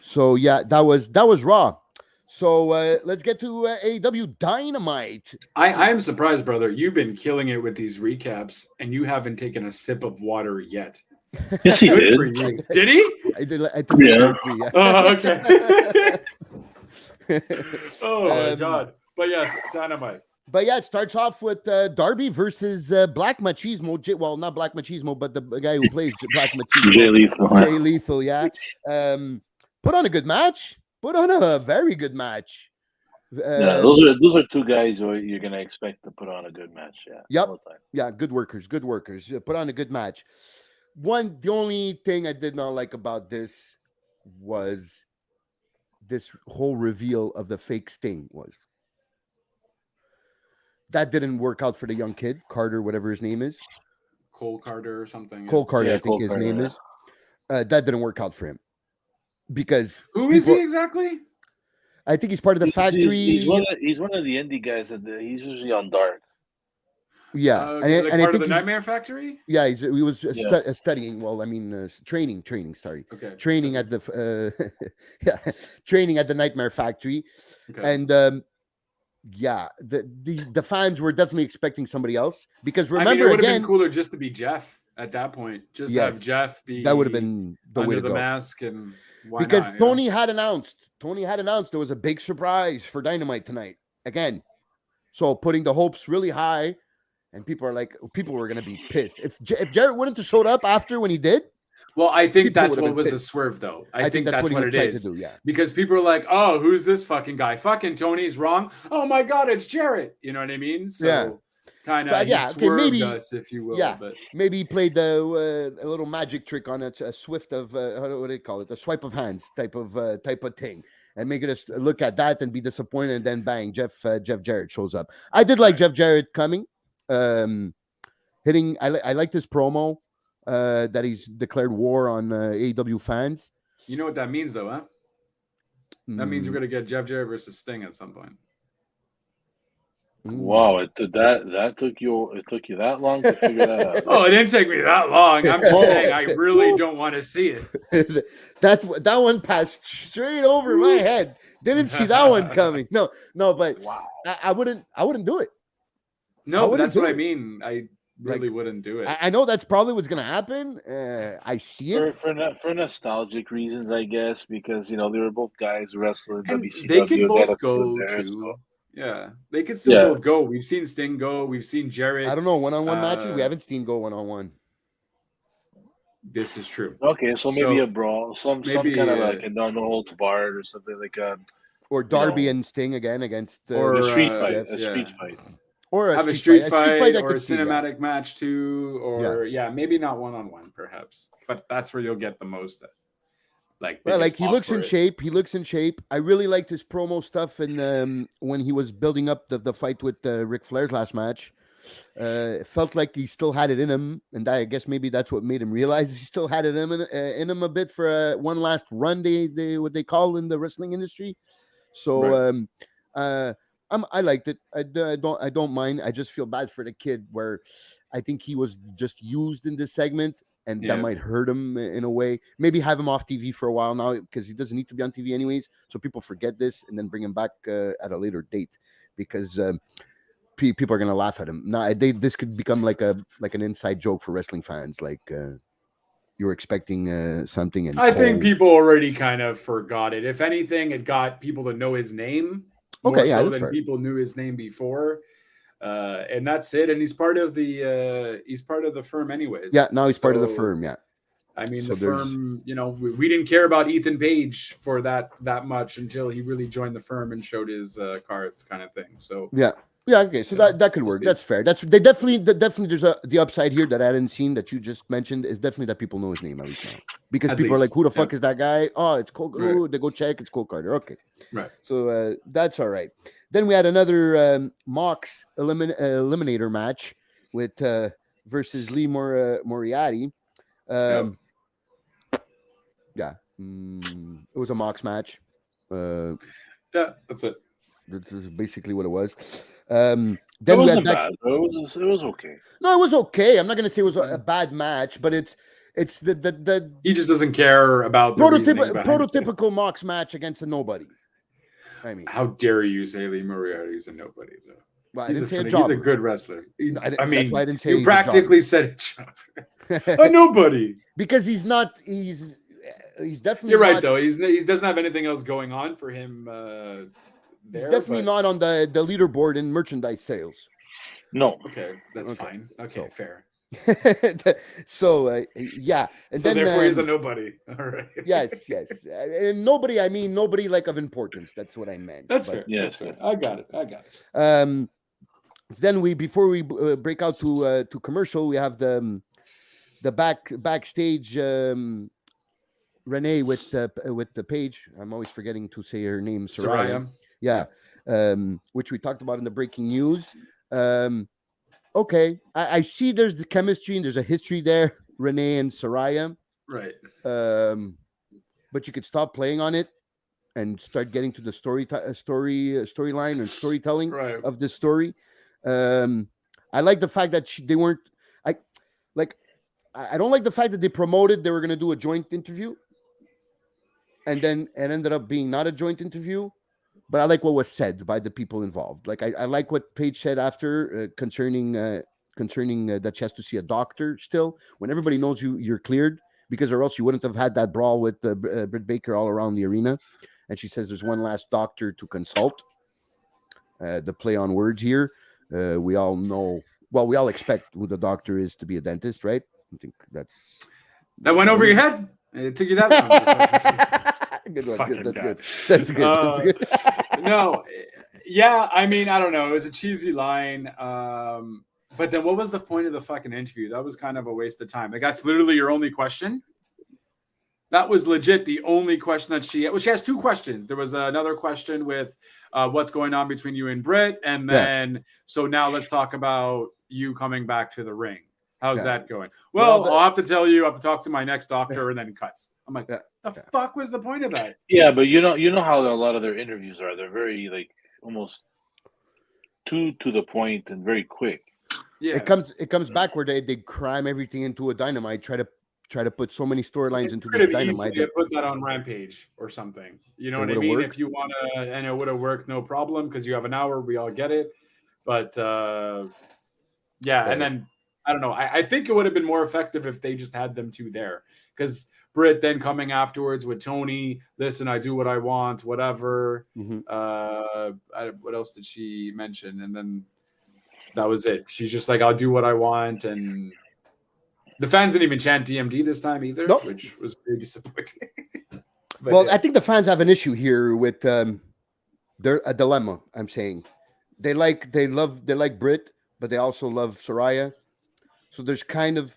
So yeah, that was Raw. So let's get to AEW Dynamite. I am surprised, brother. You've been killing it with these recaps, and you haven't taken a sip of water yet. Yes, he Good did. for you. Did he? I did. I took Yeah. yeah. Oh, okay. Oh my Um, god. But yes, Dynamite. But yeah, it starts off with Darby versus Black Machismo. Well, not Black Machismo, but the guy who plays Black Machismo. Jay Lethal. Jay Lethal, yeah. Put on a good match. Put on a very good match. Yeah, those are two guys who you're gonna expect to put on a good match. Yeah. Yep. all the time. Yeah, good workers. Put on a good match. The only thing I did not like about this was this whole reveal of the fake Sting was. That didn't work out for the young kid, Carter, whatever his name is. Cole Carter or something. Cole Carter, Yeah, I think Cole his Carter, name yeah. is. That didn't work out for him. Because Who is he exactly? I think he's part of the factory. He's one of the indie guys he's usually on Dark. Yeah. Like and I part of think the Nightmare Factory? Yeah, he was Yeah. studying. Well, I mean, training. Sorry, Okay. training at the training at the Nightmare Factory, Okay. and yeah, the fans were definitely expecting somebody else because I mean, remember it would have again, been cooler just to be Jeff at that point. Just Yes. have Jeff be that would have been the way under to the go. mask, and why Because not, you Tony had announced there was a big surprise for Dynamite tonight again, so putting the hopes really high, and people were gonna be pissed if Jarrett wouldn't have showed up after when he did. Well, I think People that's would have what been was the pissed. swerve, though. I think that's what he what would it try is. to do. Yeah, Because people are like, "Oh, who's this fucking guy? Fucking Tony's wrong. Oh my god, it's Jarrett." You know what I mean? So Yeah. kind So, of yeah, okay, swerved maybe- us, if you will. yeah. But maybe he played a little magic trick on a swift of what do they call it? A swipe of hands type of thing, and make it look at that and be disappointed, and then bang, Jeff Jarrett shows up. I did like Jeff Jarrett coming, hitting. I liked his promo that he's declared war on AEW fans. you know what that means, though, huh? That means we're Mm, gonna get Jeff Jarrett versus Sting at some point. Wow, it took you that long to figure that out. Oh, it didn't take me that long. I'm just saying, I really don't want to see it. that one passed straight over my head. Didn't see that one coming. No, but Wow. I wouldn't do it. I No, but wouldn't that's what do I it. mean. I really wouldn't do it. I know that's probably what's gonna happen. I see it. For nostalgic reasons, I guess, because they were both guys who wrestled in And WCW. they could had both a go feud there, too. so- Yeah, they could still Yeah. both go. We've seen Sting go. We've seen Jarrett. I don't know, one-on-one matches. We Uh, haven't seen go one-on-one. This is true. Okay, so maybe So, a brawl, some maybe, kind of like a no holds barred or something like Or Darby and Sting again against Or, a street uh, fight, yeah. a street fight. or Have a street fight I or a could see, yeah. cinematic match too, or maybe not one-on-one, perhaps, but that's where you'll get the most. Like he looks in shape. He looks in shape. I really liked his promo stuff, and when he was building up the fight with Ric Flair's last match, it felt like he still had it in him, and I guess maybe that's what made him realize he still had it in him a bit for one last run. They what they call in the wrestling industry. So I liked it. I don't mind. I just feel bad for the kid, where I think he was just used in this segment. And Yeah. that might hurt him in a way. Maybe have him off TV for a while now, because he doesn't need to be on TV anyways. So people forget this and then bring him back at a later date, because people are gonna laugh at him. Now this could become like an inside joke for wrestling fans. Like you're expecting something, and I think people already kind of forgot it. If anything, it got people to know his name more Okay, yeah, so that's than fair. people knew his name before. And that's it. And he's part of the firm anyways. Yeah, now he's part of the So, firm. Yeah, I mean, So the there's- firm, we didn't care about Ethan Page for that much until he really joined the firm and showed his cards, kind of thing. So yeah. Okay, so that could work. see. That's fair. They definitely there's the upside here that I hadn't seen that you just mentioned is definitely that people know his name at least now, because At people are least, like, who the yeah. fuck is that guy? Oh, it's Cole. Right. Ooh, they go check. It's Cole Carter. Okay, right. so that's all right. Then we had another Mox eliminator match with versus Lee Moriarty. Yeah, it was a Mox match. Yeah, that's it. This is basically what it was. It Then we had wasn't next. bad. It was okay. No, it was okay. I'm not gonna say it was a bad match, but it's the He just doesn't care about the reasoning behind it. prototypical Mox match against a nobody. I mean, How dare you say Lee Moriarty's a nobody, though? well, I He's didn't say a he's a jobber. good wrestler. That's why I didn't say you he's a practically said a jobber. A nobody. Because he's not. He's definitely. You're right, not, though. He doesn't have anything else going on for him. He's There, definitely but not on the leaderboard in merchandise sales. No. okay, that's Okay, fine. Okay, so- fair. So yeah, and So then therefore, he's a nobody. All right. yes, and nobody. I mean nobody like of importance. That's what I meant. That's But, fair. Yes. That's fair. I got it. Then before we break out to commercial, we have the backstage Renee with the page. I'm always forgetting to say her name. Soraya. Soraya. Yeah. Which we talked about in the breaking news. Okay, I see there's the chemistry and there's a history there, Renee and Soraya. Right. But you could stop playing on it and start getting to the storyline and storytelling Right. of the story. I like the fact that they weren't. I don't like the fact that they promoted they were going to do a joint interview, and then it ended up being not a joint interview. But I like what was said by the people involved. Like I like what Paige said after concerning that she has to see a doctor still when everybody knows you're cleared, because or else you wouldn't have had that brawl with Britt Baker all around the arena. And she says there's one last doctor to consult. The play on words here. We all know. Well, we all expect who the doctor is to be a dentist, right? I think that went over your head. It took you that long. Good one. Fucking That's guy. good. That's good. No, yeah, I mean, I don't know. It was a cheesy line. But then what was the point of the fucking interview? That was kind of a waste of time. Like, that's literally your only question. That was legit the only question that she has two questions. There was another question with what's going on between you and Britt. And then, so now let's talk about you coming back to the ring. How's that going? Well, I'll have to tell you, I have to talk to my next doctor, and then cuts. I'm like, the fuck was the point of that? Yeah, but you know how a lot of their interviews are. They're very like almost to the point and very quick. Yeah, it comes back where they cram everything into a Dynamite, try to put so many storylines into this Dynamite. Easily put that on Rampage or something. You know what I mean? Worked. If you want to, and it would have worked, no problem, because you have an hour. We all get it. But and then I don't know. I think it would have been more effective if they just had them two there, because Britt then coming afterwards with Tony. Listen, I do what I want, whatever. Mm-hmm. What else did she mention? And then that was it. She's just like, I'll do what I want, and the fans didn't even chant DMD this time either, which was very disappointing. Well, I think the fans have an issue here with they're a dilemma. I'm saying they like Britt, but they also love Soraya. So there's kind of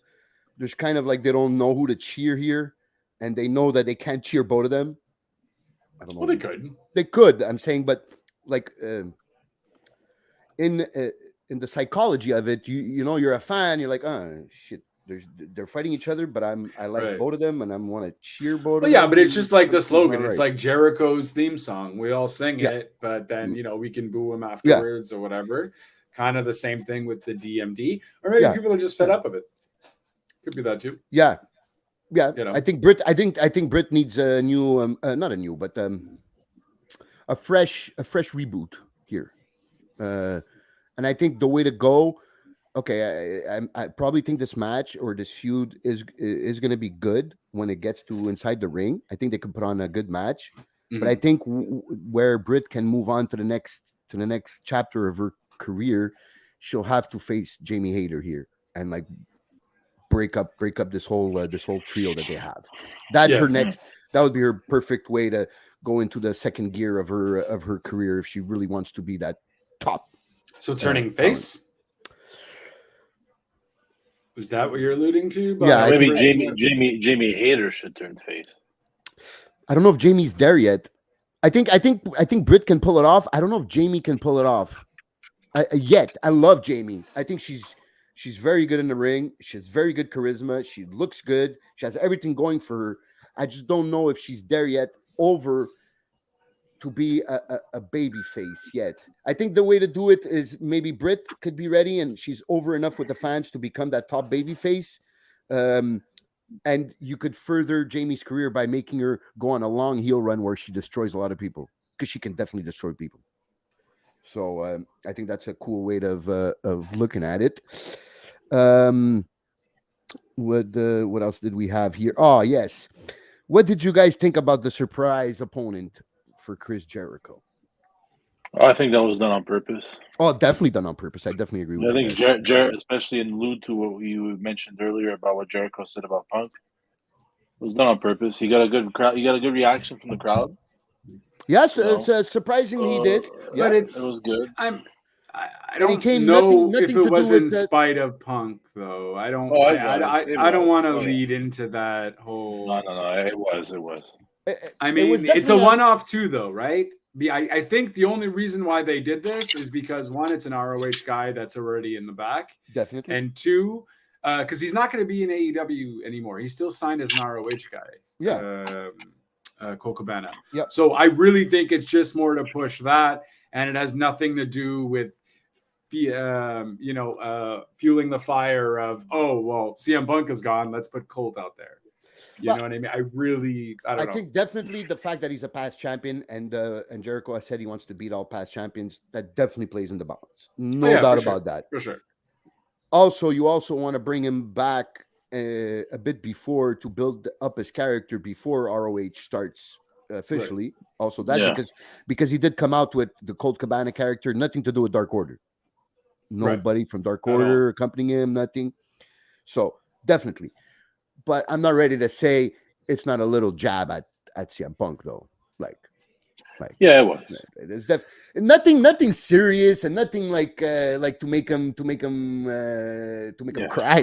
like they don't know who to cheer here, and they know that they can't cheer both of them. I don't know. Well, they could. They could. I'm saying, but like in the psychology of it, you know, you're a fan. You're like, oh shit. They're fighting each other, but I like both of them, and I want to cheer both of them. Yeah, but it's just like the slogan. It's like Jericho's theme song. We all sing it, but then we can boo him afterwards or whatever. Kind of the same thing with the DMD, or maybe people are just fed up of it. Could be that too. Yeah. You know? I think Britt needs a new, not a new, but a fresh reboot here, and I think the way to go. Okay, I probably think this match or this feud is going to be good when it gets to inside the ring. I think they can put on a good match, but I think where Britt can move on to the next chapter of her career, she'll have to face Jamie Hayter here and like break up this whole trio that they have. That's her next. That would be her perfect way to go into the second gear of her career if she really wants to be that top. So turning face. Is that what you're alluding to? Yeah, maybe Jamie Hayter should turn face. I don't know if Jamie's there yet. I think Britt can pull it off. I don't know if Jamie can pull it off yet. I love Jamie. I think she's very good in the ring. She has very good charisma. She looks good. She has everything going for her. I just don't know if she's there yet over to be a baby face yet. I think the way to do it is maybe Britt could be ready and she's over enough with the fans to become that top baby face. And you could further Jamie's career by making her go on a long heel run where she destroys a lot of people. because she can definitely destroy people. So I think that's a cool way of looking at it. What else did we have here? Oh yes, what did you guys think about the surprise opponent for Chris Jericho? I think that was done on purpose. Oh, definitely done on purpose. I definitely agree with I you think guys. Jared, especially in allude to what you mentioned earlier about what Jericho said about Punk, it was done on purpose. He got a good crowd. He got a good reaction from the crowd. Yes, You know? surprisingly he did. But Yeah, it's It was good. I And he don't came know nothing if to it do was with in the. spite of Punk though. I don't. Oh, I don't want to Oh, yeah. lead into that whole. No. It was. I It was mean, it's a definitely one-off too, though, right? I think the only reason why they did this is because one, it's an ROH guy that's already in the back, definitely. and two, because he's not going to be in AEW anymore. He's still signed as an ROH guy. Yeah. Cole Cabana. Yep. So I really think it's just more to push that, and it has nothing to do with fueling the fire of, oh well, CM Punk is gone. Let's put Colt out there. You know what I mean? I don't know. think definitely the fact that he's a past champion and Jericho has said he wants to beat all past champions, that definitely plays in the balance. No doubt about that. For sure. Also, you also want to bring him back a bit before to build up his character before ROH starts officially. Right. Also that because he did come out with the Colt Cabana character, nothing to do with Dark Order. Nobody from Dark Order accompanying him, nothing. So definitely. But I'm not ready to say it's not a little jab at CM Punk though. Like yeah, it was. There's nothing serious and nothing like to make him cry.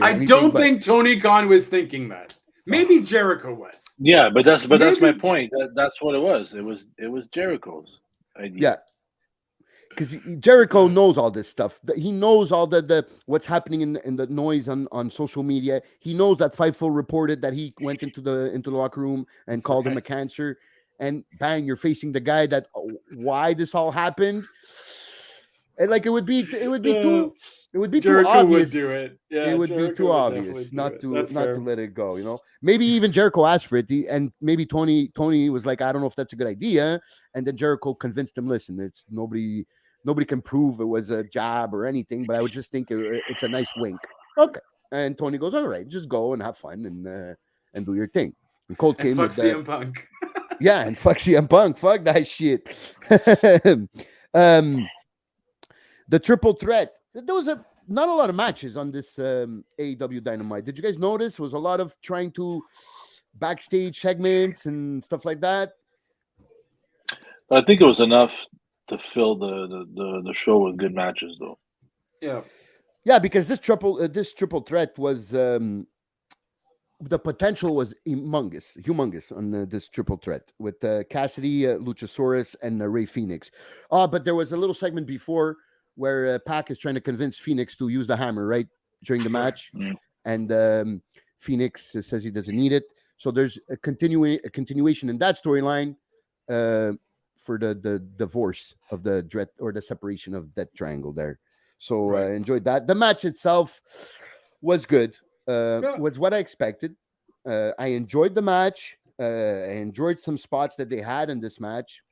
I don't think Tony Khan was thinking that. Maybe Jericho was. Yeah, but that's my point. That's what it was. It was Jericho's idea. Yeah. Because Jericho knows all this stuff. He knows all the what's happening in the noise on social media. He knows that Fightful reported that he went into the locker room and called him a cancer. And bang, you're facing the guy that why this all happened. And like it would be too Jericho obvious. Would do it. Yeah, it would Jericho be too obvious not to fair. let it go. You know, maybe even Jericho asked for it, and maybe Tony was like, I don't know if that's a good idea. And then Jericho convinced him, listen, it's nobody can prove it was a jab or anything, but I would just think it's a nice wink. Okay. And Tony goes, all right, just go and have fun and do your thing. And Colt came with CM Punk. Yeah, and fuck CM Punk. Fuck that shit. The triple threat. There was not a lot of matches on this AEW Dynamite. Did you guys notice? It was a lot of trying to backstage segments and stuff like that. I think it was enough to fill the show with good matches, though. Yeah, because this triple threat was the potential was humongous on this triple threat with Cassidy, Luchasaurus, and Rey Fenix. But there was a little segment before where Pac is trying to convince Phoenix to use the hammer right during the match, and Phoenix says he doesn't need it. So there's a continuation in that storyline for the divorce of the Dread or the separation of that triangle there. So I enjoyed that. The match itself was good. Was what I expected. I enjoyed the match. I enjoyed some spots that they had in this match.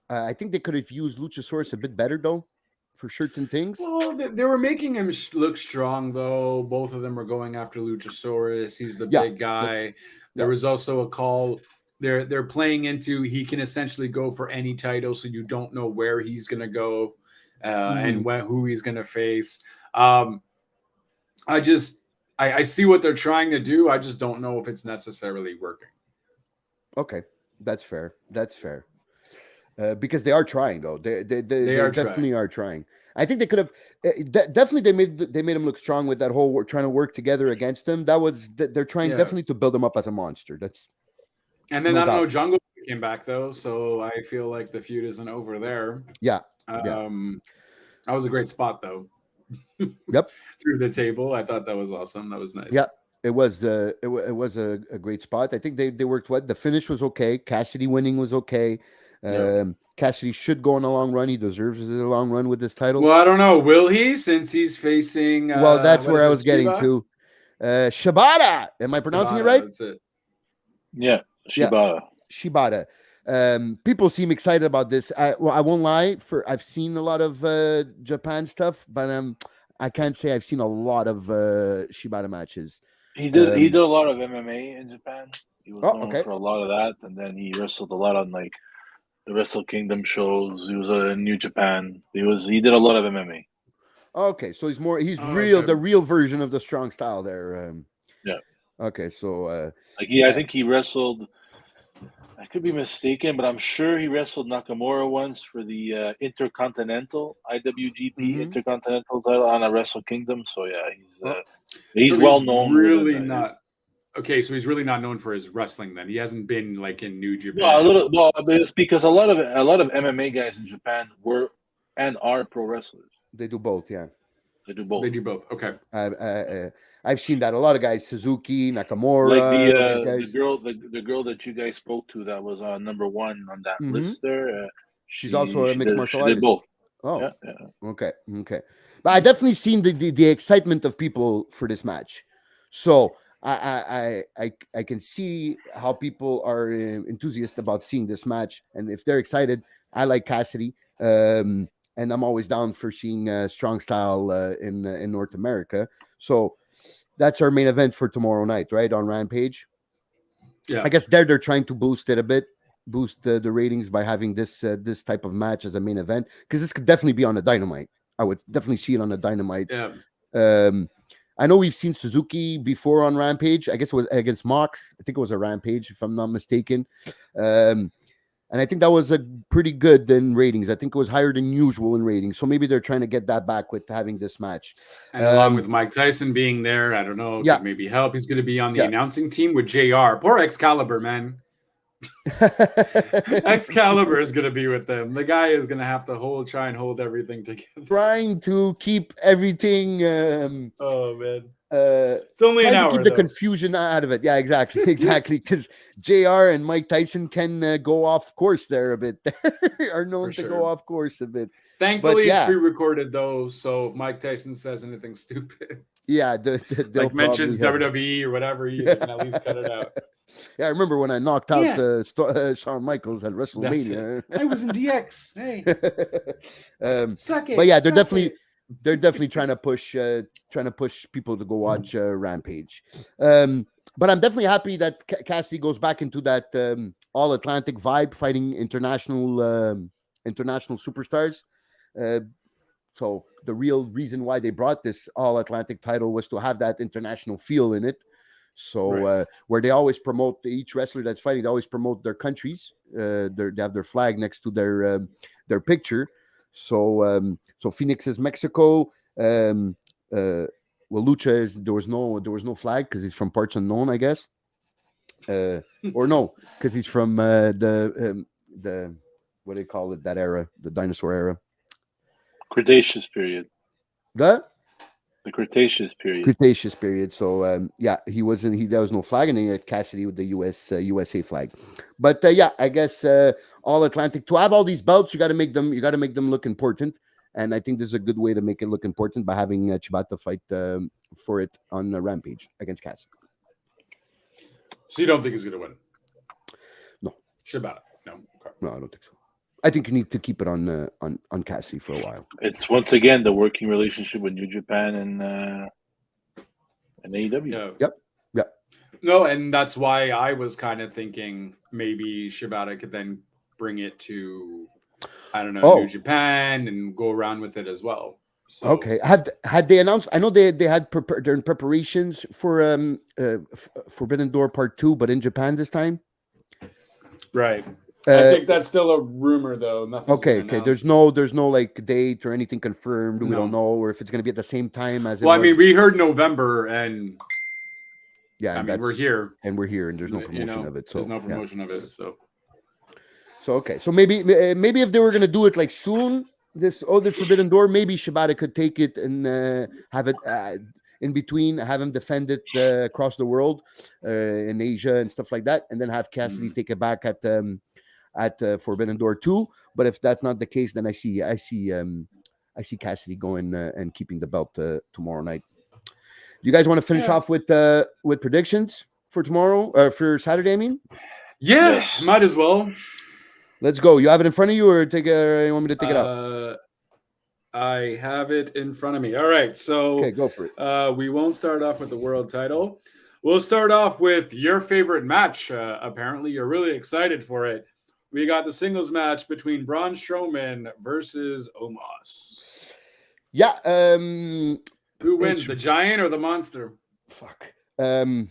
I think they could have used Luchasaurus a bit better, though, for certain things. Well, they were making him look strong, though. Both of them were going after Luchasaurus. He's the big guy. There was also a call. They're playing into he can essentially go for any title, so you don't know where he's going to go and who he's going to face. I see what they're trying to do. I just don't know if it's necessarily working. Okay, that's fair. Because they are trying, though. They definitely are trying. I think they could have definitely they made him look strong with that whole trying to work together against him. That was they're trying definitely to build him up as a monster. That's and then I don't know. Jungle came back though, so I feel like the feud isn't over there. Yeah. That was a great spot though. Yep. Through the table. I thought that was awesome. That was nice. Yeah. It was a great spot. I think they worked the finish was okay. Cassidy winning was okay. Cassidy should go on a long run. He deserves a long run with this title. Well, I don't know. Will he, since he's facing well, that's where I was getting to. Shibata. Am I pronouncing it right? That's it. Yeah. Shibata. Shibata. People seem excited about this. I won't lie. I've seen a lot of Japan stuff, but I can't say I've seen a lot of Shibata matches. He did a lot of MMA in Japan. He was known okay. for a lot of that, and then he wrestled a lot on like the Wrestle Kingdom shows. He was in New Japan. He did a lot of MMA. Okay, so he's okay. the real version of the strong style there. Yeah. Okay, so I think he wrestled. I could be mistaken, but I'm sure he wrestled Nakamura once for the Intercontinental IWGP Intercontinental title on a Wrestle Kingdom. So yeah, he's So well known. Really within not. Okay, so he's really not known for his wrestling. Then he hasn't been like in New Japan. Well, it's because a lot of MMA guys in Japan were and are pro wrestlers. they do both. Yeah, They do both. They do both. Okay. I've seen that a lot of guys, Suzuki, Nakamura, Like these guys. the girl that you guys spoke to that was number one on that list there. She's also a mixed martial artist. She did both. Oh, yeah. Okay. But I definitely seen the excitement of people for this match. So I can see how people are enthusiastic about seeing this match, and if they're excited, I like Cassidy, and I'm always down for seeing strong style in North America. So that's our main event for tomorrow night, right, on Rampage. Yeah, I guess they're trying to boost it a bit, boost the ratings by having this type of match as a main event, because this could definitely be on a Dynamite. I would definitely see it on a Dynamite. Yeah. I know we've seen Suzuki before on Rampage. I guess it was against Mox. I think it was a Rampage, if I'm not mistaken. And I think that was a pretty good in ratings. I think it was higher than usual in ratings. So maybe they're trying to get that back with having this match. And along with Mike Tyson being there, I don't know, could maybe help. He's going to be on the announcing team with JR. Poor Excalibur, man. Excalibur is going to be with them. The guy is going to have to try and hold everything together. Trying to keep everything. Oh, man. It's only an hour. Keep the confusion out of it. Yeah, exactly. Because JR and Mike Tyson can go off course there a bit. Are known to go off course a bit. Thankfully, it's pre-recorded though, so if Mike Tyson says anything stupid, like mentions WWE or whatever, you can at least cut it out. Yeah, I remember when I knocked out Shawn Michaels at WrestleMania. I was in DX. Hey, suck it. But yeah, they're definitely trying to push people to go watch Rampage. But I'm definitely happy that Cassidy goes back into that all Atlantic vibe, fighting international superstars. So the real reason why they brought this all Atlantic title was to have that international feel in it. So where they always promote each wrestler that's fighting, they always promote their countries. They have their flag next to their picture. So Phoenix is Mexico. Lucha is there was no flag because he's from parts unknown, I guess. Or no, because he's from the what do they call it, that era, the dinosaur era, Cretaceous period. The Cretaceous period. So he wasn't. There was no flag, and then you had Cassidy with the USA flag. But I guess all Atlantic, to have all these belts, you got to make them look important. And I think this is a good way to make it look important by having Chibata fight for it on Rampage against Cassidy. So you don't think he's going to win? No. Shibata? No. Okay. No, I don't think so. I think you need to keep it on Cassidy for a while. It's once again the working relationship with New Japan and AEW. Yeah. Yep. No, and that's why I was kind of thinking maybe Shibata could then bring it to, I don't know, New Japan and go around with it as well. So. Okay. Had they announced? I know they had they're in preparations for Forbidden Door Part 2, but in Japan this time. Right. I think that's still a rumor, though. Nothing. Okay. There's no like date or anything confirmed. We don't know, or if it's going to be at the same time as. Well, I mean, we heard November, and we're here, and there's no promotion of it. So there's no promotion of it. So okay. So maybe if they were going to do it like soon, this other Forbidden Door, maybe Shibata could take it and have it in between, have him defend it across the world, in Asia and stuff like that, and then have Cassidy take it back at Forbidden Door 2. But if that's not the case, then I see Cassidy going and keeping the belt tomorrow night. You guys want to finish off with predictions for tomorrow, for Saturday? I mean, yes, might as well. Let's go. You have it in front of you, or you want me to take it out? I have it in front of me. All right, so Okay, go for it. we won't start off with the world title. We'll start off with your favorite match. Apparently, you're really excited for it. We got the singles match between Braun Strowman versus Omos. Yeah. Who wins, It's- the Giant or the Monster? Fuck. I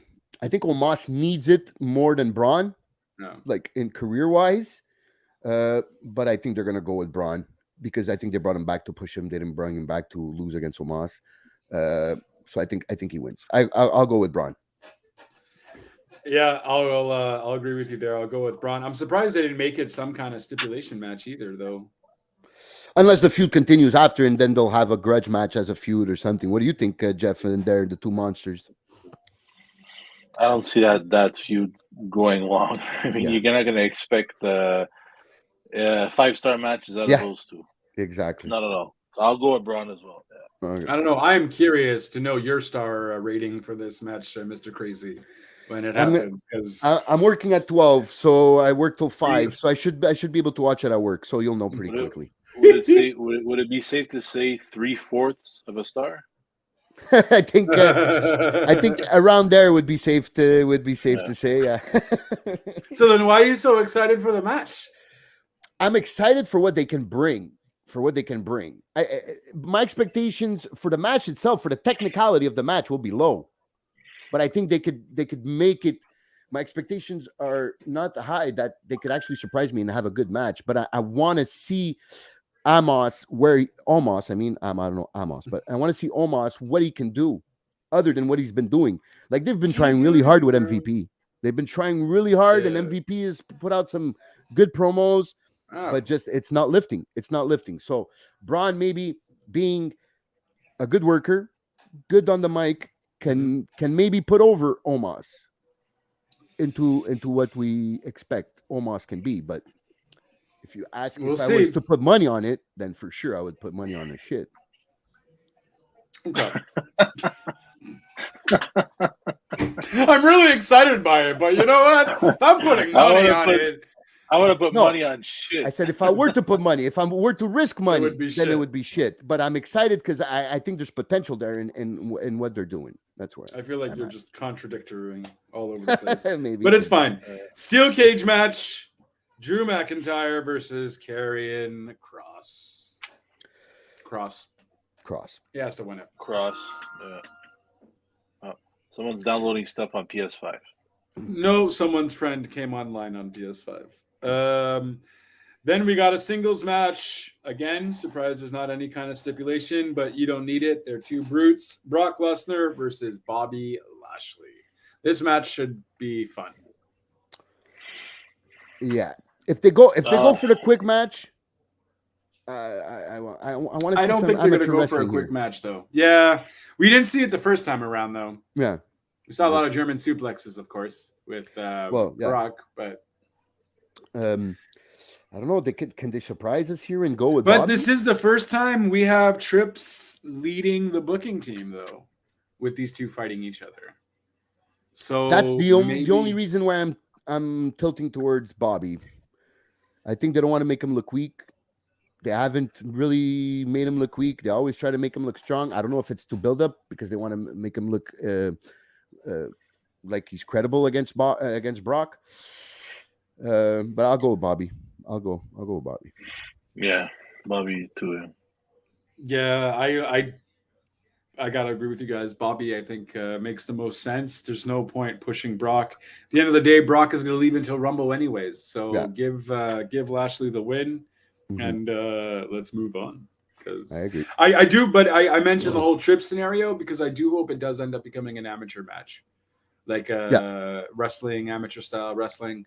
think Omos needs it more than Braun, No. like in career-wise. But I think they're gonna go with Braun because I think they brought him back to push him. They didn't bring him back to lose against Omos. So I think he wins. I'll go with Braun. Yeah, I'll agree with you there. I'll go with Braun. I'm surprised they didn't make it some kind of stipulation match either, though. Unless the feud continues after, and then they'll have a grudge match as a feud or something. What do you think, Jeff? And they're the two monsters. I don't see that feud going long. I mean, Yeah. you're not going to expect 5-star matches out Yeah. of those two. Exactly. Not at all. I'll go with Braun as well. Yeah. Okay. I don't know. I'm curious to know your star rating for this match, Mr. Crazy, when it happens. Because I'm working at 12, so I work till 5. So I should be able to watch it at work. So you'll know pretty quickly. Would it be safe to say 3/4 of a star? I think around there would be safe to say. Yeah. So then, why are you so excited for the match? I'm excited for what they can bring. My expectations for the match itself, for the technicality of the match, will be low, but I think they could make it. My expectations are not high that they could actually surprise me and have a good match. But I want to see Amos but I want to see Omos what he can do other than what he's been doing. Like they've been trying really hard with MVP. They've been trying really hard, and MVP has put out some good promos. But just it's not lifting. So Braun, maybe being a good worker, good on the mic, can maybe put over Omos into what we expect Omos can be. But if you ask We'll if see. I was to put money on it, then for sure I would put money on the shit. Okay. I'm really excited by it, but you know what? If I'm putting money on it. I want to put No. money on shit. I said if I were to put money, if I were to risk money, would be then it shit. would be shit. But I'm excited because I think there's potential there in what they're doing. That's where I feel like you're just contradictory all over the place. maybe, But it's fine. Steel cage match. Drew McIntyre versus Karrion Kross. Cross. He has to win it. Cross. Oh, someone's downloading stuff on PS5. No, someone's friend came online on PS5. Then we got a singles match. Again, surprised there's not any kind of stipulation, but you don't need it. They're two brutes. Brock Lesnar versus Bobby Lashley. This match should be fun. Yeah. If they go for the quick match, I want to see I don't some think they're going to amateur go for a wrestling quick here. match, though. Yeah, we didn't see it the first time around, though. Yeah. We saw a lot of German suplexes, of course, with Brock, but I don't know. Can they surprise us here and go with but Bobby? this is the first time we have Trips leading the booking team, though, with these two fighting each other. So That's the only reason why I'm tilting towards Bobby. I think they don't want to make him look weak. They haven't really made him look weak. They always try to make him look strong. I don't know if it's to build up because they want to make him look like he's credible against Brock. But I'll go with Bobby. I'll go with Bobby. Yeah, Bobby too. Yeah, I gotta agree with you guys. Bobby, I think, makes the most sense. There's no point pushing Brock. At the end of the day, Brock is going to leave until Rumble anyways. So Yeah. give Lashley the win, Mhm. and let's move on. Because I agree. I do, but I mentioned the whole Trip scenario because I do hope it does end up becoming an amateur match, like wrestling, amateur style wrestling.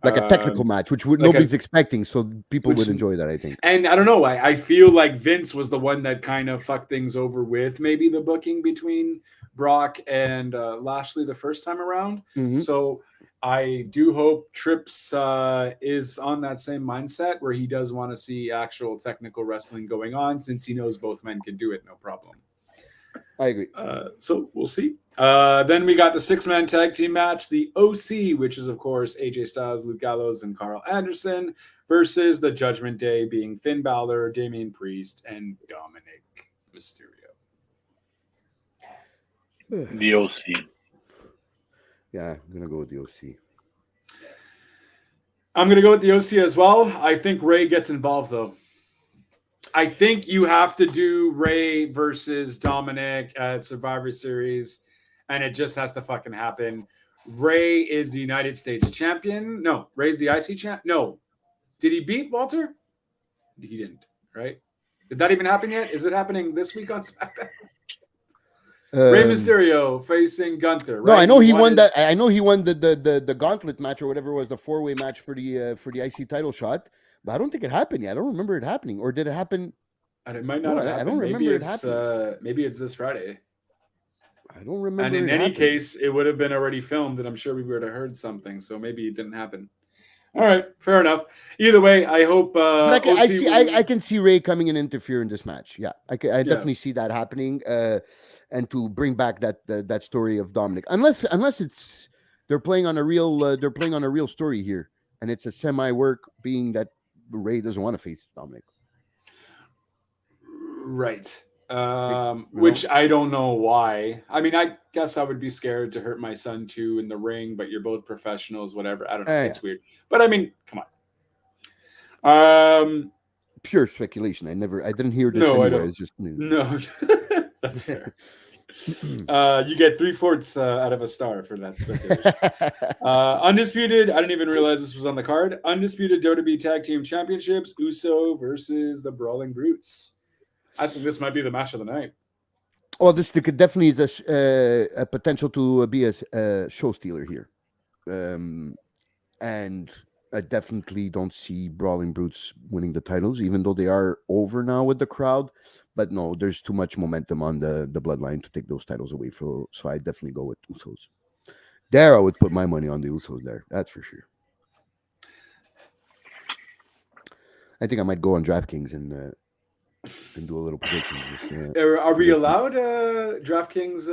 Like a technical match, which nobody's expecting, so people would enjoy that, I think. And I don't know, I feel like Vince was the one that kind of fucked things over with maybe the booking between Brock and Lashley the first time around. Mhm. So I do hope Trips is on that same mindset where he does want to see actual technical wrestling going on since he knows both men can do it, no problem. I agree. So we'll see. Then we got the 6-man tag team match, the OC, which is, of course, AJ Styles, Luke Gallows, and Carl Anderson versus the Judgment Day being Finn Balor, Damian Priest, and Dominic Mysterio. The OC. Yeah, I'm gonna go with the OC. I'm going to go with the OC as well. I think Ray gets involved, though. I think you have to do Ray versus Dominic at Survivor Series, and it just has to fucking happen. Ray is the United States champion. No, Ray's the IC champ. No. Did he beat Walter? He didn't, right? Did that even happen yet? Is it happening this week on SmackDown? Rey Mysterio facing Gunther. Right? No, I know he won that. I know he won the gauntlet match or whatever it was, the 4-way match for the IC title shot. But I don't think it happened yet. I don't remember it happening, or did it happen? And it might not have happened. I don't remember it happening. Maybe it's this Friday. I don't remember. And in any case, it would have been already filmed, and I'm sure we would have heard something. So maybe it didn't happen. All right, fair enough. Either way, I hope. I can see Ray coming and interfere in this match. Yeah, I definitely see that happening. And to bring back that story of Dominic, unless it's they're playing on a real story here, and it's a semi-work, being that Ray doesn't want to face Dominic. Right. Which I don't know why. I mean, I guess I would be scared to hurt my son too in the ring, but you're both professionals, whatever. I don't know. It's weird. But I mean, come on. Pure speculation. I didn't hear this anywhere. I don't. It's just news. No. That's fair. You get 3/4 out of a star for that speculation. Undisputed. I didn't even realize this was on the card. Undisputed WWE Tag Team Championships. Uso versus the Brawling Brutes. I think this might be the match of the night. Well, this definitely is a potential to be a show stealer here, and I definitely don't see Brawling Brutes winning the titles, even though they are over now with the crowd. But no, there's too much momentum on the bloodline to take those titles away. So I definitely go with Usos. There, I would put my money on the Usos there. That's for sure. I think I might go on DraftKings and do a little prediction. Are we allowed? DraftKings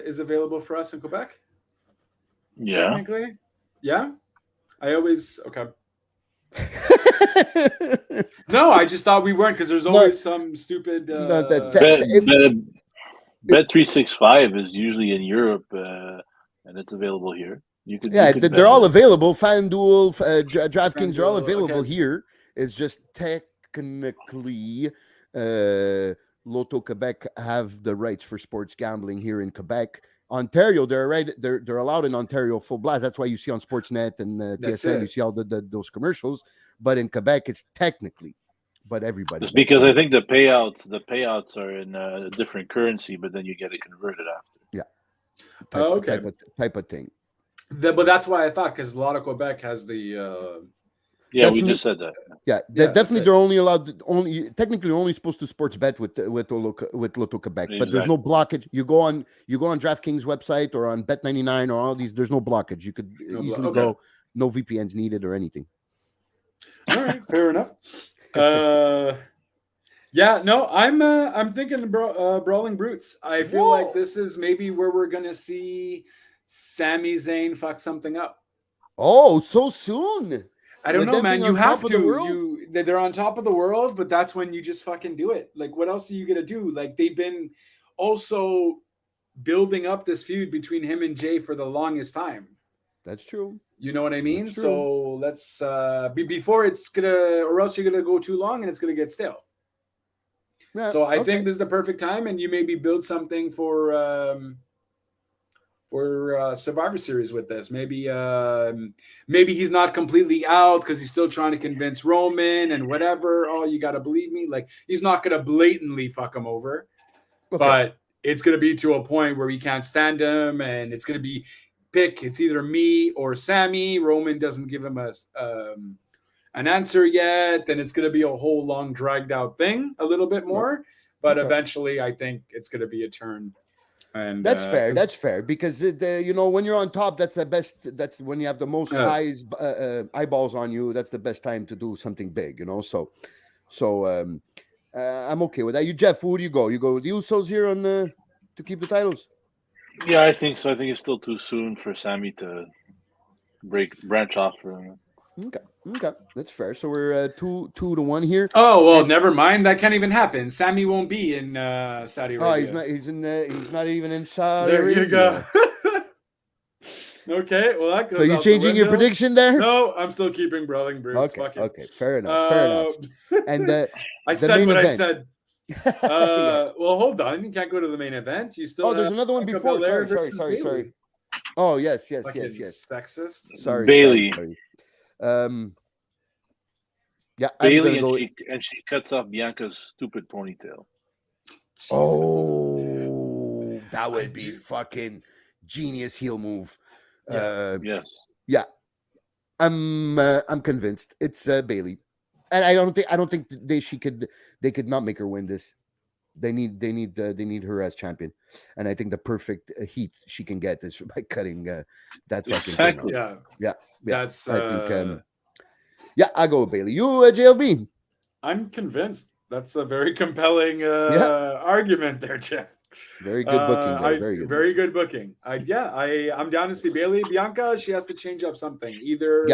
is available for us in Quebec. Yeah. Technically, yeah. I always okay. No, I just thought we weren't because there's always some stupid. Bet365 is usually in Europe, and it's available here. They're all available. FanDuel, DraftKings are all available here. It's just technically. Loto Quebec have the rights for sports gambling here in Quebec. Ontario, they're allowed in Ontario full blast. That's why you see on Sportsnet and TSN, you see all those commercials. But in Quebec, it's technically, but everybody. It's because I think the payouts are in a different currency, but then you get it converted after. Yeah. Type of thing. But that's why I thought, because a lot of Quebec has the. Yeah, we just said that. Yeah, definitely. They're only allowed technically only supposed to sports bet with Loto Quebec, exactly. But there's no blockage. You go on DraftKings website or on Bet99 or all these. There's no blockage. You could easily go. No VPNs needed or anything. All right, fair enough. Yeah, no, I'm thinking Brawling Brutes. I feel like this is maybe where we're gonna see Sami Zayn fuck something up. Oh, so soon. I don't know, man. You have to. They're on top of the world, but that's when you just fucking do it. Like, what else are you gonna do? Like, they've been also building up this feud between him and Jay for the longest time. That's true. You know what I mean? So let's before it's gonna, or else you're gonna go too long and it's gonna get stale. Yeah, so I think this is the perfect time, and you maybe build something for Survivor Series with this. Maybe he's not completely out because he's still trying to convince Roman and whatever. Oh, you gotta believe me. Like, he's not gonna blatantly fuck him over, but it's gonna be to a point where he can't stand him, and it's gonna be it's either me or Sammy. Roman doesn't give him an answer yet, then it's gonna be a whole long dragged out thing, a little bit more. But eventually, I think it's gonna be a turn. And that's fair. That's fair because when you're on top, that's the best. That's when you have the most eyeballs on you. That's the best time to do something big. So I'm okay with that. You, Jeff, who do you go? You go with the Usos here to keep the titles? Yeah, I think so. I think it's still too soon for Sammy to branch off from him. Okay, that's fair. So we're 2-1 here. Oh well, And- never mind. That can't even happen. Sammy won't be in Saudi Oh, Arabia. he's not even in Saudi There you Arabia. go. Okay, well that goes. So you out changing the your window. prediction there? No, I'm still keeping Brawling Brutes. Okay, Fuck it. okay, fair enough, fair enough. And I the said main what event. I said. Yeah. Well, hold on. You can't go to the main event. You still. Oh, there's another one Bianca before. Belair Sorry. versus Bayley. Oh, yes. Fucking sexist. Sorry, Bayley. Sorry. Yeah, I'm Bailey gonna and go. she cuts off Bianca's stupid ponytail. Jesus. Oh, that would be do- fucking genius heel move. Yeah. Yes. Yeah, I'm convinced it's Bailey, and I don't think they could not make her win this. They need her as champion, and I think the perfect heat she can get is by cutting that fucking Exactly. thing off. Yeah. Yeah, That's. I think. Yeah, I go with Bailey. You, JLB. I'm convinced. That's a very compelling argument there, Jeff. Very good booking. There. Very good. Very good booking. I'm down to see Bailey. Bianca, she has to change up something. Either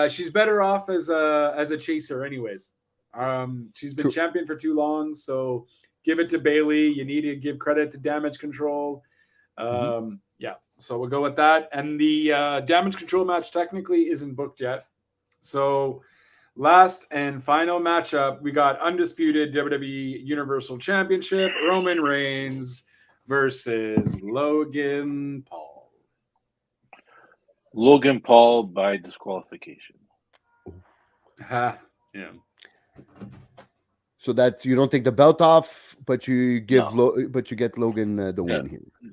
she's better off as a chaser, anyways. She's been champion for too long, so give it to Bailey. You need to give credit to Damage Control. Yeah, so we'll go with that. And the Damage Control match technically isn't booked yet. So last and final matchup, we got undisputed WWE Universal Championship, Roman Reigns versus Logan Paul. Logan Paul by disqualification. Yeah. So that you don't take the belt off, but you give No. but you get Logan the win here.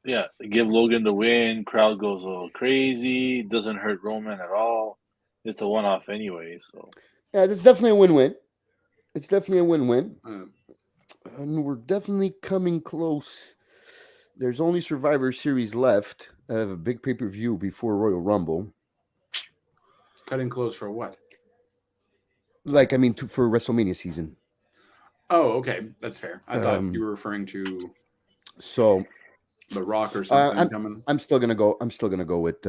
Yeah, give Logan the win. Crowd goes a little crazy. Doesn't hurt Roman at all. It's a one-off anyway. So Yeah, it's definitely a win-win. It's definitely a win-win, Mm. and we're definitely coming close. There's only Survivor Series left. I have a big pay-per-view before Royal Rumble. Cutting close for what? Like, I mean, for WrestleMania season. Oh, okay. That's fair. I thought Um, you were referring to So The Rock or something coming. I'm still gonna go with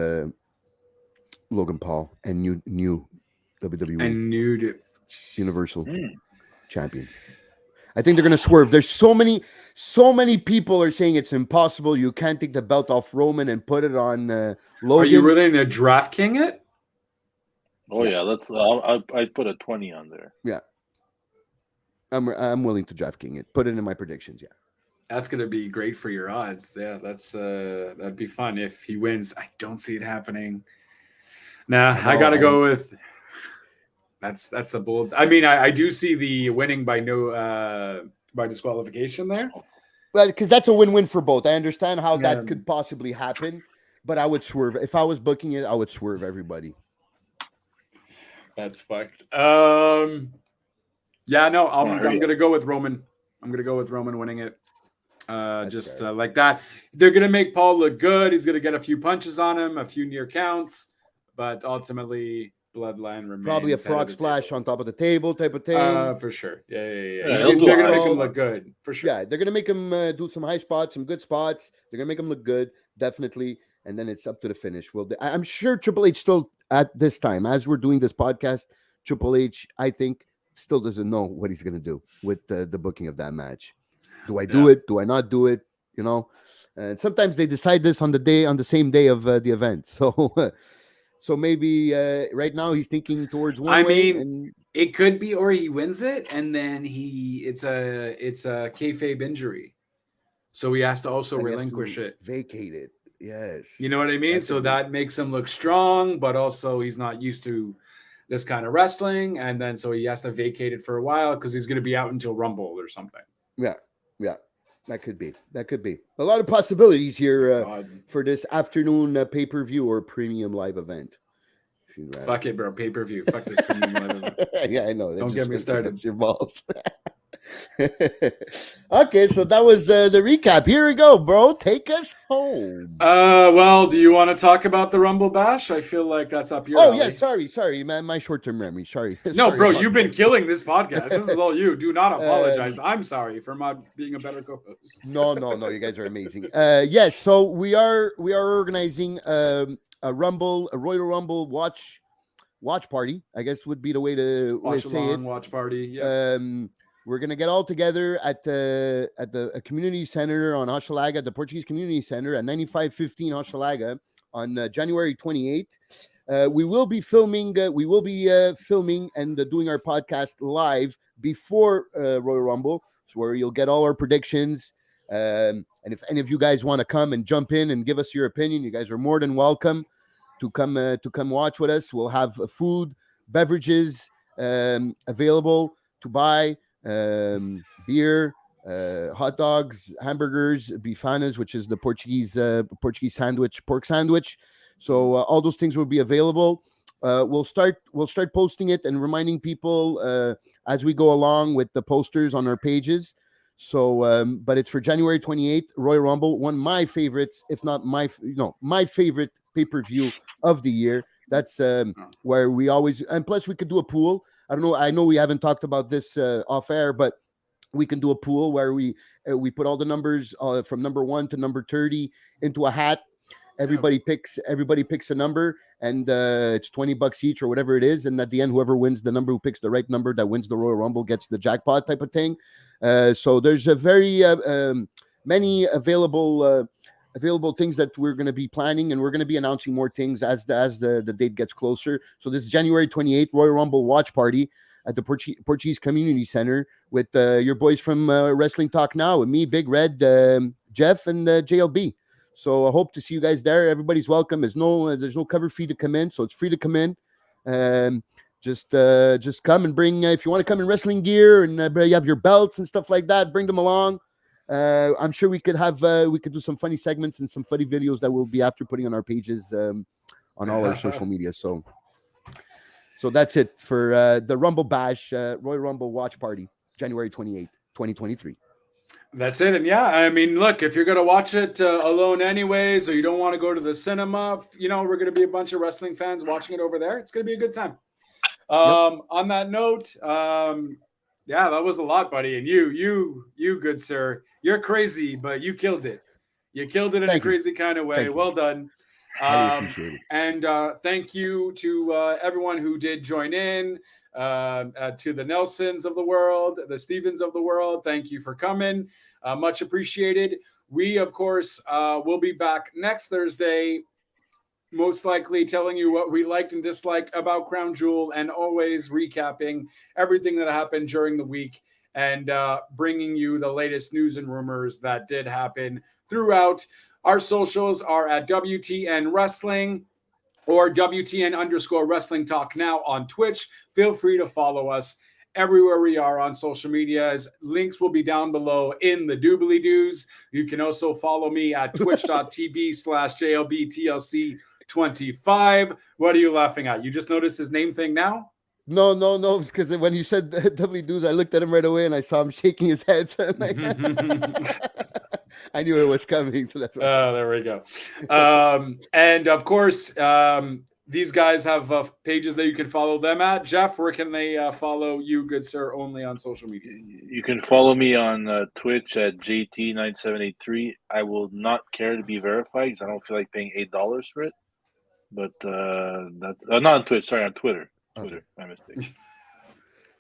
Logan Paul and new WWE And nude Universal Champion. I think they're gonna swerve. There's so many people are saying it's impossible. You can't take the belt off Roman and put it on Logan. Are you really going to DraftKings it? yeah, let's. I put a 20 on there. Yeah, I'm willing to DraftKings it. Put it in my predictions. Yeah, That's going to be great for your odds. Yeah, that'd be fun if he wins. I don't see it happening. Nah, I got to go with. That's a bold. I mean, I do see the winning by disqualification there. well, because that's a win-win for both. I understand how that could possibly happen, but I would swerve if I was booking it. I would swerve everybody. That's fucked. Yeah, no, I'm gonna go with Roman. I'm gonna go with Roman winning it. Like that. They're gonna make Paul look good. He's gonna get a few punches on him, a few near counts, but ultimately Bloodline remains. Probably a frog splash on top of the table type of thing. For sure. Yeah. Yeah, They're gonna make him look good for sure. Yeah, they're gonna make him do some high spots, some good spots. They're gonna make him look good, definitely. And then it's up to the finish. Well, I'm sure Triple H still at this time, as we're doing this podcast, Triple H, I think, still doesn't know what he's gonna do with the booking of that match. Do I do it? Do I not do it? You know, and sometimes they decide this on the same day of the event. So maybe right now he's thinking towards one. It could be, or he wins it, and then it's a kayfabe injury, so he has to also relinquish it, vacate it. Yes, you know what I mean. So that makes him look strong, but also he's not used to this kind of wrestling, and then so he has to vacate it for a while because he's going to be out until Rumble or something. Yeah, that could be. A lot of possibilities here for this afternoon pay-per-view or premium live event. Fuck it, bro. Pay-per-view. Fuck this premium live event. Yeah, I know. Don't get me started. Your balls. Okay, so that was the recap. Here we go, bro. Take us home. Well, do you want to talk about the Rumble Bash? I feel like that's up your alley. Yeah, sorry, man. My short-term memory. Sorry. No, bro, you've been killing this podcast. This is all you. Do not apologize. I'm sorry for not being a better co-host. No. You guys are amazing. Yes, so we are organizing a Royal Rumble watch watch party, I guess would be the way to Watch say along, it. watch party. Yeah. We're gonna get all together at the community center on Hochelaga, the Portuguese Community Center at 9515 Hochelaga on January 28th. We will be filming. Filming and doing our podcast live before Royal Rumble, so where you'll get all our predictions. And if any of you guys want to come and jump in and give us your opinion, you guys are more than welcome to come watch with us. We'll have food, beverages available to buy. Beer, hot dogs, hamburgers, bifanas, which is the Portuguese sandwich, pork sandwich. So all those things will be available. We'll start posting it and reminding people as we go along with the posters on our pages. So, but it's for January 28th, Royal Rumble, one of my favorites, if not my favorite pay-per-view of the year. That's where we always, and plus we could do a pool. I don't know. I know we haven't talked about this off air, but we can do a pool where we put all the numbers from number 1 to number 30 into a hat. Everybody picks a number, and it's $20 each or whatever it is. And at the end, whoever wins the number, who picks the right number, that wins the Royal Rumble, gets the jackpot type of thing. So there's a very many available things that we're going to be planning, and we're going to be announcing more things as the date gets closer. So this is January 28th, Royal Rumble watch party at the Portuguese Community Center with your boys from Wrestling Talk Now, with me, Big Red, Jeff, and JLB. So I hope to see you guys there. Everybody's welcome. There's no cover fee to come in, so it's free to come in. Just come and bring, if you want to come in wrestling gear and you have your belts and stuff like that, bring them along. I'm sure we could do some funny segments and some funny videos that we'll be after putting on our pages on all our social media. So that's it for the Rumble Bash Royal Rumble watch party, January 28th, 2023. That's it. And yeah, I mean, look, if you're going to watch it alone anyways, or you don't want to go to the cinema, we're going to be a bunch of wrestling fans watching it over there. It's going to be a good time. On that note, yeah, that was a lot, buddy. And you, good sir, you're crazy, but you killed it. You killed it in a crazy kind of way. Well done. I appreciate it. And thank you to everyone who did join in, to the Nelsons of the world, the Stevens of the world. Thank you for coming. Much appreciated. We, of course, will be back next Thursday, most likely telling you what we liked and disliked about Crown Jewel, and always recapping everything that happened during the week and bringing you the latest news and rumors that did happen throughout. Our socials are at WTN Wrestling or WTN_Wrestling Talk Now on Twitch. Feel free to follow us everywhere we are on social media. Links will be down below in the doobly-doos. You can also follow me at twitch.tv/JLBTLC25. What are you laughing at? You just noticed his name thing now? No, because when you said doobly-doos, I looked at him right away and I saw him shaking his head. So I knew it was coming. So that's there we go. And of course, these guys have pages that you can follow them at. Jeff, where can they follow you, good sir, only on social media? You can follow me on Twitch at JT9783. I will not care to be verified because I don't feel like paying $8 for it. But that's not on Twitch. Sorry, on Twitter. Twitter, my mistake.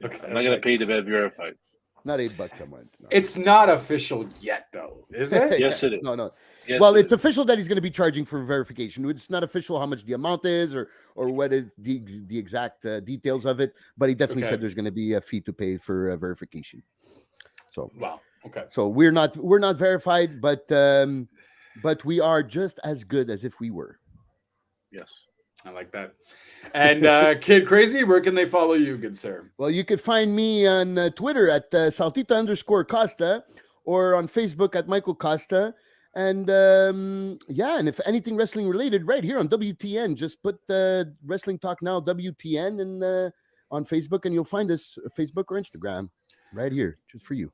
Okay, I'm not going to pay to be verified. Not $8 a month. No. It's not official yet, though, is it? Yes, it is. No. Yes, well, it's official that he's going to be charging for verification. It's not official how much the amount is or what is the exact details of it. But he definitely said there's going to be a fee to pay for verification. So wow. Okay. So we're not verified, but we are just as good as if we were. Yes. I like that. And Kid Crazy, where can they follow you, good sir? Well, you can find me on Twitter at Saltita_Costa or on Facebook at Michael Costa. And and if anything wrestling related, right here on WTN, just put Wrestling Talk Now WTN and on Facebook, and you'll find us Facebook or Instagram right here, just for you.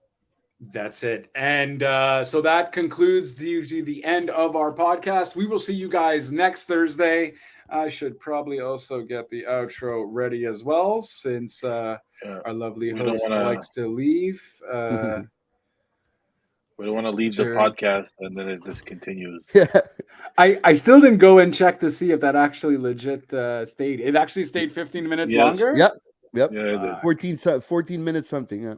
That's it. And so that concludes usually the end of our podcast. We will see you guys next Thursday. I should probably also get the outro ready as well, since our lovely host likes to leave. What We don't want to leave Sure. the podcast and then it just continues. Yeah. I still didn't go and check to see if that actually legit stayed. It actually stayed 15 minutes Yes. longer? Yep. Yep. Yeah, it did. 14 minutes something. Yeah.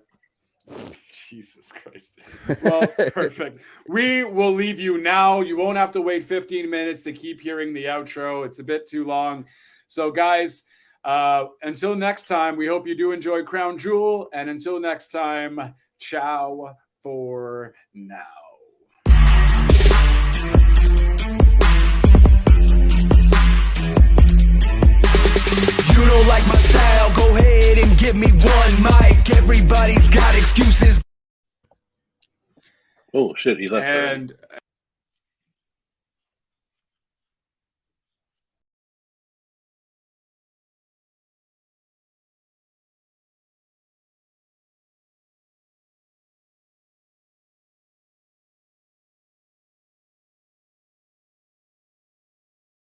Jesus Christ. Well, perfect. We will leave you now. You won't have to wait 15 minutes to keep hearing the outro. It's a bit too long. So, guys, until next time, we hope you do enjoy Crown Jewel. And until next time, ciao for now. You don't like my style, go ahead and give me one mic. Everybody's got excuses. Oh shit, he left. And